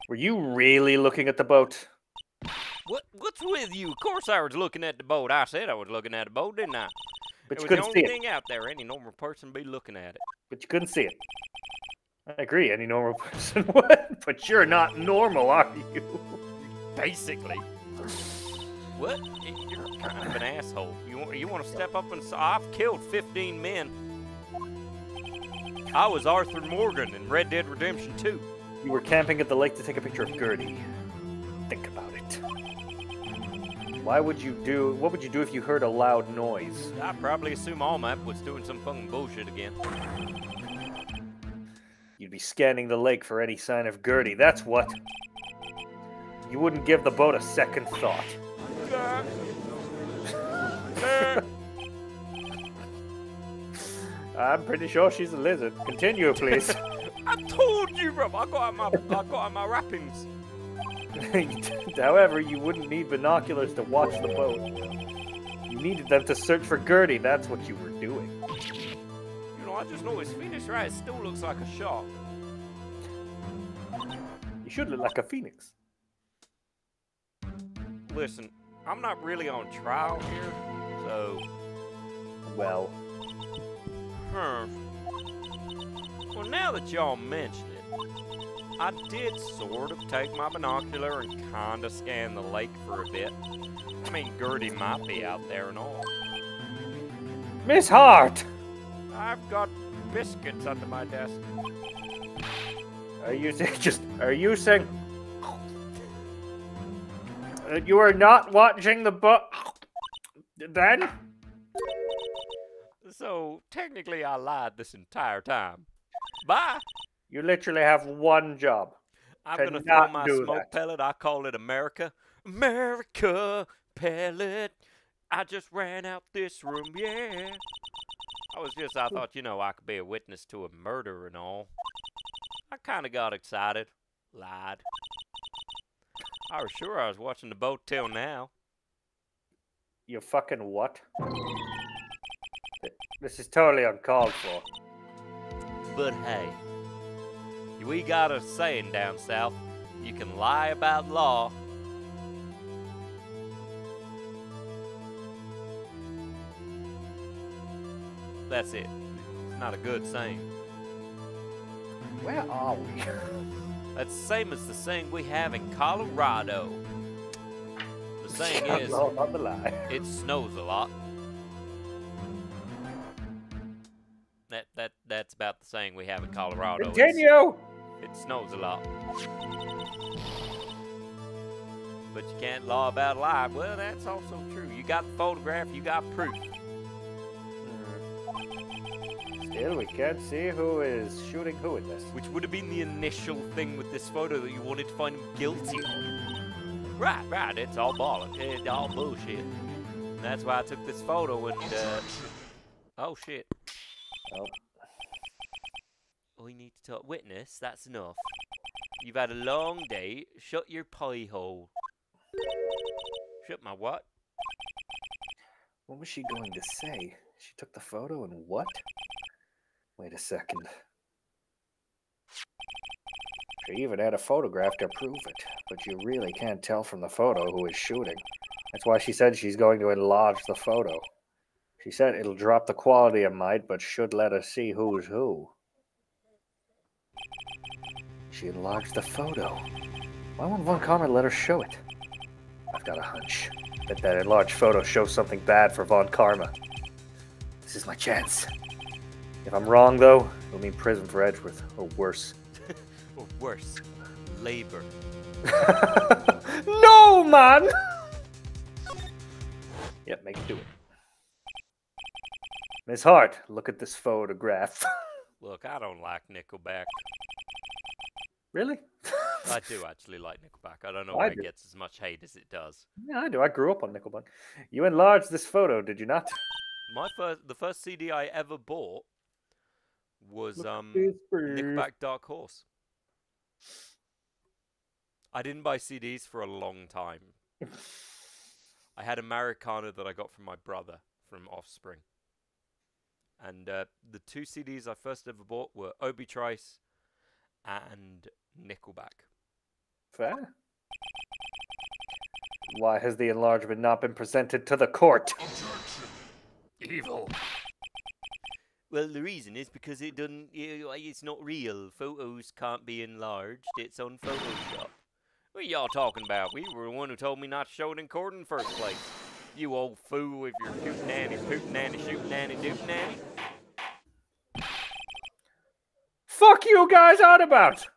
were you really looking at the boat? What's with you? Of course I was looking at the boat. I said I was looking at the boat, didn't I? But It you was couldn't the see only it. thing out there. Any normal person be looking at it. But you couldn't see it. I agree, any normal person would. But you're not normal, are you? Basically. What? You're kind of an asshole. You want to step up and say, I've killed 15 men. I was Arthur Morgan in Red Dead Redemption 2. You were camping at the lake to take a picture of Gertie. Think about it. What would you do if you heard a loud noise? I'd probably assume Allmap was doing some fucking bullshit again. You'd be scanning the lake for any sign of Gertie, that's what. You wouldn't give the boat a second thought. I'm pretty sure she's a lizard. Continue, please. I told you, bro. I got out my wrappings. However, you wouldn't need binoculars to watch the boat. You needed them to search for Gertie. That's what you were doing. You know, I just noticed Pheonix Wright still looks like a shark. You should look like a phoenix. Listen, I'm not really on trial here, so... Well... Well, now that y'all mention it, I did sort of take my binocular and kinda scan the lake for a bit. I mean, Gertie might be out there and all. Miss Hart! I've got biscuits under my desk. Are you saying... you are not watching the book... Then? So, technically I lied this entire time. Bye! You literally have one job. I'm gonna throw my smoke pellet. I call it America. America pellet. I just ran out this room, yeah. I thought, you know, I could be a witness to a murder and all. I kinda got excited. Lied. I was sure I was watching the boat till now. You fucking what? This is totally uncalled for. But hey, we got a saying down south, you can lie about law. That's it. It's not a good saying. Where are we? That's the same as the saying we have in Colorado. The saying is, on the lie. It snows a lot. That's about the saying we have in Colorado. Continue! It snows a lot. But you can't lie about a lie. Well, that's also true. You got the photograph, you got proof. Still, we can't see who is shooting who in this. Which would have been the initial thing with this photo that you wanted to find him guilty on. Right, it's all bollocks. It's all bullshit. And that's why I took this photo and, oh shit. Oh. We need to talk. Witness, that's enough. You've had a long day. Shut your pie hole. Shut my what? What was she going to say? She took the photo and what? Wait a second. She even had a photograph to prove it, but you really can't tell from the photo who is shooting. That's why she said she's going to enlarge the photo. She said it'll drop the quality a mite, but should let us see who's who. She enlarged the photo. Why won't Von Karma let her show it? I've got a hunch that enlarged photo shows something bad for Von Karma. This is my chance. If I'm wrong, though, it'll mean prison for Edgeworth, or worse. Or worse, labor. No, man! Yep, make it do it. Miss Hart, look at this photograph. Look, I don't like Nickelback. Really? I do actually like Nickelback. I don't know why it gets as much hate as it does. Yeah, I do. I grew up on Nickelback. You enlarged this photo, did you not? The first CD I ever bought was Nickelback Dark Horse. I didn't buy CDs for a long time. I had Americana that I got from my brother from Offspring. And the two CDs I first ever bought were Obi Trice and Nickelback. Fair. Why has the enlargement not been presented to the court? Evil. Well, the reason is because it doesn't. It's not real. Photos can't be enlarged. It's on Photoshop. What are y'all talking about? We were the one who told me not to show it in court in the first place. You old fool with your cootin' nanny, pootin' nanny, shootin' nanny, dootin' nanny. Fuck you guys on about!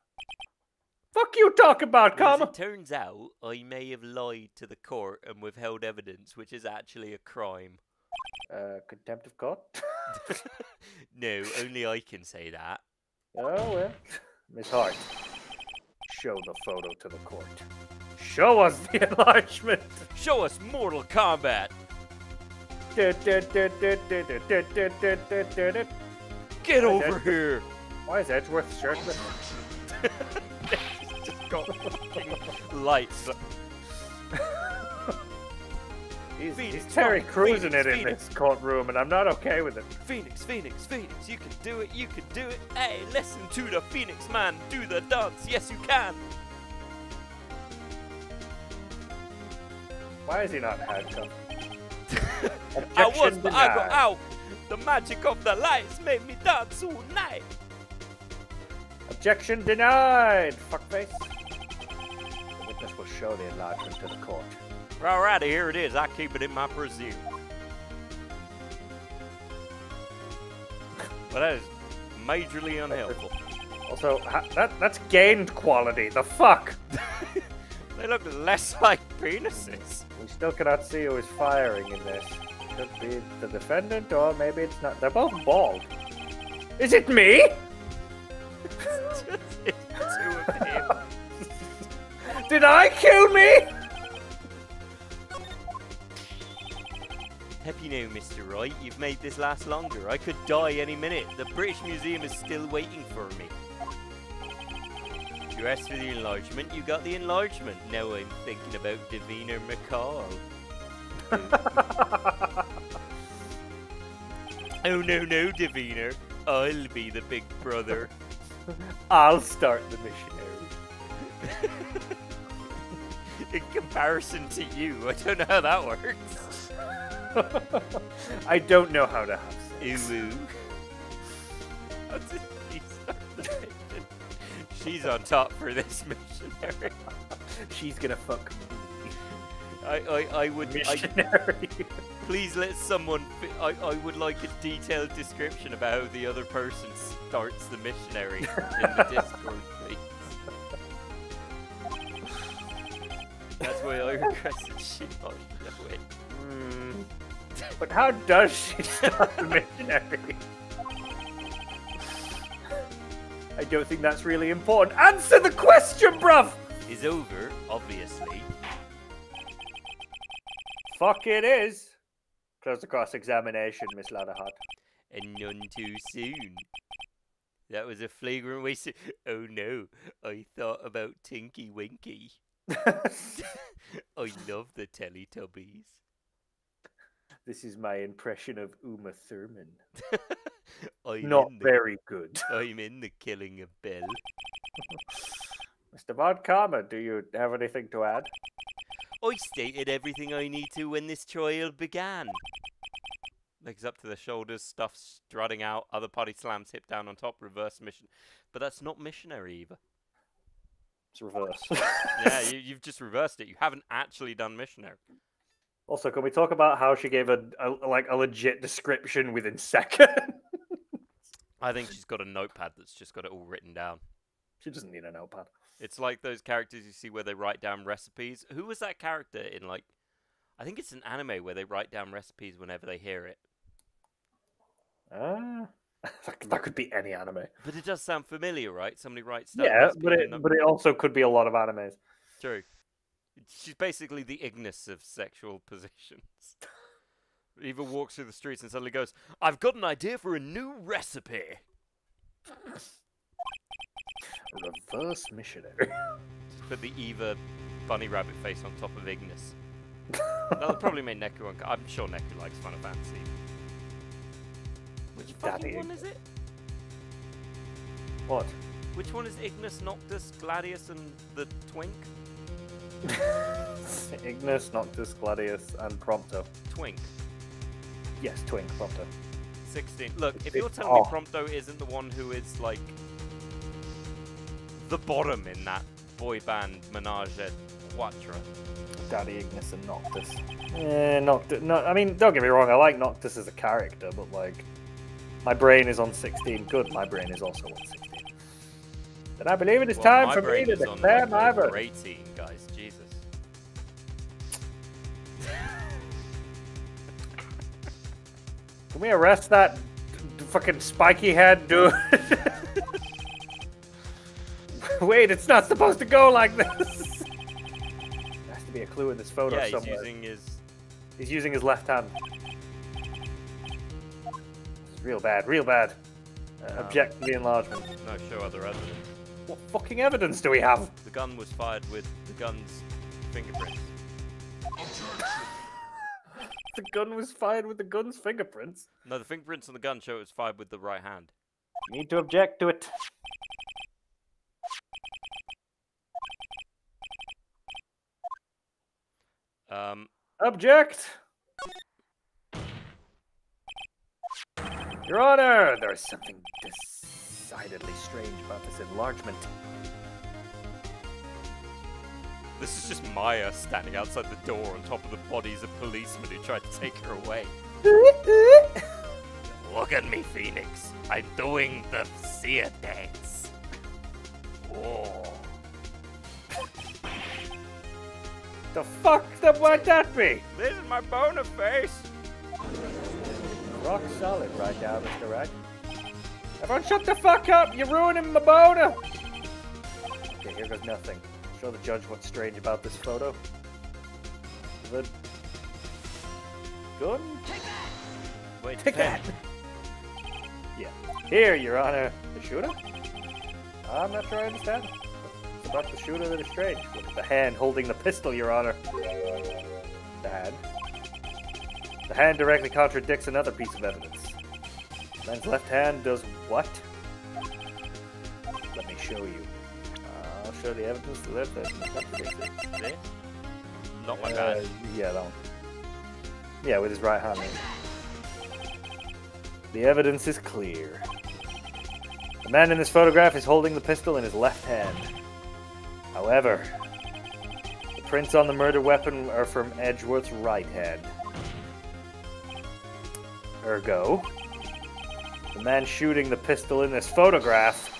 Fuck you talk about, As Karma? it turns out, I may have lied to the court and withheld evidence, which is actually a crime. Contempt of court? No, only I can say that. Oh, well. Miss Hart, show the photo to the court. Show us the enlargement! Show us Mortal Kombat! Get over here! Why is Edgeworth shirtless? Just got fucking lights. He's Terry cruising it in this courtroom, and I'm not okay with it. Pheonix, Pheonix, Pheonix, you can do it, you can do it. Hey, listen to the Phoenix man do the dance. Yes, you can. Why is he not handcuffed? I was, but I got out. The magic of the lights made me dance all night. Objection denied, fuckface. The witness will show the enlargement to the court. Alrighty, here it is. I keep it in my presume. Well, that is majorly unhelpful. Also, that's gained quality. The fuck? They look less like penises. We still cannot see who is firing in this. Could be the defendant, or maybe it's not. They're both bald. Is it me? It's two of him. Did I kill me? Happy now, Mr. Wright. You've made this last longer. I could die any minute. The British Museum is still waiting for me. You asked for the enlargement, you got the enlargement. Now I'm thinking about Davina McCall. Oh no, Davina. I'll be the big brother. I'll start the missionary. In comparison to you, I don't know how that works. I don't know how to have sex. Ooh. How did he start the mission? She's on top for this missionary. She's gonna fuck me. I would Missionary. Please let someone. I would like a detailed description about how the other person starts the missionary in the Discord, please. That's why I requested she not know it. But how does she start the missionary? I don't think that's really important. Answer the question, bruv! Is over, obviously. Fuck it is. Close the cross-examination, Miss Ladderhart. And none too soon. That was a flagrant waste of... Oh no, I thought about Tinky Winky. I love the Teletubbies. This is my impression of Uma Thurman. I'm Not very good. I'm in the Killing of Bill. Mr. Von Karma, do you have anything to add? I stated everything I need to when this trial began. Legs up to the shoulders, stuff strutting out, other party slams hip down on top, reverse mission. But that's not missionary either. It's reverse. Yeah, you've just reversed it. You haven't actually done missionary. Also, can we talk about how she gave a legit description within seconds? I think she's got a notepad that's just got it all written down. She doesn't need a notepad. It's like those characters you see where they write down recipes. Who was that character in, like... I think it's an anime where they write down recipes whenever they hear it. That could be any anime. But it does sound familiar, right? Somebody writes down Yeah, recipes but it also could be a lot of animes. True. She's basically the Ignis of sexual positions. Eva walks through the streets and suddenly goes, I've got an idea for a new recipe. Reverse missionary. Just put the Eva bunny rabbit face on top of Ignis. That'll probably make Neku uncomfortable. I'm sure Neku likes Final Fantasy. Which fucking one is it? What? Which one is Ignis, Noctis, Gladius, and the Twink? Ignis, Noctis, Gladius, and Prompto. Twink. Yes, Twink, Prompto. 16. Look, if you're telling me Prompto isn't the one who is, like, the bottom in that boy band Menage a Trois. Daddy Ignis and Noctis. Noctis. No, I mean, don't get me wrong, I like Noctis as a character, but, like, my brain is on 16. Good, my brain is also on 16. Then I believe it is Well, time my for me brain to is on, declare like, my over verdict. 18, guys. Jesus. Can we arrest that fucking spiky head dude? Wait, it's not supposed to go like this. There has to be a clue in this photo Yeah, he's somewhere. using his... He's using his left hand. It's real bad, real bad. Object to the enlargement. No, show other evidence. What fucking evidence do we have? The gun was fired with the gun's fingerprints. The gun was fired with the gun's fingerprints. No, the fingerprints on the gun show it was fired with the right hand. Need to object to it. Object! Your Honor, there's something decidedly strange about this enlargement. This is just Maya standing outside the door on top of the bodies of policemen who tried to take her away. Look at me, Pheonix. I'm doing the seer dance. Whoa. The fuck would that be? This is my boner face. Rock solid right now, Mr. Wright. Everyone shut the fuck up! You're ruining my boner! Okay, here goes nothing. Show the judge what's strange about this photo. The gun? Wait, Take that! Yeah. Here, Your Honor. The shooter? I'm not sure I understand. It's about the shooter that is strange. Look at the hand holding the pistol, Your Honor. The hand. The hand directly contradicts another piece of evidence. The man's left hand does what? Let me show you. I'll show the evidence. The left hand contradicts it. This? Not my bad. Yeah, that one. Yeah, with his right hand. The evidence is clear. The man in this photograph is holding the pistol in his left hand. However, the prints on the murder weapon are from Edgeworth's right hand. Ergo, the man shooting the pistol in this photograph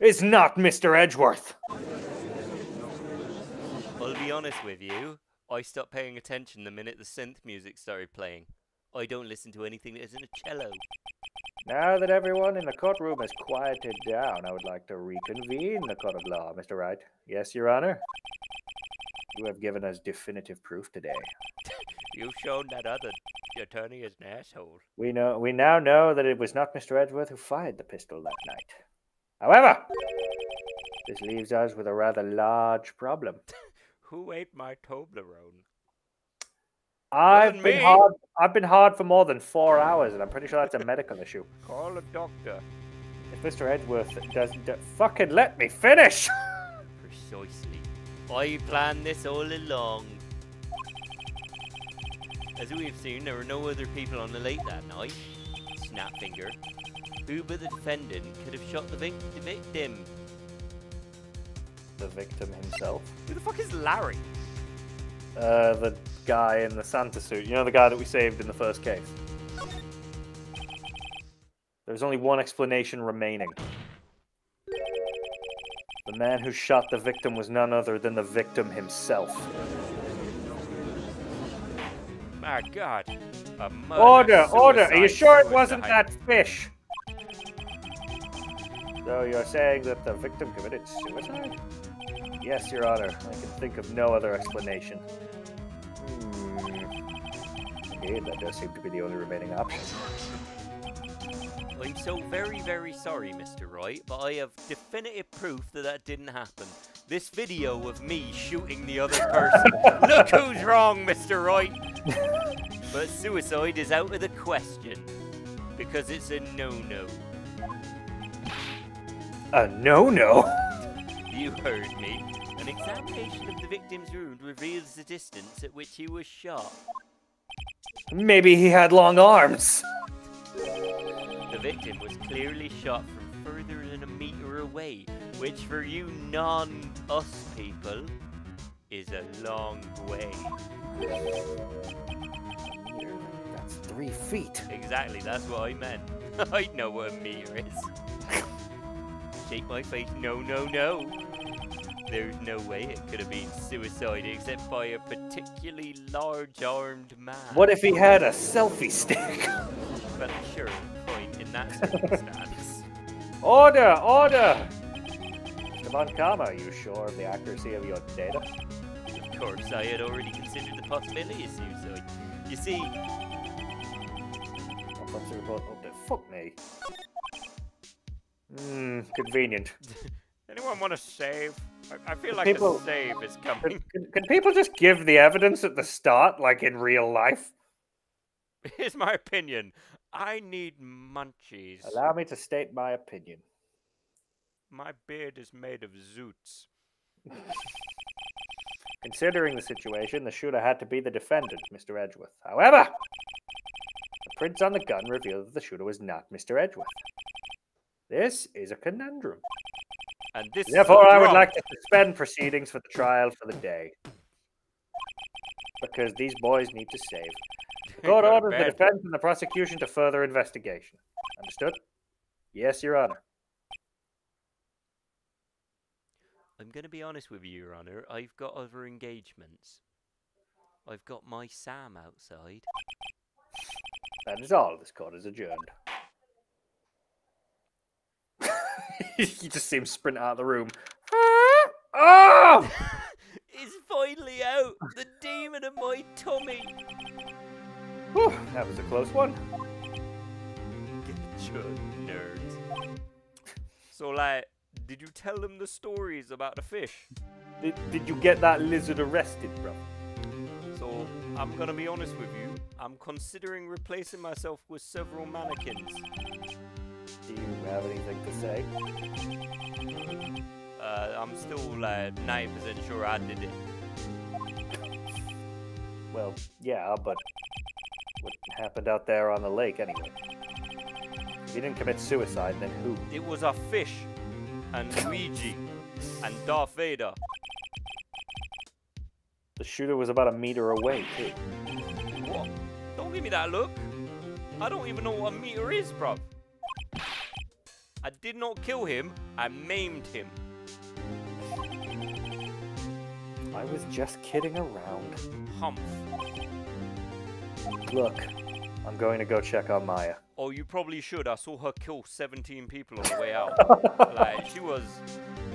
is not Mr. Edgeworth. I'll be honest with you. I stopped paying attention the minute the synth music started playing. I don't listen to anything that isn't a cello. Now that everyone in the courtroom has quieted down, I would like to reconvene the court of law, Mr. Wright. Yes, Your Honor. You have given us definitive proof today. You've shown that other attorney is an asshole. We now know that it was not Mr. Edgeworth who fired the pistol that night. However, this leaves us with a rather large problem. Who ate my Toblerone? I've been hard for more than 4 hours, and I'm pretty sure that's a medical issue. Call a doctor. If Mr. Edgeworth doesn't fucking let me finish. Precisely. I planned this all along. As we've seen, there were no other people on the lake that night. Snapfinger. Who but the defendant could have shot the victim? The victim himself. Who the fuck is Larry? The guy in the Santa suit. You know, the guy that we saved in the first case. There's only one explanation remaining. The man who shot the victim was none other than the victim himself. My God. A murder, Order! Are you sure it suicide. wasn't that fish? So you're saying that the victim committed suicide? Yes, Your Honor. I can think of no other explanation. Indeed, that does seem to be the only remaining option. I'm so very, very sorry, Mr. Wright, but I have definitive proof that didn't happen. This video of me shooting the other person. Look who's wrong, Mr. Wright! But suicide is out of the question. Because it's a no-no. A no-no? You heard me. An examination of the victim's wound reveals the distance at which he was shot. Maybe he had long arms. The victim was clearly shot from further than a meter away, which for you non-us people is a long way. That's 3 feet. Exactly, that's what I meant. I know what a meter is. Shake my face. No, no, no. There's no way it could have been suicide except by a particularly large-armed man. What if he had a selfie stick? Well, sure, fine, in that circumstance. Order! Order! Mr. Montcalm, are you sure of the accuracy of your data? Of course, I had already considered the possibility of suicide. You see... Officer report update. Fuck me. Convenient. Anyone want to save? I feel like People- a save is coming. Can people just give the evidence at the start, like in real life? Here's my opinion. I need munchies. Allow me to state my opinion. My beard is made of zoots. Considering the situation, the shooter had to be the defendant, Mr. Edgeworth. However, the prints on the gun reveal that the shooter was not Mr. Edgeworth. This is a conundrum. And this Therefore, is a I would drop. like to suspend proceedings for the trial for the day. Because these boys need to save. The court Go to orders the bed. defense and the prosecution to further investigation. Understood? Yes, Your Honor. I'm going to be honest with you, Your Honour. I've got other engagements. I've got my Sam outside. That is all. This court is adjourned. You just see him sprint out of the room. Oh! It's finally out! The demon in my tummy! Whew, that was a close one. Get your nerds. So, like, did you tell them the stories about the fish? Did you get that lizard arrested, bro? So, I'm gonna be honest with you. I'm considering replacing myself with several mannequins. Do you have anything to say? I'm still 90% sure I did it. Well, yeah, but what happened out there on the lake anyway? If you didn't commit suicide, then who? It was a fish, and Luigi, and Darth Vader. The shooter was about a meter away, too. What? Don't give me that look. I don't even know what a meter is, bruv. I did not kill him, I maimed him. I was just kidding around. Humph. Look, I'm going to go check on Maya. Oh, you probably should. I saw her kill 17 people on the way out. Like, she was...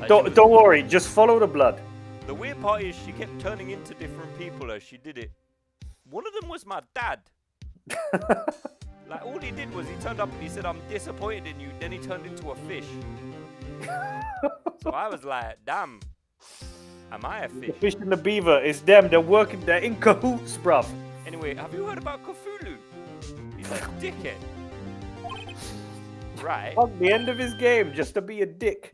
Don't worry, just follow the blood. The weird part is she kept turning into different people as she did it. One of them was my dad. Like, all he did was he turned up and he said, I'm disappointed in you. Then he turned into a fish. So I was like, damn. Am I a The fish? fish and the beaver, it's them. They're working, they're in cahoots, bruv. Anyway, have you heard about Cthulhu? He's a dickhead. Right. On the end of his game, just to be a dick.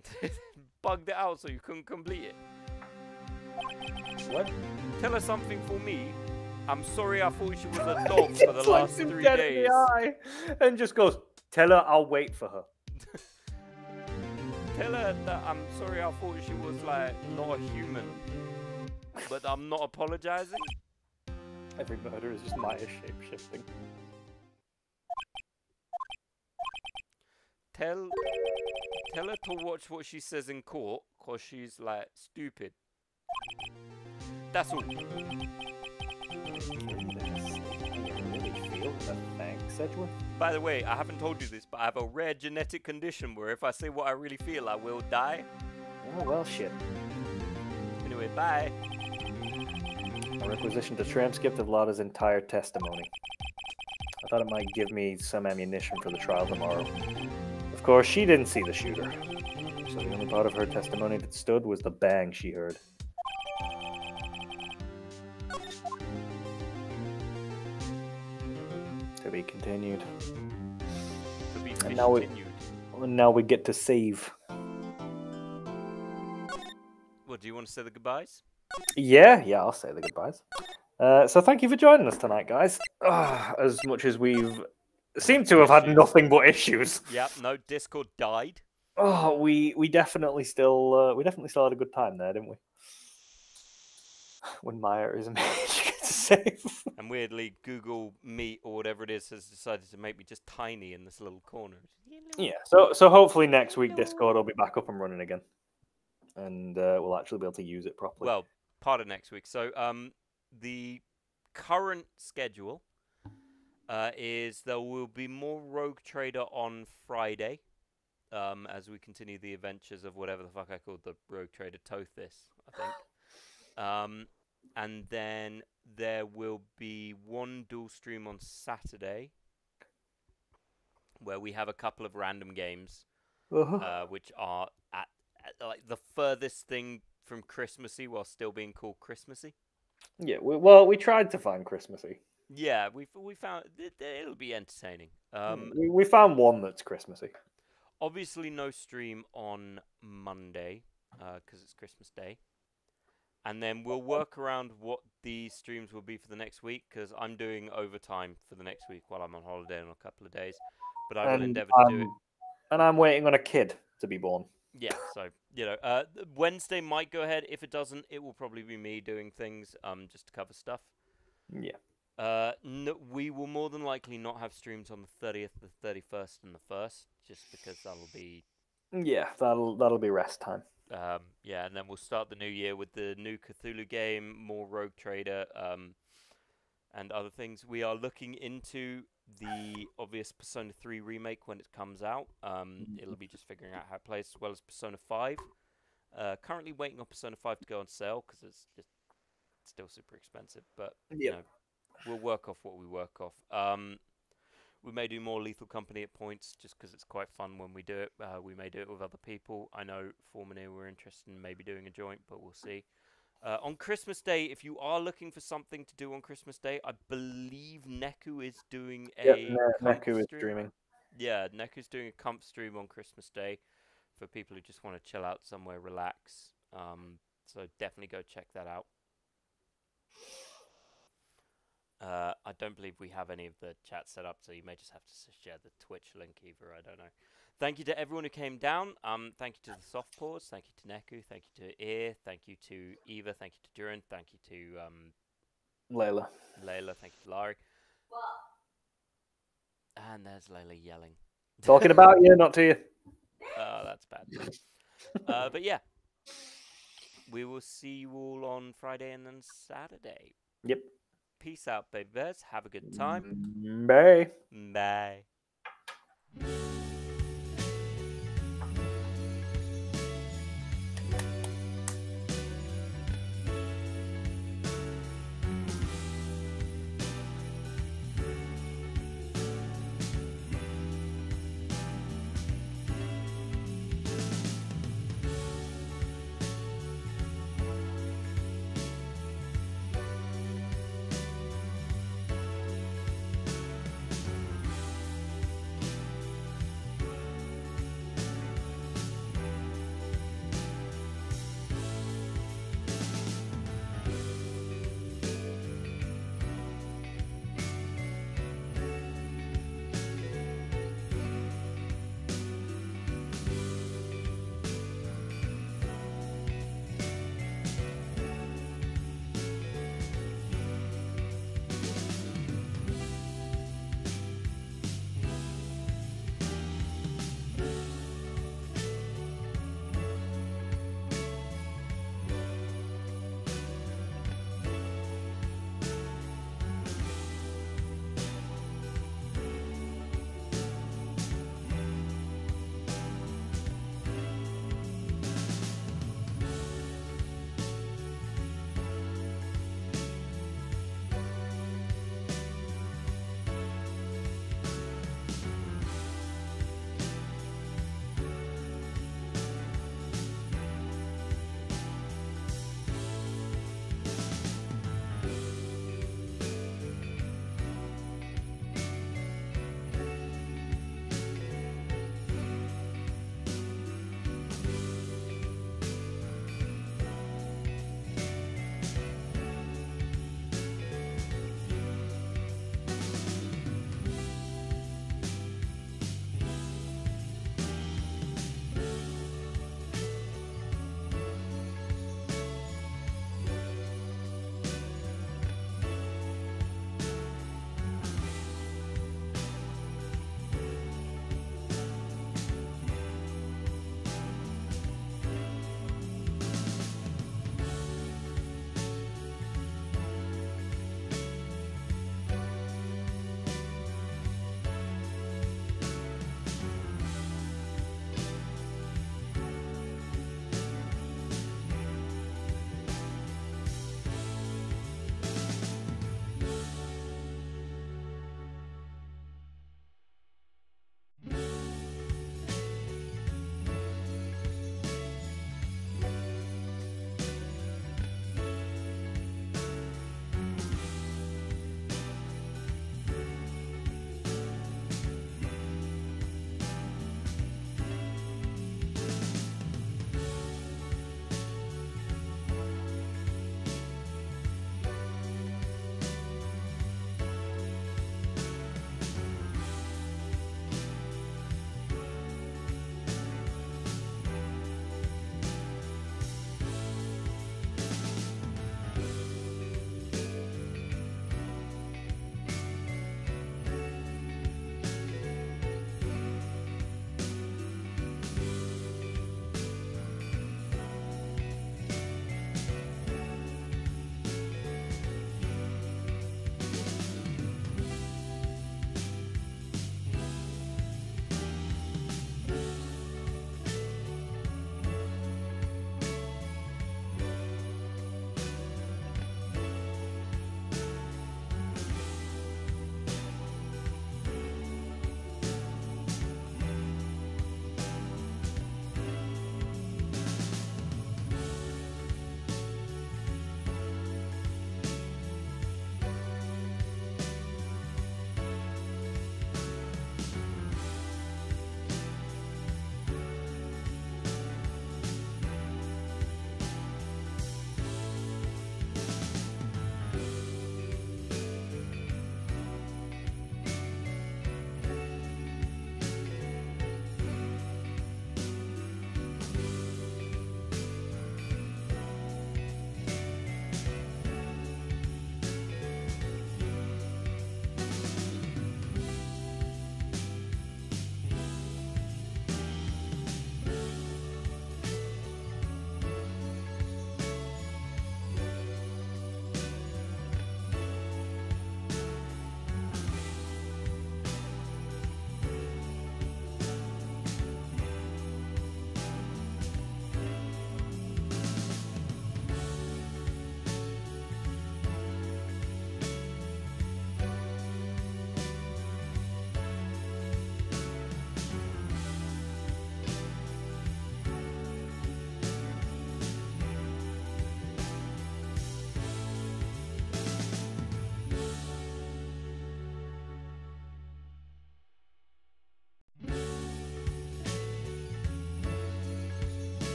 Bugged it out so you couldn't complete it. What? Tell her something for me. I'm sorry I thought she was a dog for the Just last looks him 3 dead in days. the eye and just goes, tell her I'll wait for her. Tell her that I'm sorry I thought she was like not a human. But I'm not apologizing. Every murder is just Maya shape-shifting. Tell her to watch what she says in court, cause she's like stupid. That's all. Thanks, Edgeworth. By the way, I haven't told you this, but I have a rare genetic condition where if I say what I really feel, I will die. Oh, well, shit. Anyway, bye. I requisitioned a transcript of Lotta's entire testimony. I thought it might give me some ammunition for the trial tomorrow. Of course, she didn't see the shooter, so the only part of her testimony that stood was the bang she heard. To be continued. To be And now continued. Now we get to save. What, do you want to say the goodbyes? Yeah, I'll say the goodbyes. So thank you for joining us tonight, guys. As much as we've seemed to have had nothing but issues. Yep, no, Discord died. Oh, we definitely still had a good time there, didn't we? When Maya is a mage. save. And weirdly, Google Meet or whatever it is has decided to make me just tiny in this little corner. Yeah. So hopefully next week Discord will be back up and running again, and we'll actually be able to use it properly. Well, part of next week. So the current schedule is there will be more Rogue Trader on Friday. As we continue the adventures of whatever the fuck I called the Rogue Trader Tothis, I think. And then there will be one dual stream on Saturday where we have a couple of random games, which are at like the furthest thing from Christmassy while still being called Christmassy. Yeah. We tried to find Christmassy. Yeah, we found it'll be entertaining. We found one that's Christmassy. Obviously, no stream on Monday because it's Christmas Day. And then we'll work around what the streams will be for the next week because I'm doing overtime for the next week while I'm on holiday in a couple of days. But I will endeavour to do it. And I'm waiting on a kid to be born. Yeah, so, Wednesday might go ahead. If it doesn't, it will probably be me doing things just to cover stuff. Yeah. No, we will more than likely not have streams on the 30th, the 31st, and the 1st, just because that'll be... Yeah, that'll be rest time. Yeah, and then we'll start the new year with the new Cthulhu game, more Rogue Trader, and other things. We are looking into the obvious Persona 3 remake when it comes out. It'll be just figuring out how it plays, as well as Persona 5. Currently waiting on Persona 5 to go on sale, because it's just still super expensive, but, you know, we'll work off what we work off. We may do more Lethal Company at points, just because it's quite fun when we do it. We may do it with other people. I know Formania were interested in maybe doing a joint, but we'll see. On Christmas Day, if you are looking for something to do on Christmas Day, I believe Neku is doing a Neku is streaming. Yeah, Neku's doing a comp stream on Christmas Day for people who just want to chill out somewhere, relax. So definitely go check that out. I don't believe we have any of the chat set up, so you may just have to share the Twitch link either. I don't know. Thank you to everyone who came down. Thank you to the Soft Paws. Thank you to Neku. Thank you to Ear. Thank you to Eva. Thank you to Duran. Thank you to Layla. Thank you to Larry. And there's Layla yelling. Talking about you, not to you. Oh, that's bad. But yeah, we will see you all on Friday and then Saturday. Yep. Peace out, baby bears. Have a good time. Bye. Bye.